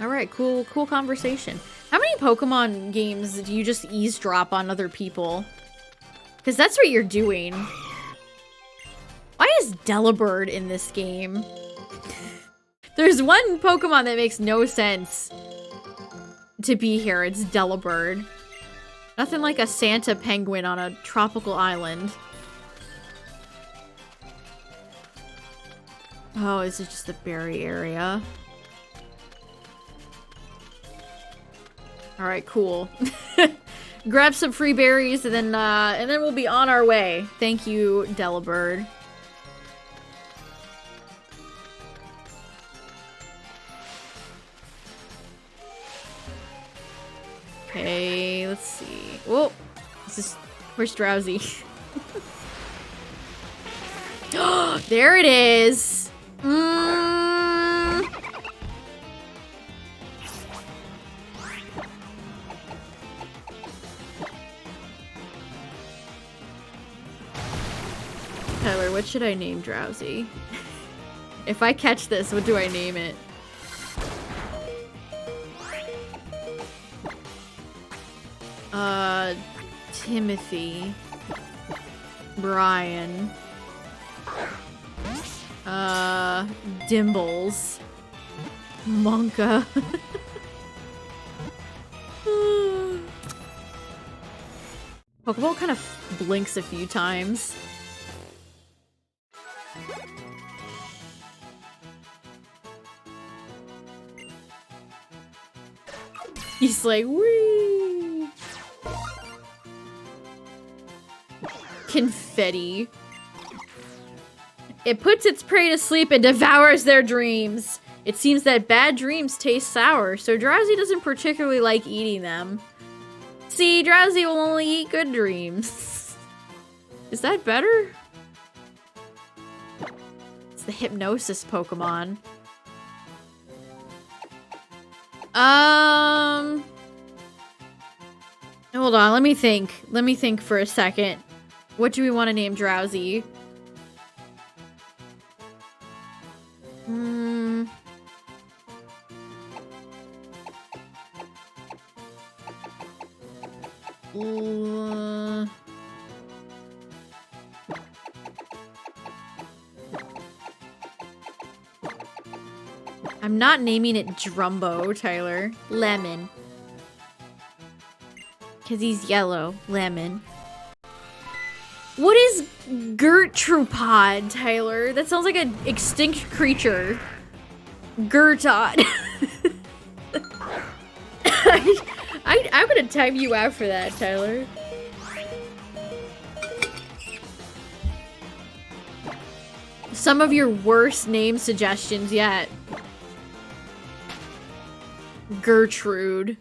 Alright, cool conversation. How many Pokemon games do you just eavesdrop on other people? Because that's what you're doing. Why is Delibird in this game? There's one Pokemon that makes no sense to be here. It's Delibird. Nothing like a Santa penguin on a tropical island. Oh, is it just the berry area? Alright, cool. Grab some free berries and then we'll be on our way. Thank you, Delibird. Okay, let's see. Whoa! Where's Drowsy? There it is! Tyler, what should I name Drowsy? If I catch this, what do I name it? Timothy. Brian. Dimbles. Monka. Pokeball kind of blinks a few times. He's like, whee! Confetti. It puts its prey to sleep and devours their dreams. It seems that bad dreams taste sour, so Drowsy doesn't particularly like eating them. See, Drowsy will only eat good dreams. Is that better? It's the hypnosis Pokemon. Hold on, let me think. Let me think for a second. What do we want to name Drowsy? I'm not naming it Drumbo, Tyler. Lemon. Because he's yellow. Lemon. What is Gertrude, Tyler? That sounds like an extinct creature. Gertod. I'm gonna time you out for that, Tyler. Some of your worst name suggestions yet. Gertrude.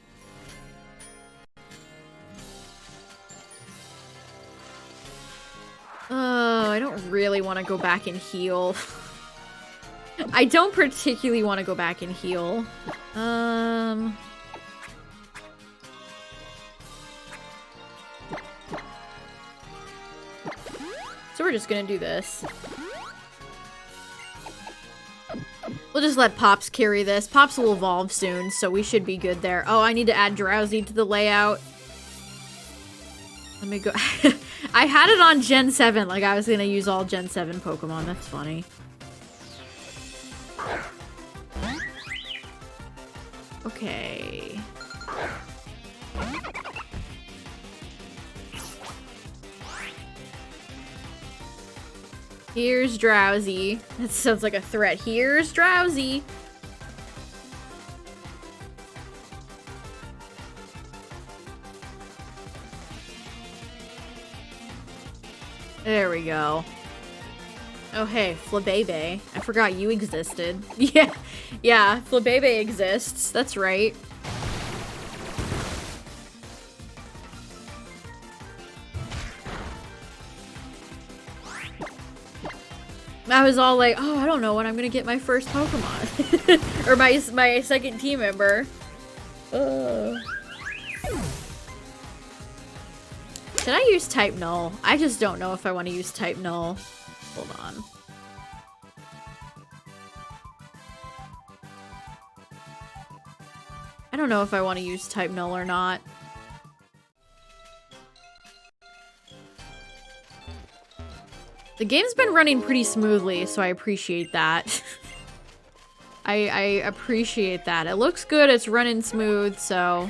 Oh, I don't really want to go back and heal. I don't particularly want to go back and heal. So we're just gonna do this. We'll just let Pops carry this. Pops will evolve soon, so we should be good there. Oh, I need to add Drowsy to the layout. Let me go. I had it on Gen 7, like I was gonna use all Gen 7 Pokemon. That's funny. Okay. Here's Drowsy. That sounds like a threat. Here's Drowsy. There we go. Oh hey, Flabebe. I forgot you existed. Yeah, Flabebe exists. That's right. I was all like, oh, I don't know when I'm gonna get my first Pokemon. Or my second team member. Should I use Type Null? I just don't know if I want to use Type Null. Hold on. I don't know if I want to use Type Null or not. The game's been running pretty smoothly, so I appreciate that. I appreciate that. It looks good, it's running smooth, so...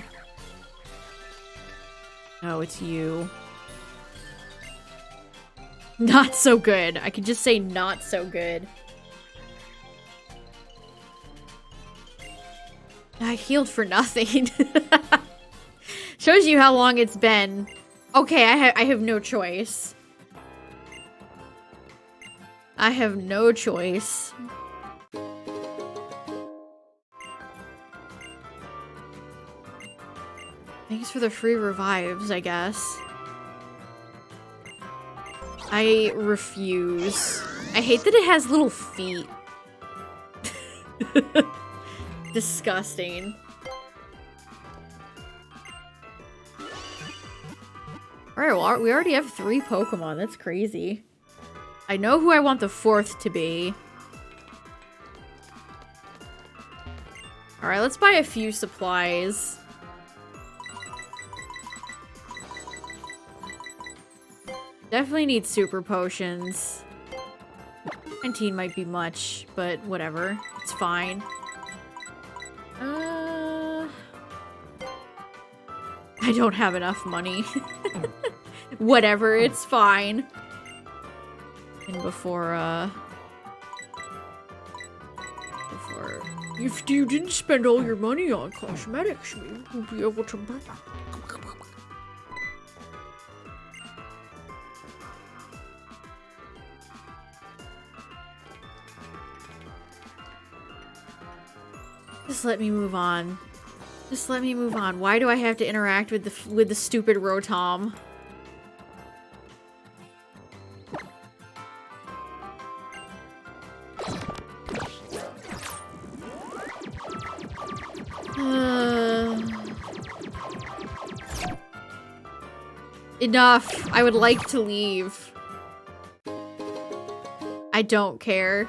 Oh, it's you. Not so good. I could just say not so good. I healed for nothing. Shows you how long it's been. Okay, I have no choice. I have no choice. Thanks for the free revives, I guess. I refuse. I hate that it has little feet. Disgusting. Alright, well, we already have 3 Pokemon. That's crazy. I know who I want the 4th to be. Alright, let's buy a few supplies. Definitely need super potions. 19 might be much, but whatever. It's fine. I don't have enough money. Whatever, it's fine. And before if you didn't spend all your money on cosmetics, you'll be able to buy. Just let me move on. Just let me move on. Why do I have to interact with the stupid Rotom? Enough. I would like to leave. I don't care.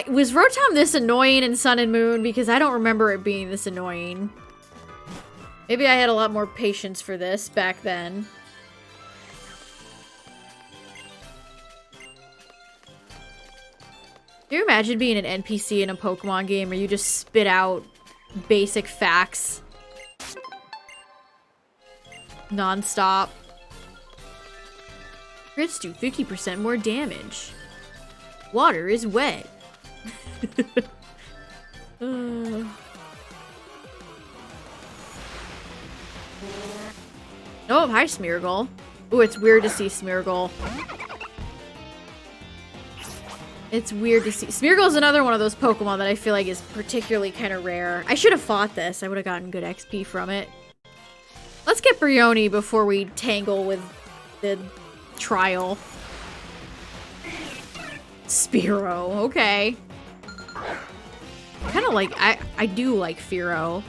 Was Rotom this annoying in Sun and Moon? Because I don't remember it being this annoying. Maybe I had a lot more patience for this back then. Can you imagine being an NPC in a Pokemon game where you just spit out basic facts? Non-stop. Crits do 50% more damage. Water is wet. Oh, hi, Smeargle. Ooh, it's weird to see Smeargle. It's weird to see. Smeargle's another one of those Pokemon that I feel like is particularly kind of rare. I should have fought this. I would have gotten good XP from it. Let's get Brioni before we tangle with the trial. Spearow, okay. Kind of like, I do like Fearow.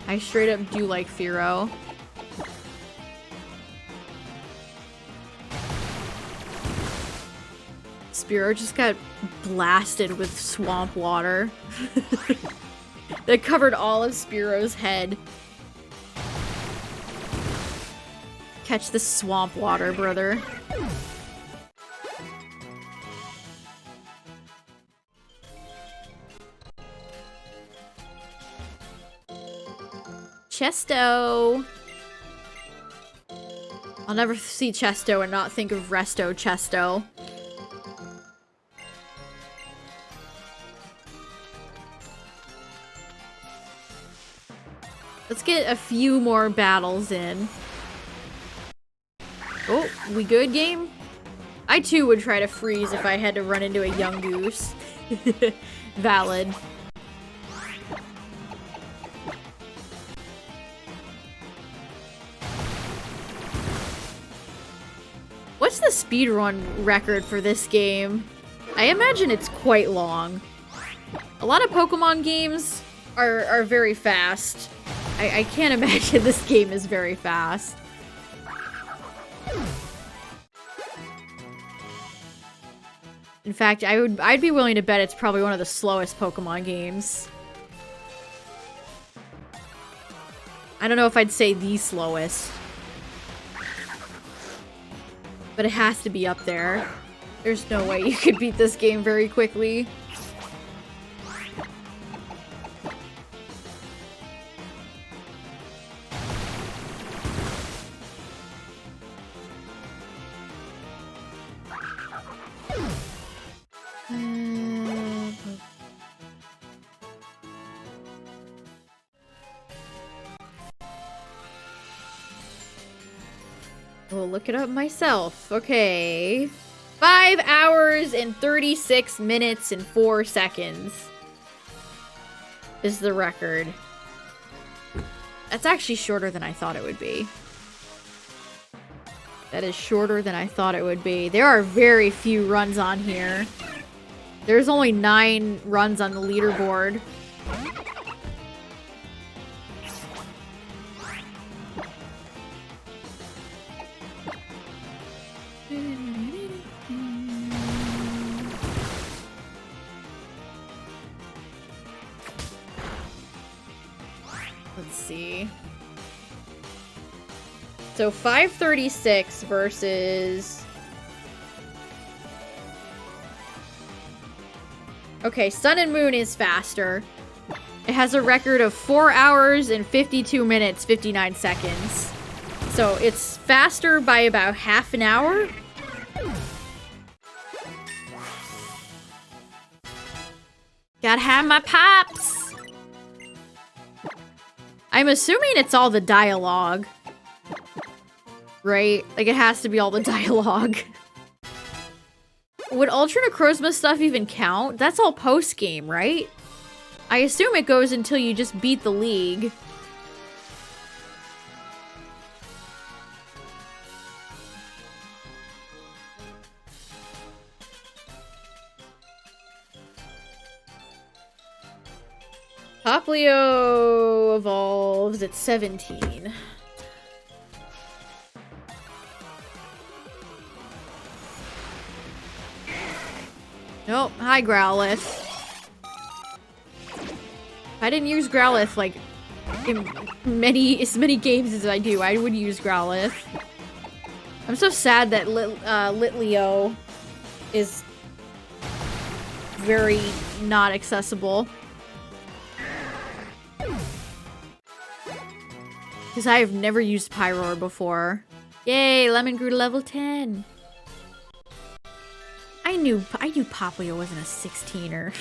I straight up do like Fearow. Spearow just got blasted with swamp water. That covered all of Spearow's head. Catch the swamp water, brother. Chesto. I'll never see Chesto and not think of Resto Chesto. Let's get a few more battles in. Oh, we good, game? I too would try to freeze if I had to run into a young goose. Valid. What's the speedrun record for this game? I imagine it's quite long. A lot of Pokemon games are very fast. I can't imagine this game is very fast. In fact, I'd be willing to bet it's probably one of the slowest Pokemon games. I don't know if I'd say the slowest. But it has to be up there. There's no way you could beat this game very quickly. We'll look it up myself. Okay. 5 hours and 36 minutes and 4 seconds is the record. That's actually shorter than I thought it would be. That is shorter than I thought it would be. There are very few runs on here. There's only 9 runs on the leaderboard. Let's see. So 5:36 versus... Okay, Sun and Moon is faster. It has a record of 4 hours and 52 minutes, 59 seconds. So it's faster by about half an hour. Gotta have my pops. I'm assuming it's all the dialogue. Right? Like, it has to be all the dialogue. Would Ultra Necrozma stuff even count? That's all post-game, right? I assume it goes until you just beat the league. Popplio evolves at 17. Nope. Hi, Growlithe. If I didn't use Growlithe, like, in as many games as I do, I would use Growlithe. I'm so sad that Litleo is very not accessible. Because I have never used Pyroar before. Yay, Lemon grew to level 10. I knew Popplio wasn't a 16er.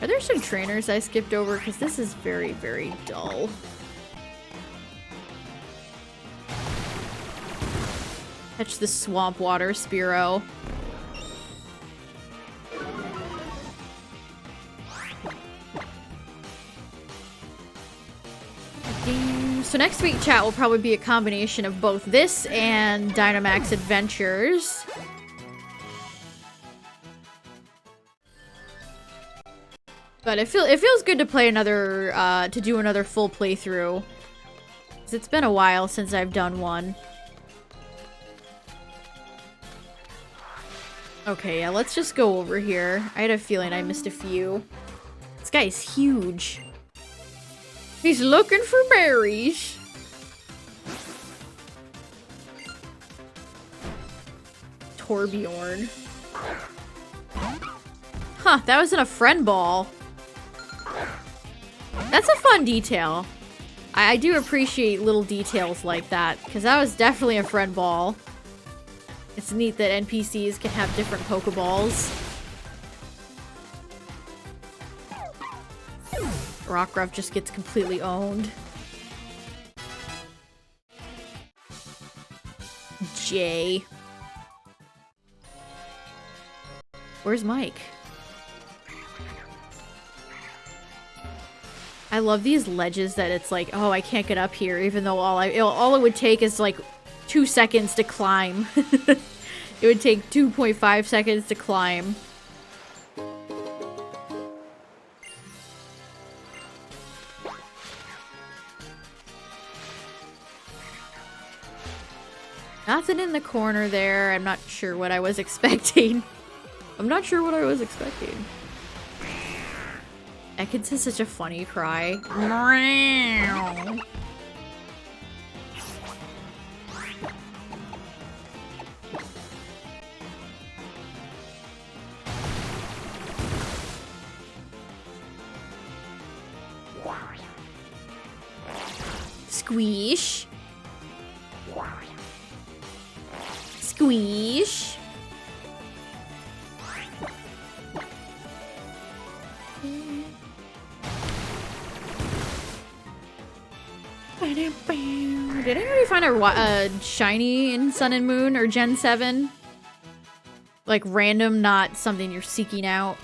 Are there some trainers I skipped over? Because this is very, very dull. Catch the swamp water, Spearow. So next week, chat will probably be a combination of both this and Dynamax Adventures. But it feels good to play another, to do another full playthrough. 'Cause it's been a while since I've done one. Okay, yeah, let's just go over here. I had a feeling I missed a few. This guy's huge. He's looking for berries. Torbjorn. Huh, that wasn't a friend ball. That's a fun detail. I do appreciate little details like that, because that was definitely a friend ball. It's neat that NPCs can have different Pokeballs. Rockruff just gets completely owned. Jay. Where's Mike? I love these ledges that it's like, oh, I can't get up here, even though all it would take is like 2 seconds to climb. It would take 2.5 seconds to climb. Nothing in the corner there. I'm not sure what I was expecting. I'm not sure what I was expecting. Ekans has such a funny cry. Squeesh. Squeesh. Did anybody find a shiny in Sun and Moon or Gen 7? Like random, not something you're seeking out.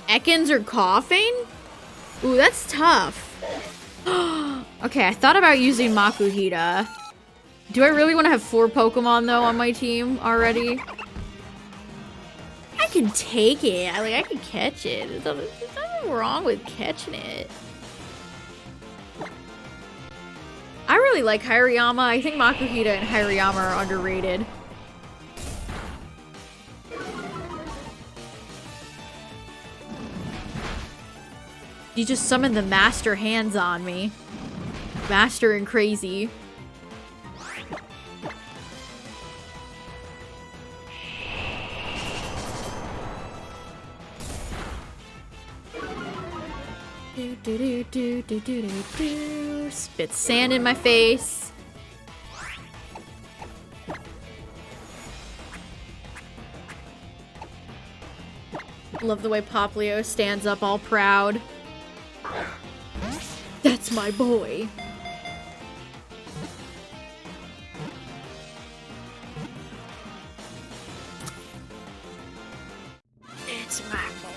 Ekans are coughing? Ooh, that's tough. Okay, I thought about using Makuhita. Do I really want to have 4 Pokemon though on my team already? I can take it. I can catch it. There's nothing wrong with catching it. I really really like Hirayama. I think Makuhita and Hirayama are underrated. You just summoned the master hands on me. Master and crazy. Do, do, do, do, do, do, do, do. Spit sand in my face. Love the way Popplio stands up all proud. That's my boy. It's my boy.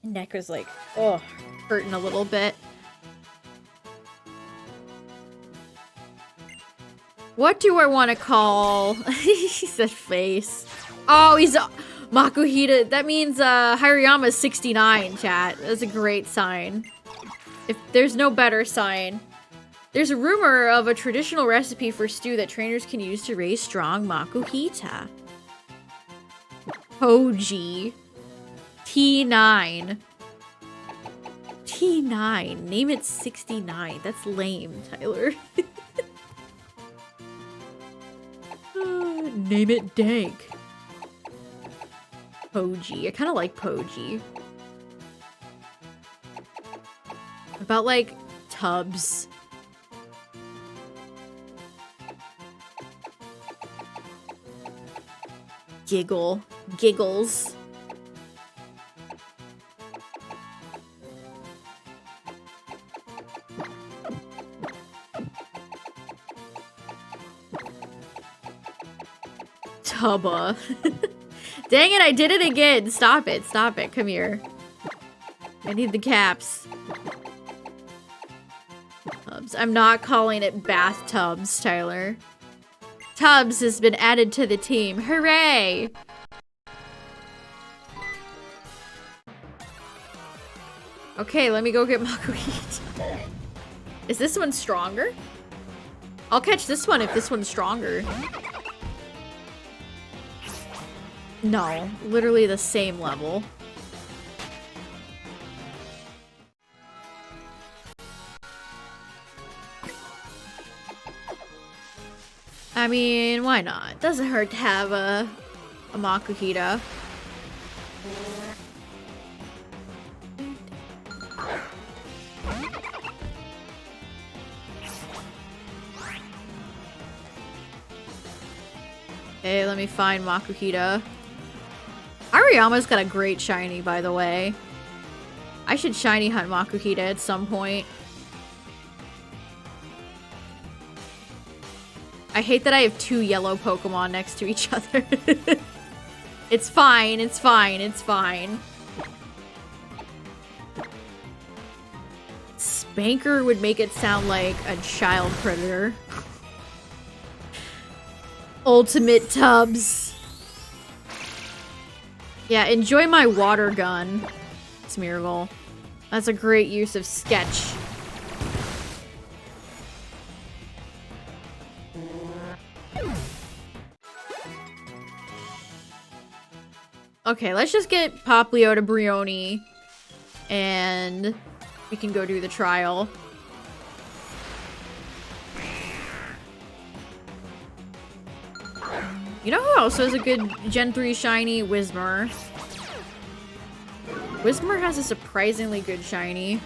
Neck was like, oh, hurting a little bit. What do I want to call? He said face. Oh, he's Makuhita. That means Hirayama's 69, chat. That's a great sign. If there's no better sign. There's a rumor of a traditional recipe for stew that trainers can use to raise strong Makuhita. Hoji. T9. T9. Name it 69. That's lame, Tyler. Name it dank. Poji. I kind of like Poji. About like tubs. Giggle. Giggles. Tubba. Dang it, I did it again. Stop it. Stop it. Come here. I need the caps. Tubs. I'm not calling it bathtubs, Tyler. Tubs has been added to the team. Hooray! Okay, let me go get Makuhita. Is this one stronger? I'll catch this one if this one's stronger. No, literally the same level. I mean, why not? Doesn't hurt to have a Makuhita. Okay, let me find Makuhita. Ariyama's got a great shiny, by the way. I should shiny hunt Makuhita at some point. I hate that I have two yellow Pokemon next to each other. It's fine, it's fine, it's fine. Spanker would make it sound like a child predator. Ultimate tubs. Yeah, enjoy my water gun, Smeargle. That's a great use of sketch. Okay, let's just get Popplio to Brioni, and we can go do the trial. You know who also has a good Gen 3 shiny? Whismur. Whismur has a surprisingly good shiny.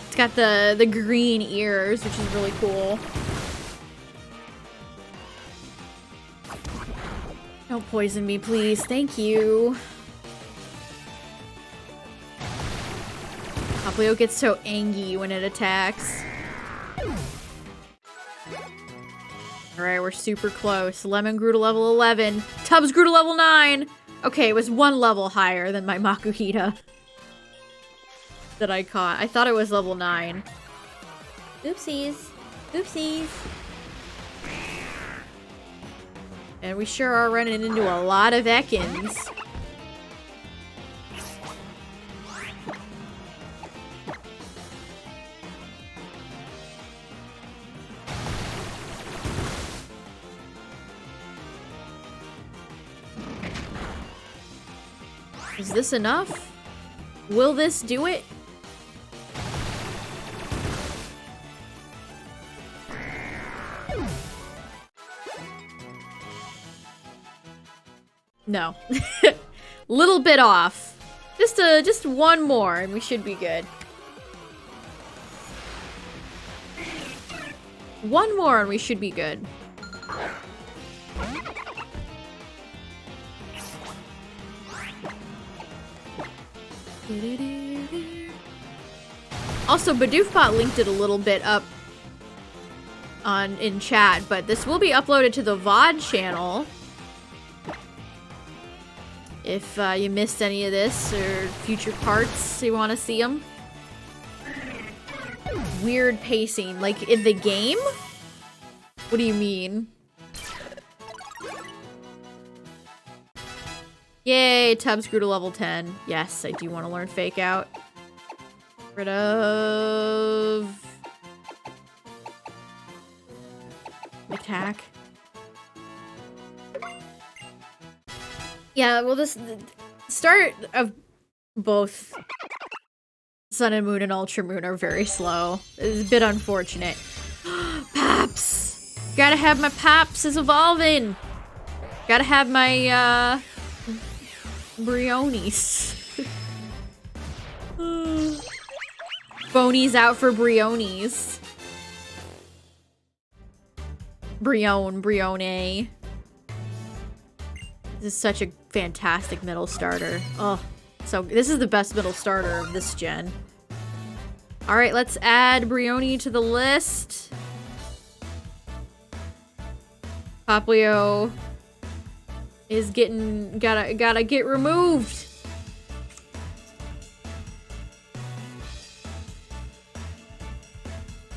It's got the green ears, which is really cool. Don't poison me, please. Thank you. Popplio gets so angry when it attacks. Alright, we're super close. Lemon grew to level 11. Tubbs grew to level 9! Okay, it was one level higher than my Makuhita that I caught. I thought it was level 9. Oopsies. Oopsies. And we sure are running into a lot of Ekans. Is this enough? Will this do it? No. Little bit off. Just one more and we should be good. One more and we should be good. Also, Badoofbot linked it a little bit up in chat, but this will be uploaded to the VOD channel. If you missed any of this or future parts, you want to see them. Weird pacing, like in the game? What do you mean? Yay, Tubbs grew to level 10. Yes, I do want to learn Fake Out. Rid of... Attack. Yeah, well, the start of both Sun and Moon and Ultra Moon are very slow. It's a bit unfortunate. Paps! Gotta have my Paps is evolving! Gotta have my, Briones. Bonies out for Briones. Brione. This is such a fantastic middle starter. Oh, so this is the best middle starter of this gen. All right, let's add Brione to the list. Popplio is gotta get removed.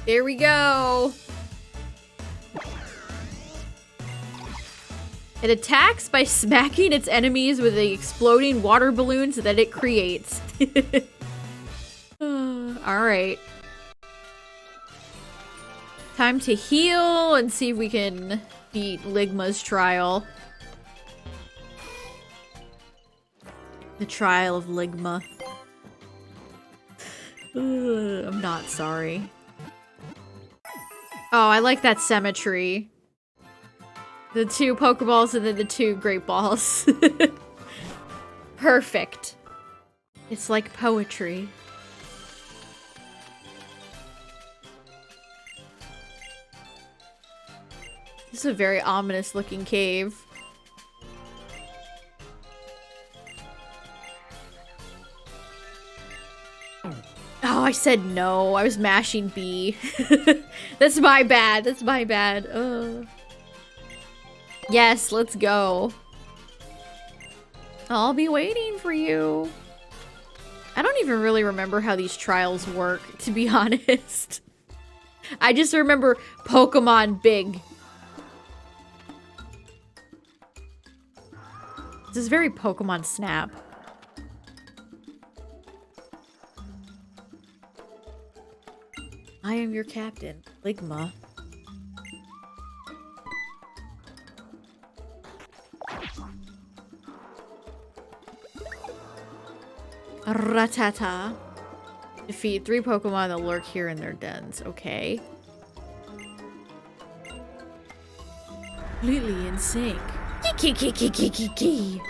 There we go. It attacks by smacking its enemies with the exploding water balloons that it creates. Alright. Time to heal and see if we can beat Ligma's trial. The trial of Ligma. I'm not sorry. Oh, I like that symmetry. The 2 Pokeballs and then the 2 Great Balls. Perfect. It's like poetry. This is a very ominous looking cave. Oh, I said no. I was mashing B. That's my bad. That's my bad. Yes, let's go. I'll be waiting for you. I don't even really remember how these trials work, to be honest. I just remember Pokemon Big. This is very Pokemon Snap. I am your captain, Ligma. Ratata. Defeat 3 Pokemon that lurk here in their dens. Okay. Completely in sync. Kiki.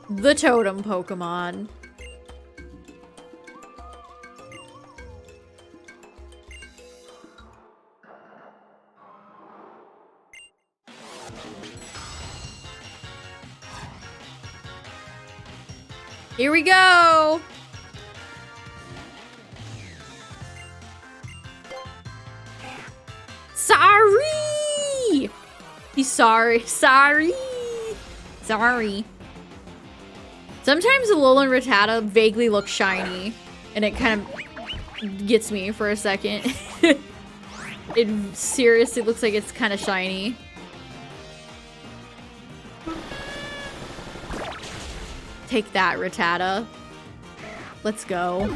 The totem Pokemon. Here we go! Sorry! He's sorry. Sorry! Sometimes Alolan Rattata vaguely looks shiny, and it kind of gets me for a second. It seriously looks like it's kind of shiny. Take that, Rattata. Let's go.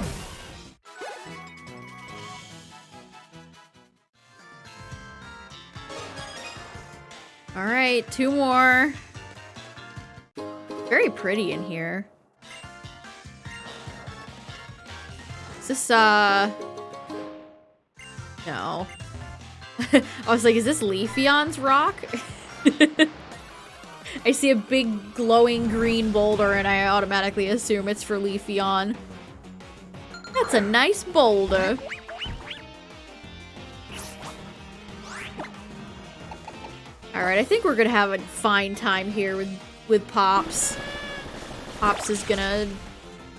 Alright, 2 more. Very pretty in here. Is this, no. I was like, is this Leafeon's rock? I see a big glowing green boulder and I automatically assume it's for Leafeon. That's a nice boulder. Alright, I think we're gonna have a fine time here with Pops. Pops is gonna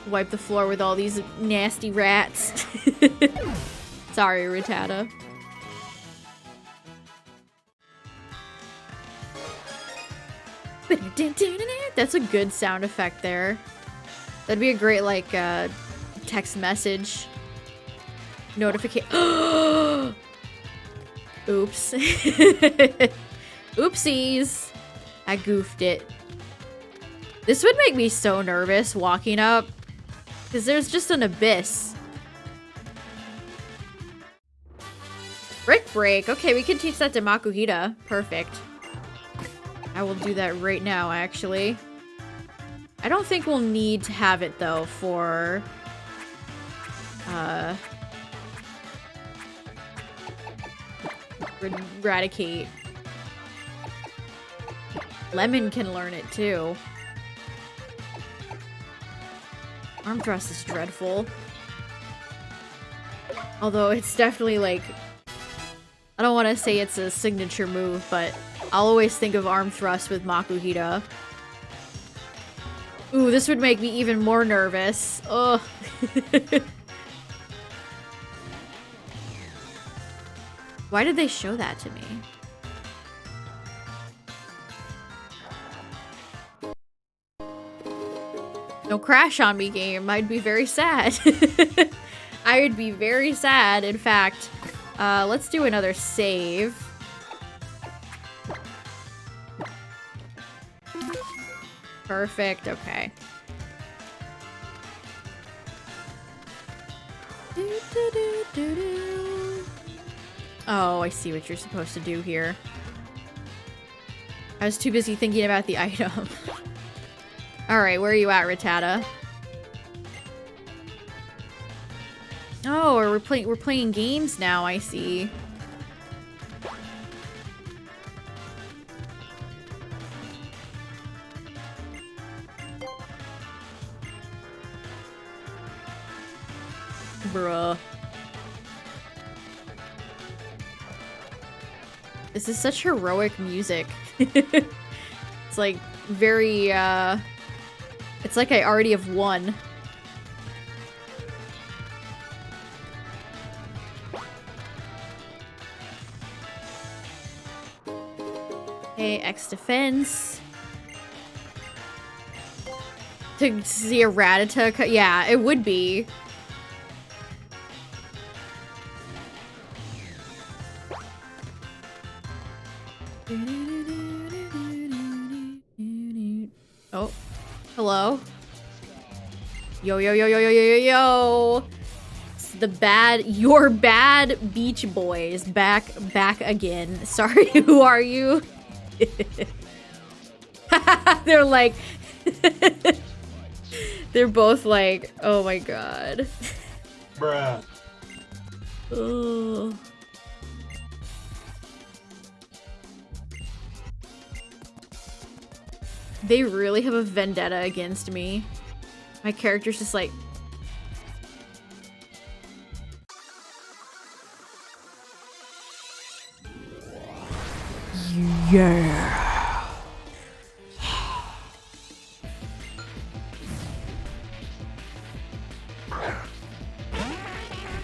wipe the floor with all these nasty rats. Sorry, Rattata. That's a good sound effect there. That'd be a great, like, text message. Notification. Oops. Oopsies. I goofed it. This would make me so nervous walking up. Because there's just an abyss. Brick break. Okay, we can teach that to Makuhita. Perfect. I will do that right now, actually. I don't think we'll need to have it, though, for... Eradicate. Lemon can learn it, too. Arm thrust is dreadful. Although it's definitely, like... I don't want to say it's a signature move, but I'll always think of arm thrust with Makuhita. Ooh, this would make me even more nervous. Ugh. Why did they show that to me? Don't crash on me, game. I'd be very sad. I would be very sad, in fact. Let's do another save. Perfect, okay. Oh, I see what you're supposed to do here. I was too busy thinking about the item. Alright, where are you at, Rattata? Oh, we're playing games now, I see. Bruh. This is such heroic music. It's like very, it's like I already have won. Okay, X defense. To see a Rattata, yeah, it would be. Oh, hello. Yo, yo, yo, yo, yo, yo, yo, yo. It's the bad, your bad Beach Boys back again. Sorry, who are you? They're like, they're both like, oh my god. Bruh. Ugh. They really have a vendetta against me. My character's just like... Yeah.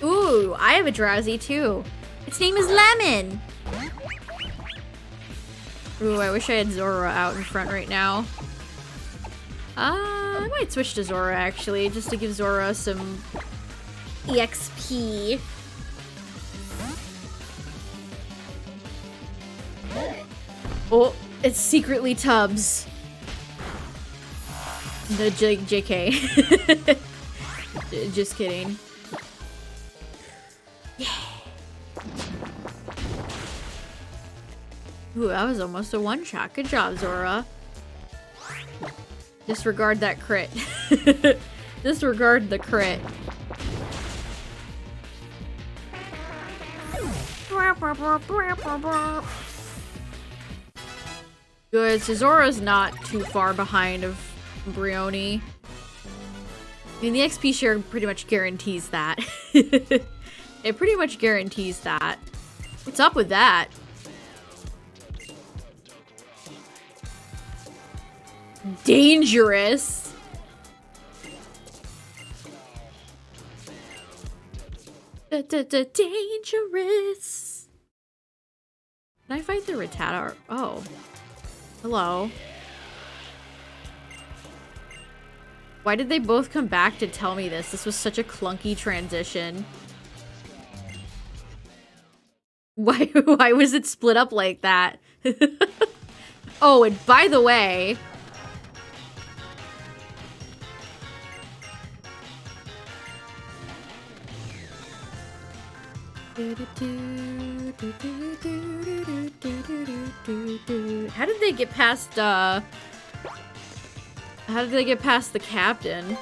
Ooh, I have a Drowsy too. Its name is Lemon. Ooh, I wish I had Zora out in front right now. I might switch to Zora actually, just to give Zora some EXP. Oh, it's secretly Tubbs. The JK. Just kidding. Yeah. Ooh, that was almost a one-shot. Good job, Zora. Disregard that crit. Disregard the crit. Good, so Zora's not too far behind of Brioni. I mean, the XP share pretty much guarantees that. It pretty much guarantees that. What's up with that? Dangerous. Dangerous. Can I fight the Rattata? Oh. Hello. Why did they both come back to tell me this? This was such a clunky transition. Why was it split up like that? Oh, and by the way... How did they get past, How did they get past the captain?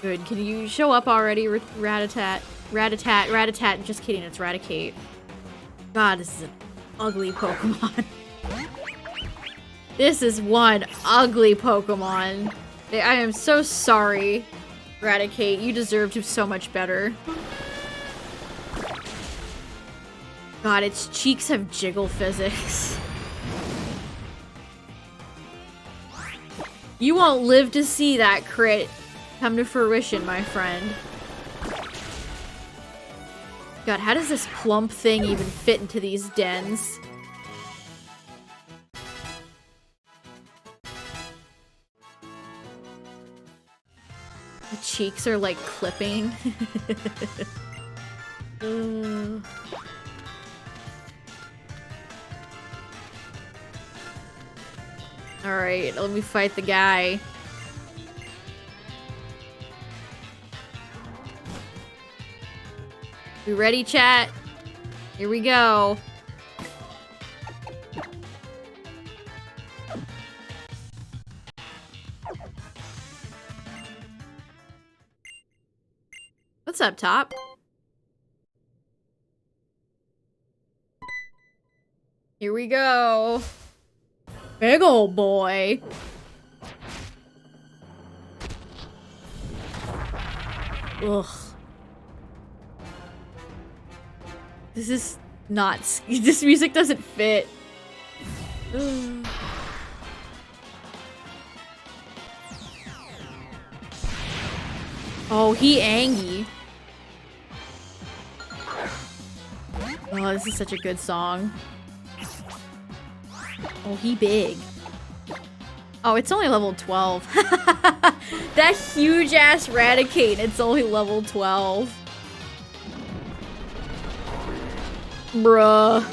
Good, can you show up already, Ratatat? Ratatat, Ratatat, just kidding, it's Raticate. God, this is an ugly Pokemon. This is one ugly Pokemon. I am so sorry, Raticate. You deserved so much better. God, its cheeks have jiggle physics. You won't live to see that crit come to fruition, my friend. God, how does this plump thing even fit into these dens? The cheeks are like clipping. Alright, let me fight the guy. You ready, chat? Here we go. What's up, Top? Here we go. Big ol' boy. Ugh. This is not... This music doesn't fit. Ugh. Oh, he Angie. Oh, this is such a good song. Oh, he big. Oh, it's only level 12. That huge-ass Raticate, it's only level 12. Bruh.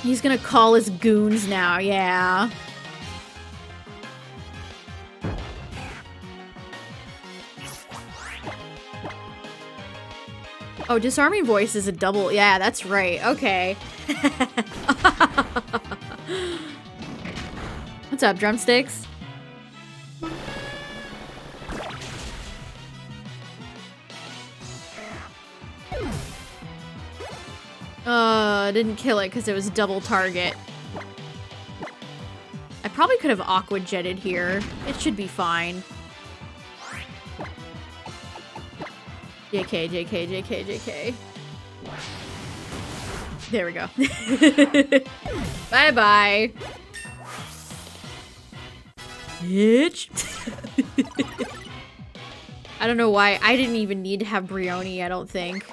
He's gonna call his goons now, yeah. Oh, disarming voice is a double. Yeah, that's right. Okay. What's up, drumsticks? Didn't kill it because it was double target. I probably could have aqua jetted here. It should be fine. JK, JK, JK, JK. There we go. Bye-bye. Bitch. I don't know why. I didn't even need to have Brioni, I don't think.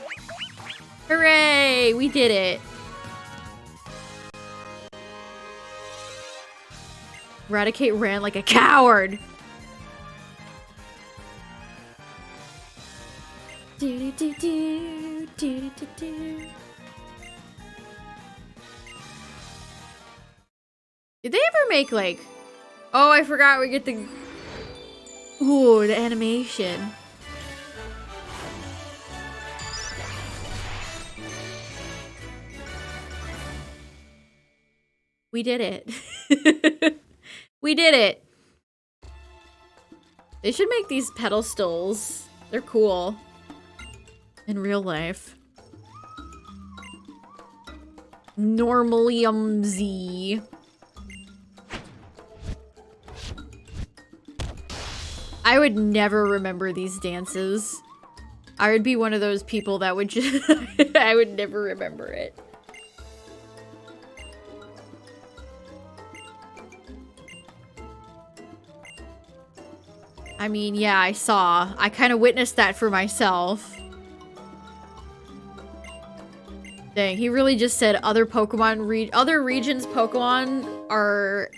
Hooray! We did it. Raticate ran like a coward. Did they ever make like... Oh, I forgot we get the... Ooh, the animation. We did it. We did it. They should make these pedestals. They're cool. In real life. Normalium Z. I would never remember these dances. I would be one of those people that would just... I would never remember it. I mean, yeah, I saw. I kind of witnessed that for myself. Dang, he really just said other Pokemon other regions' Pokemon are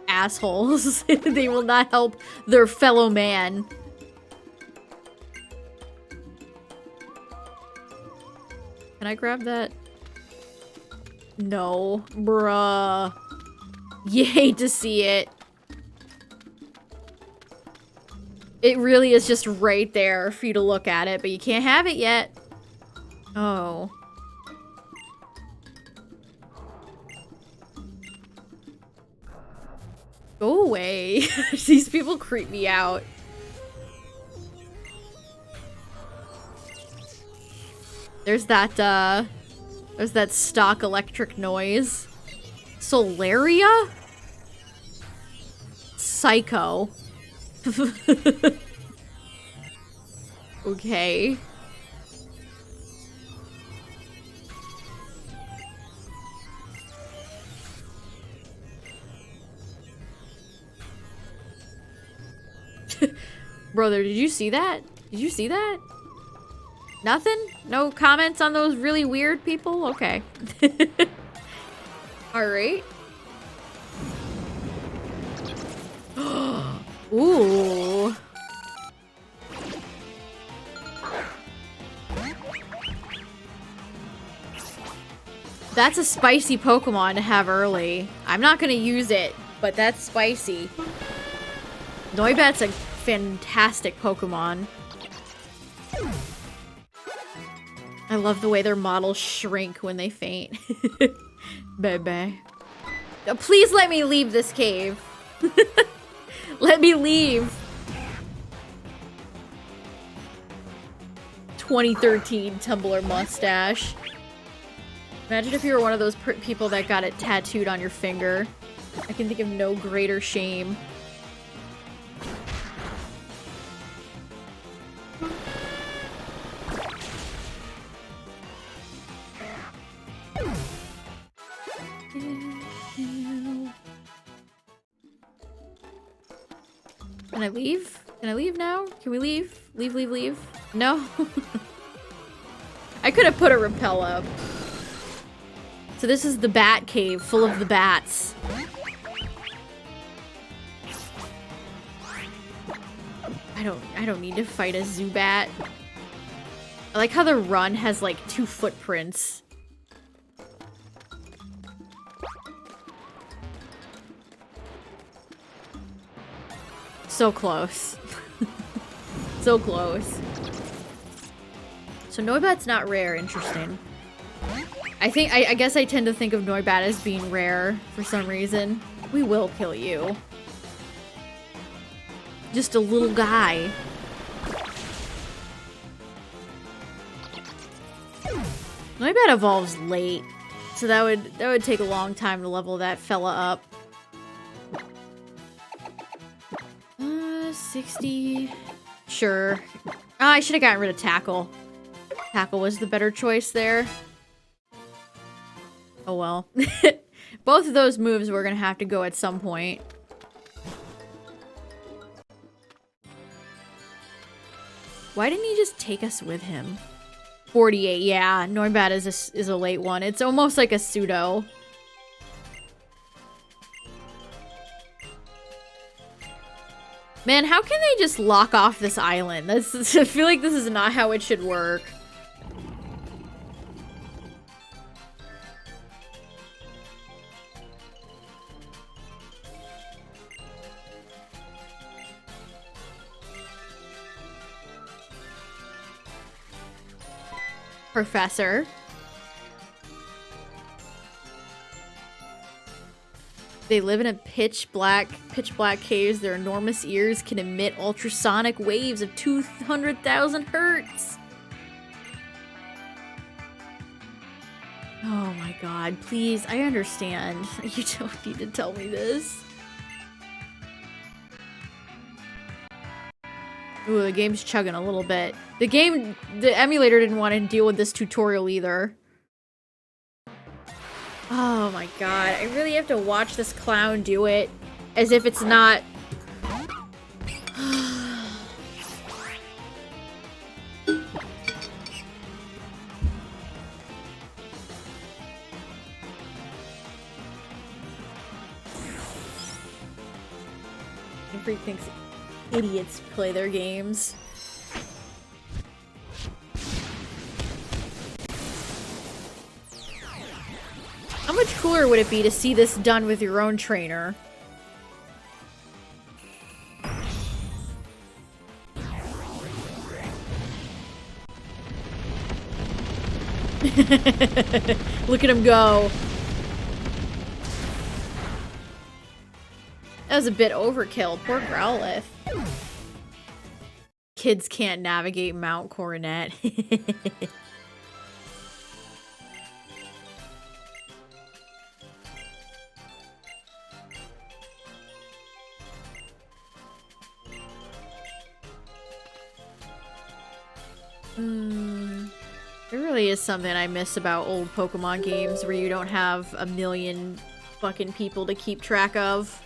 assholes. They will not help their fellow man. Can I grab that? No. Bruh. You hate to see it. It really is just right there for you to look at it, but you can't have it yet. Oh. Go away. These people creep me out. There's that stock electric noise. Solaria? Psycho. Okay. Brother, did you see that? Did you see that? Nothing? No comments on those really weird people? Okay. Alright. Ooh. That's a spicy Pokemon to have early. I'm not gonna use it, but that's spicy. Noibat's a fantastic Pokemon. I love the way their models shrink when they faint. Baby. Please let me leave this cave. Let me leave. 2013 Tumblr mustache. Imagine if you were one of those people that got it tattooed on your finger. I can think of no greater shame. Can I leave? Can I leave now? Can we leave? Leave, leave, leave? No? I could have put a repel up. So this is the bat cave full of the bats. I don't need to fight a Zubat. I like how the run has like 2 footprints. So close. So close. So Noibat's not rare, interesting. I guess I tend to think of Noibat as being rare for some reason. We will kill you. Just a little guy. Noibat evolves late, so that would take a long time to level that fella up. 60. Sure. Oh, I should have gotten rid of Tackle. Tackle was the better choice there. Oh well. Both of those moves were gonna have to go at some point. Why didn't he just take us with him? 48, yeah. Noibat is a late one. It's almost like a pseudo. Man, how can they just lock off this island? I feel like this is not how it should work. Professor. They live in a pitch black caves. Their enormous ears can emit ultrasonic waves of 200,000 hertz. Oh my god, please, I understand. You don't need to tell me this. Ooh, the game's chugging a little bit. The emulator didn't want to deal with this tutorial either. Oh my god, I really have to watch this clown do it as if it's not... Freak thinks idiots play their games. How much cooler would it be to see this done with your own trainer? Look at him go. That was a bit overkill. Poor Growlithe. Kids can't navigate Mount Coronet. There really is something I miss about old Pokemon games where you don't have a million fucking people to keep track of.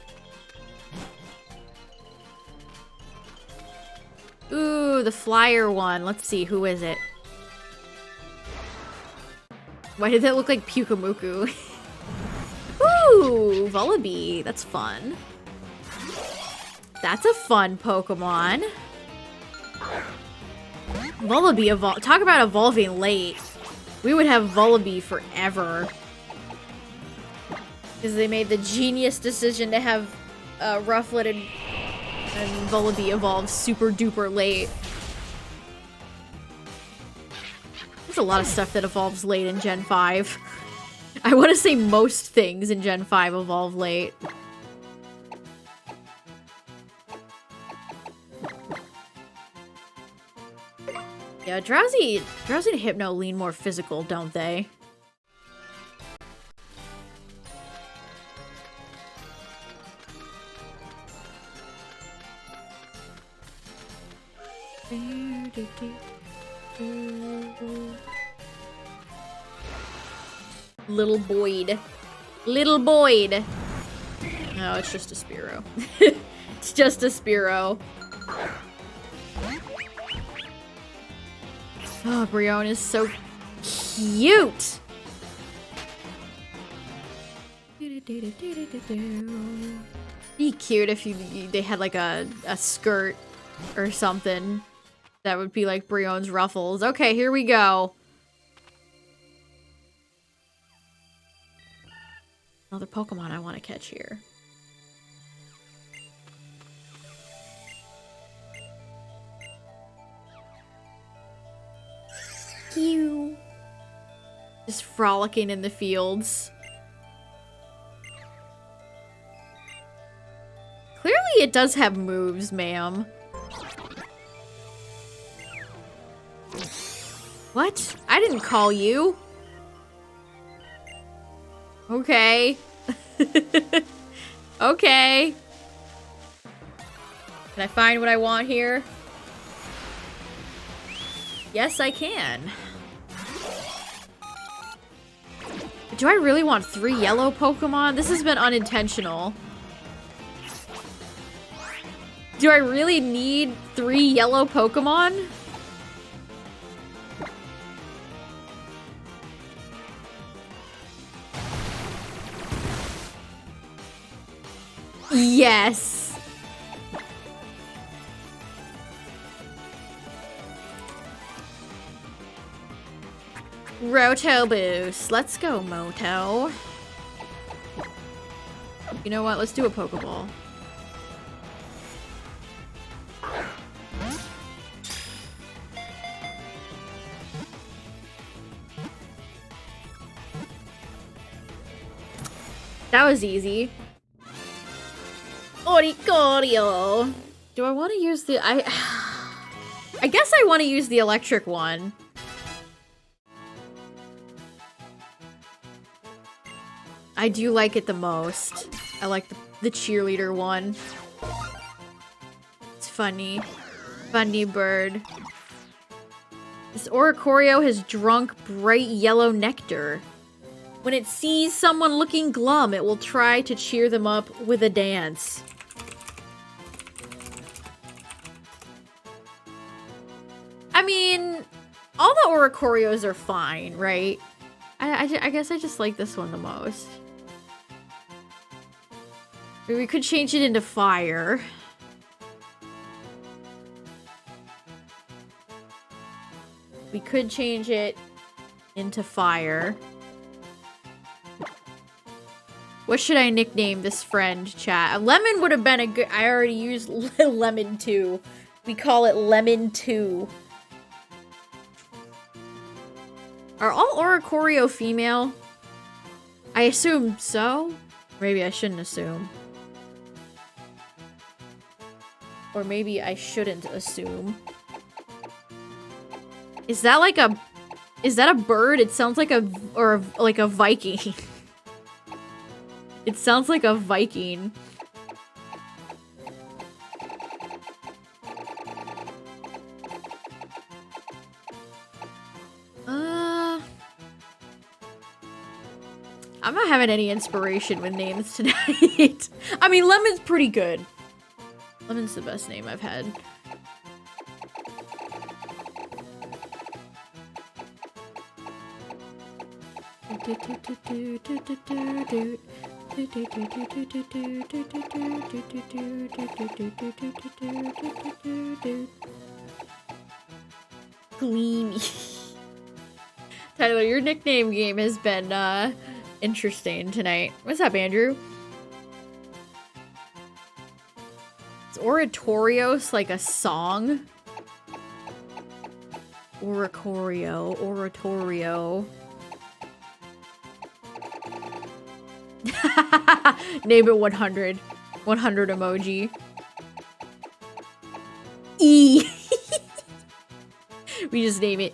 Ooh, the flyer one. Let's see, who is it? Why did that look like Pyukumuku? Ooh, Vullaby. That's fun. That's a fun Pokemon. Vullaby talk about evolving late. We would have Vullaby forever. Because they made the genius decision to have Rufflet and Vullaby evolve super duper late. There's a lot of stuff that evolves late in Gen 5. I want to say most things in Gen 5 evolve late. Yeah, Drowsy and Hypno lean more physical, don't they? Little Boyd. Little Boyd! No, it's just a Spearow. It's just a Spearow. Oh, Brion is so cute! Be cute if they had like a skirt or something that would be like Brion's ruffles. Okay, here we go. Another Pokemon I want to catch here. Cute. Just frolicking in the fields. Clearly it does have moves, ma'am. What? I didn't call you. Okay. Okay. Can I find what I want here? Yes, I can. Do I really want 3 yellow Pokemon? This has been unintentional. Do I really need 3 yellow Pokemon? Yes. Roto Boost. Let's go, Moto. You know what? Let's do a Pokeball. That was easy. Oricorio. Do I want to use the... I guess I want to use the electric one. I do like it the most. I like the cheerleader one. It's funny. Funny bird. This Oricorio has drunk bright yellow nectar. When it sees someone looking glum, it will try to cheer them up with a dance. I mean, all the Oricorios are fine, right? I guess I just like this one the most. We could change it into fire. We could change it into fire. What should I nickname this friend, chat? Lemon would have been a good... I already used Lemon 2. We call it Lemon 2. Are all Oricorio female? I assume so. Maybe I shouldn't assume. Or maybe I shouldn't assume. Is that like a... Is that a bird? It sounds like a... Or like a Viking. It sounds like a Viking. I'm not having any inspiration with names tonight. I mean, Lemon's pretty good. Lemon's the best name I've had. Gleamy. Tyler, your nickname game has been interesting tonight. What's up, Andrew? Is Oratorios like a song? Oricorio, Oratorio. Name it 100. 100 emoji. E. We just name it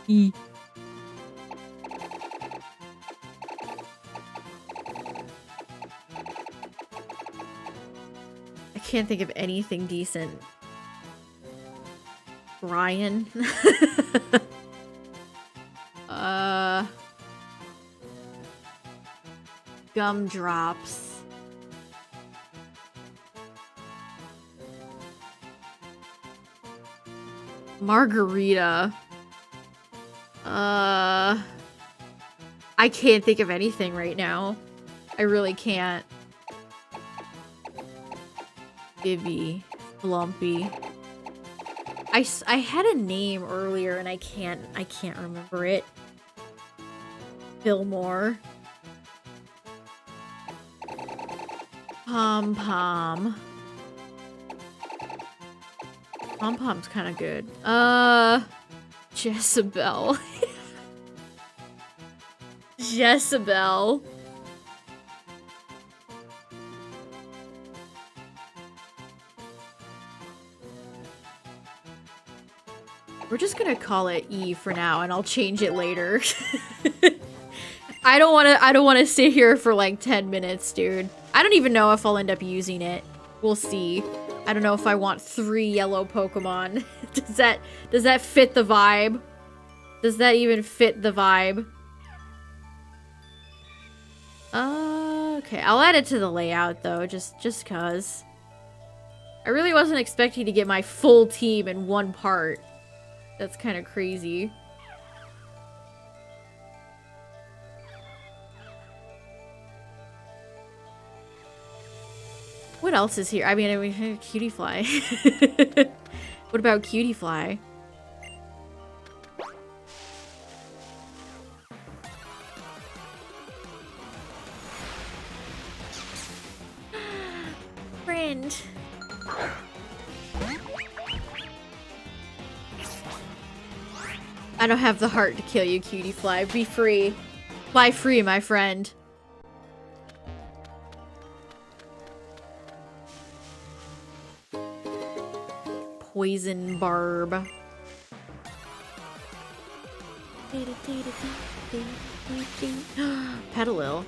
E. I can't think of anything decent. Ryan. Gumdrops. Margarita. I can't think of anything right now. I really can't. Vivi. Flumpy. I had a name earlier and I can't remember it. Fillmore. Pom-pom. Pom-pom's kind of good. Jezebel. Jezebel. We're just gonna call it E for now, and I'll change it later. I don't wanna sit here for like 10 minutes, dude. I don't even know if I'll end up using it. We'll see. I don't know if I want 3 yellow Pokemon. Does that fit the vibe? Does that even fit the vibe? Okay, I'll add it to the layout though, just cause. I really wasn't expecting to get my full team in one part. That's kind of crazy. What else is here? I mean, Cutie Fly. What about Cutie Fly? Friend. I don't have the heart to kill you, Cutie Fly. Be free. Fly free, my friend. poison barb. Petalil.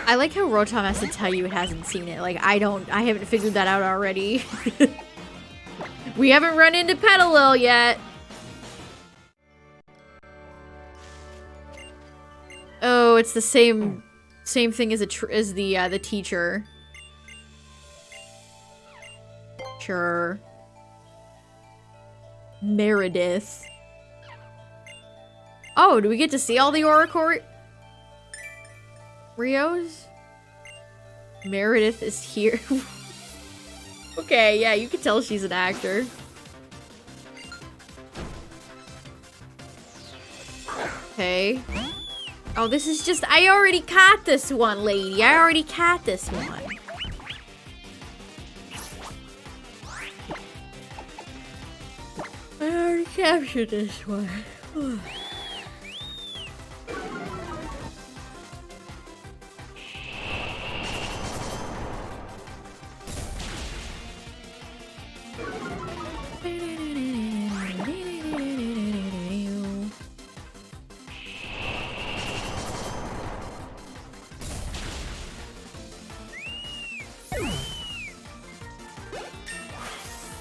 I like how Rotom has to tell you it hasn't seen it. Like, I haven't figured that out already. We haven't run into Petalil yet. Oh, it's the same thing as the teacher. Sure. Meredith. Oh, do we get to see all the Oricorio? Rios? Meredith is here. Okay, yeah, you can tell she's an actor. Okay. Oh, this is just— I already caught this one, lady. I already caught this one. I already captured this one.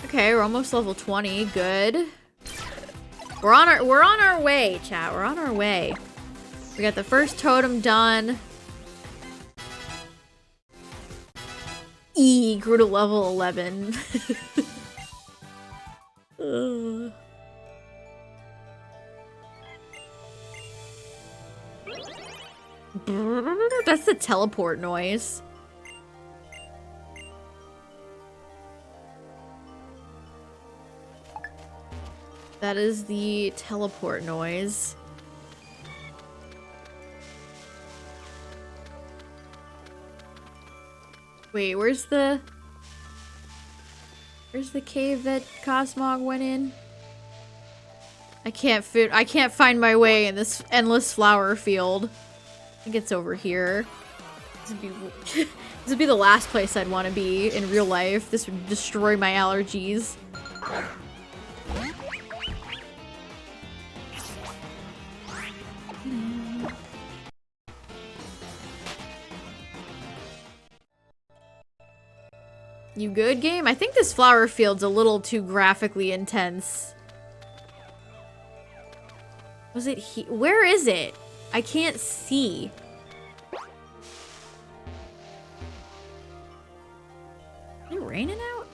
Okay, we're almost level 20. Good. We're on our way, chat. We're on our way. We got the first totem done. Grew to level 11. That's the teleport noise. That is the teleport noise. Wait, where's the cave that Cosmog went in? I can't find my way in this endless flower field. I think it's over here. This would be the last place I'd want to be in real life. This would destroy my allergies. You good, game? I think this flower field's a little too graphically intense. Was it he— where is it? I can't see. Is it raining out?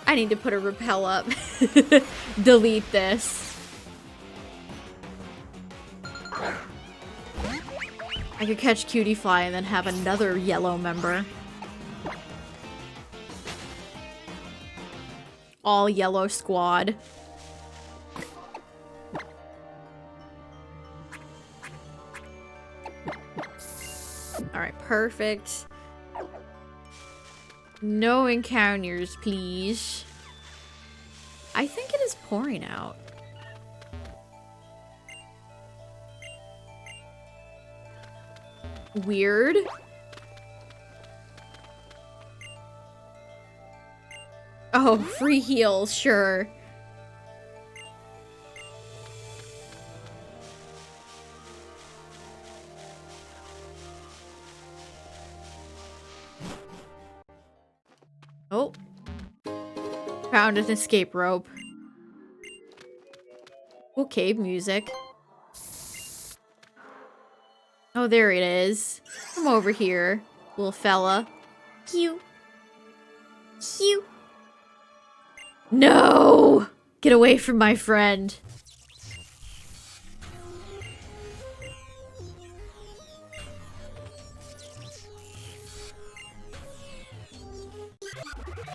I need to put a repel up. Delete this. I could catch Cutie Fly and then have another yellow member. All yellow squad. Alright, perfect. No encounters, please. I think it is pouring out. Weird. Oh, free heals, sure. Oh. Found an escape rope. Oh, cave music. Oh, there it is. Come over here, little fella. Cute. Cute. No! Get away from my friend.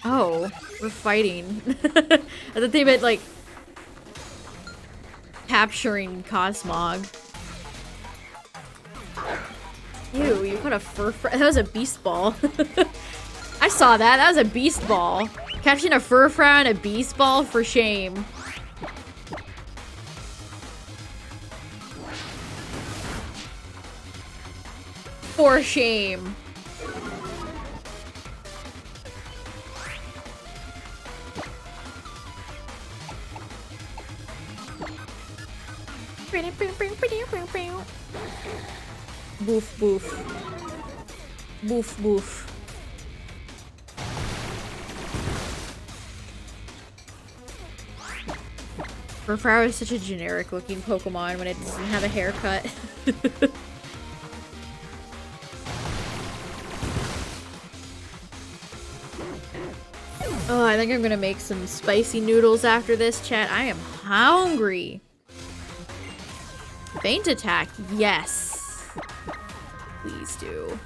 Oh, we're fighting. I thought they meant, like, capturing Cosmog. Ew, you put a that was a beast ball. I saw that. That was a beast ball. Catching a furfrou and a beast ball, for shame. For shame. Boof, boof. Boof, boof. Furfrou is such a generic looking Pokemon when it doesn't have a haircut. Oh, I think I'm gonna make some spicy noodles after this, chat. I am hungry. Faint attack, yes. Please do.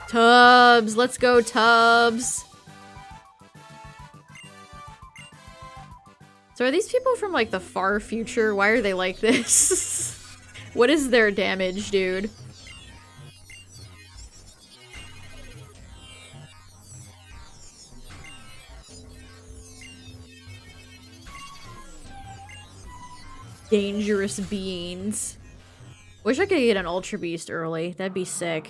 Tubbs, let's go, Tubbs. So are these people from like the far future? Why are they like this? What is their damage, dude? Dangerous beings. Wish I could get an Ultra Beast early. That'd be sick.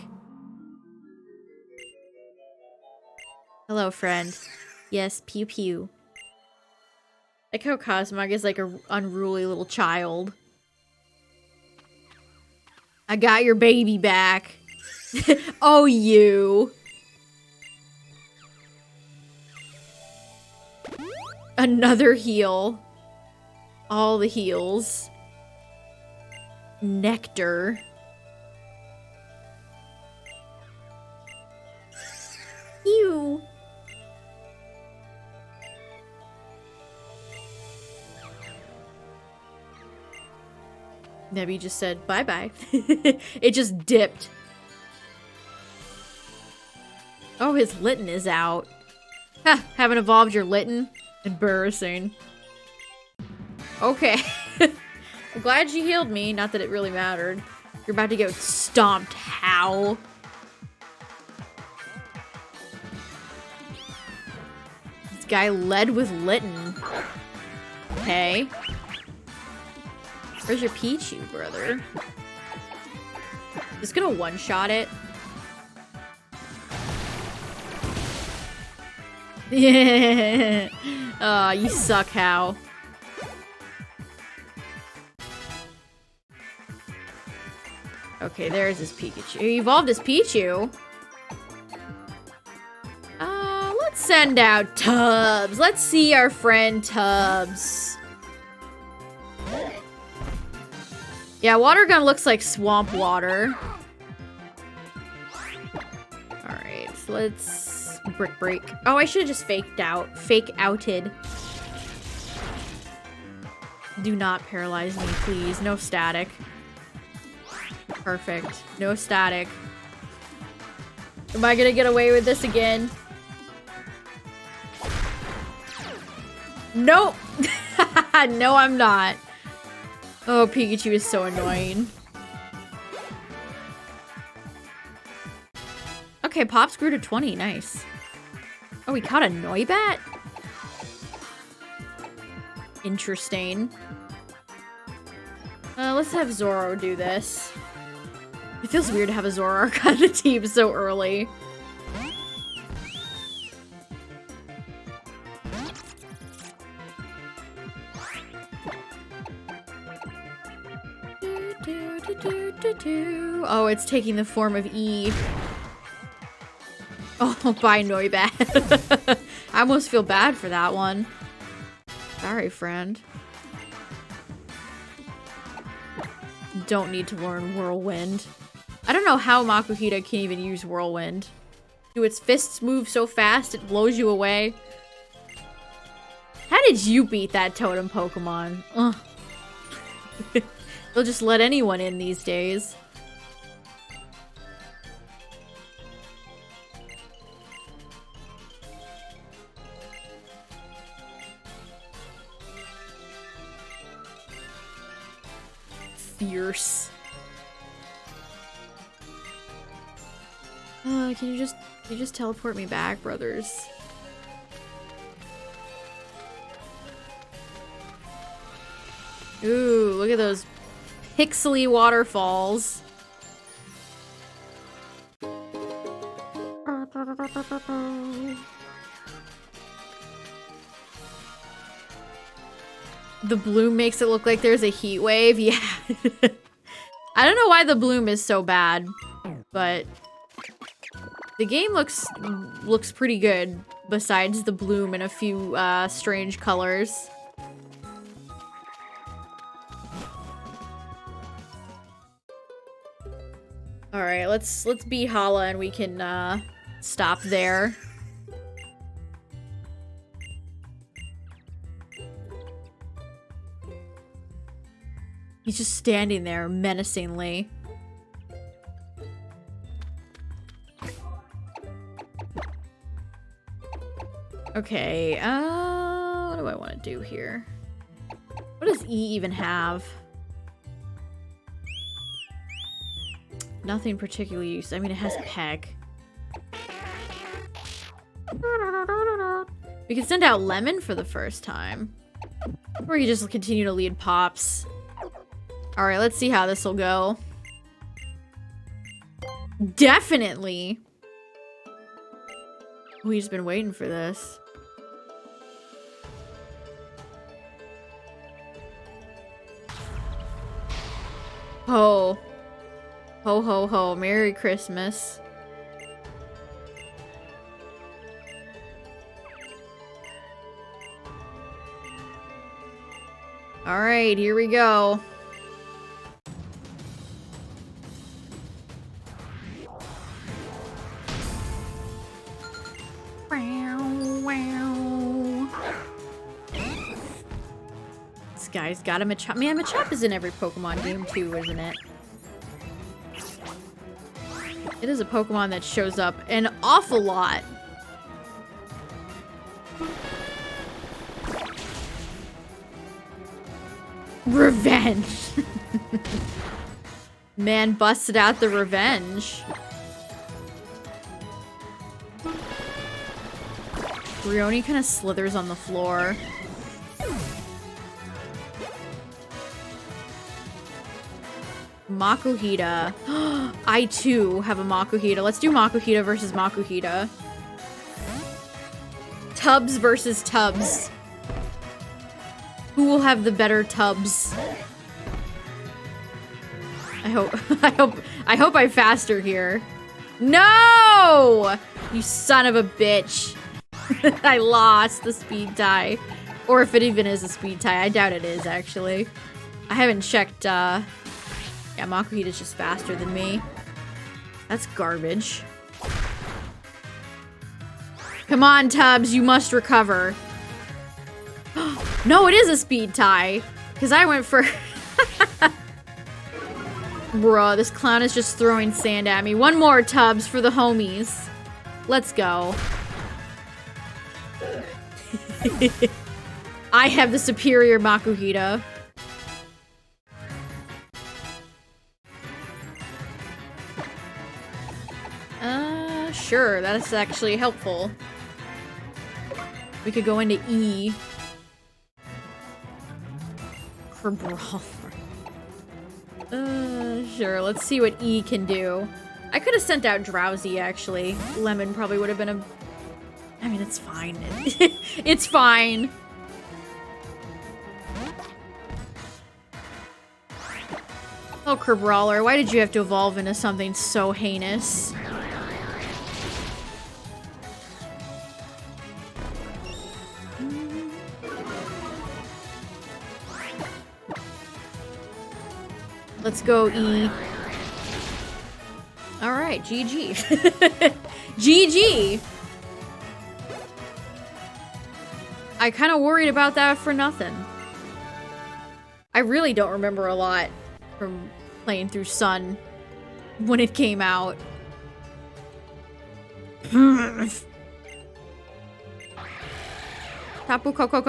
Hello, friend. Yes, pew pew. Like how Cosmog is like a unruly little child. I got your baby back. Oh, you. Another heal. All the heals. Nectar. Ew. Nebby just said bye-bye. It just dipped. Oh, his Litten is out. Ha! Haven't evolved your Litten? Embarrassing. Okay. I'm glad you healed me. Not that it really mattered. You're about to get stomped. How? This guy led with Litten. Okay. Where's your Pichu, brother? Just gonna one-shot it. Yeah. Oh, you suck, How. Okay, there's his Pikachu. He evolved his Pichu. Let's send out Tubbs. Let's see our friend Tubbs. Yeah, water gun looks like swamp water. Alright, so let's brick break. Oh, I should have just fake outed. Do not paralyze me, please. No static. Perfect. No static. Am I gonna get away with this again? Nope. No, I'm not. Oh, Pikachu is so annoying. Okay, Pops grew to 20. Nice. Oh, we caught a Noibat? Interesting. Let's have Zoro do this. It feels weird to have a Zoroark on the team so early. Oh, it's taking the form of E. Oh, bye, Noibat. I almost feel bad for that one. Sorry, friend. Don't need to learn Whirlwind. I don't know how Makuhita can even use Whirlwind. Do its fists move so fast it blows you away? How did you beat that totem Pokemon? Ugh. They'll just let anyone in these days. Fierce. Can you just teleport me back, brothers? Ooh, look at those pixely waterfalls. The bloom makes it look like there's a heat wave. Yeah. I don't know why the bloom is so bad, but the game looks pretty good besides the bloom and a few strange colors. All right, let's be Hala and we can stop there. He's just standing there menacingly. Okay, what do I want to do here? What does E even have? Nothing particularly used. I mean, it has Peck. We can send out Lemon for the first time. Or we can just continue to lead Pops. Alright, let's see how this will go. Definitely! We've been waiting for this. Ho. Ho ho ho. Merry Christmas. Alright, here we go. This guy's got a Machop. Man, Machop is in every Pokemon game too, isn't it? It is a Pokemon that shows up an awful lot. Revenge. Man busted out the revenge. Brioni kind of slithers on the floor. Makuhita. I too have a Makuhita. Let's do Makuhita versus Makuhita. Tubbs versus Tubbs. Who will have the better Tubbs? I hope I'm faster here. No! You son of a bitch. I lost the speed tie. Or if it even is a speed tie. I doubt it is, actually. I haven't checked, yeah, Makuhita's just faster than me. That's garbage. Come on, Tubbs, you must recover. No, it is a speed tie. Because I went for... Bruh, this clown is just throwing sand at me. One more, Tubbs, for the homies. Let's go. I have the superior Makuhita. Sure, that's actually helpful. We could go into E. Kerbrawl. Sure, let's see what E can do. I could have sent out Drowsy, actually. Lemon probably would have been a... I mean, it's fine. It's fine. Oh, Kerbrawler, why did you have to evolve into something so heinous? Let's go, E. Alright, GG. GG! I kind of worried about that for nothing. I really don't remember a lot from playing through Sun when it came out. Tapu Koko.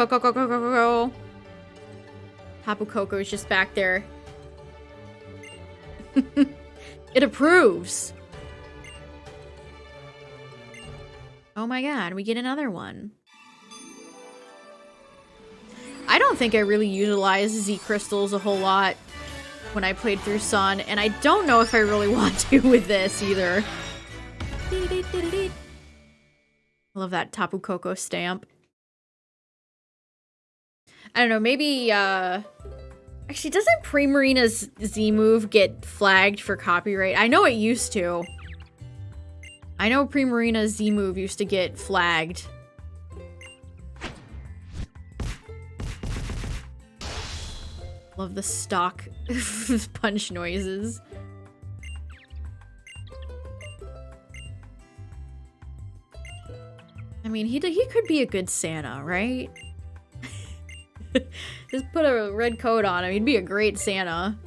Tapu Koko is just back there. It approves. Oh my god, we get another one. I don't think I really utilized Z crystals a whole lot when I played through Sun, and I don't know if I really want to with this either. I love that Tapu Koko stamp. I don't know, maybe, actually, doesn't Primarina's Z move get flagged for copyright? I know it used to. I know Primarina's Z move used to get flagged. Love the stock punch noises. I mean, he could be a good Santa, right? Just put a red coat on him. He'd be a great Santa.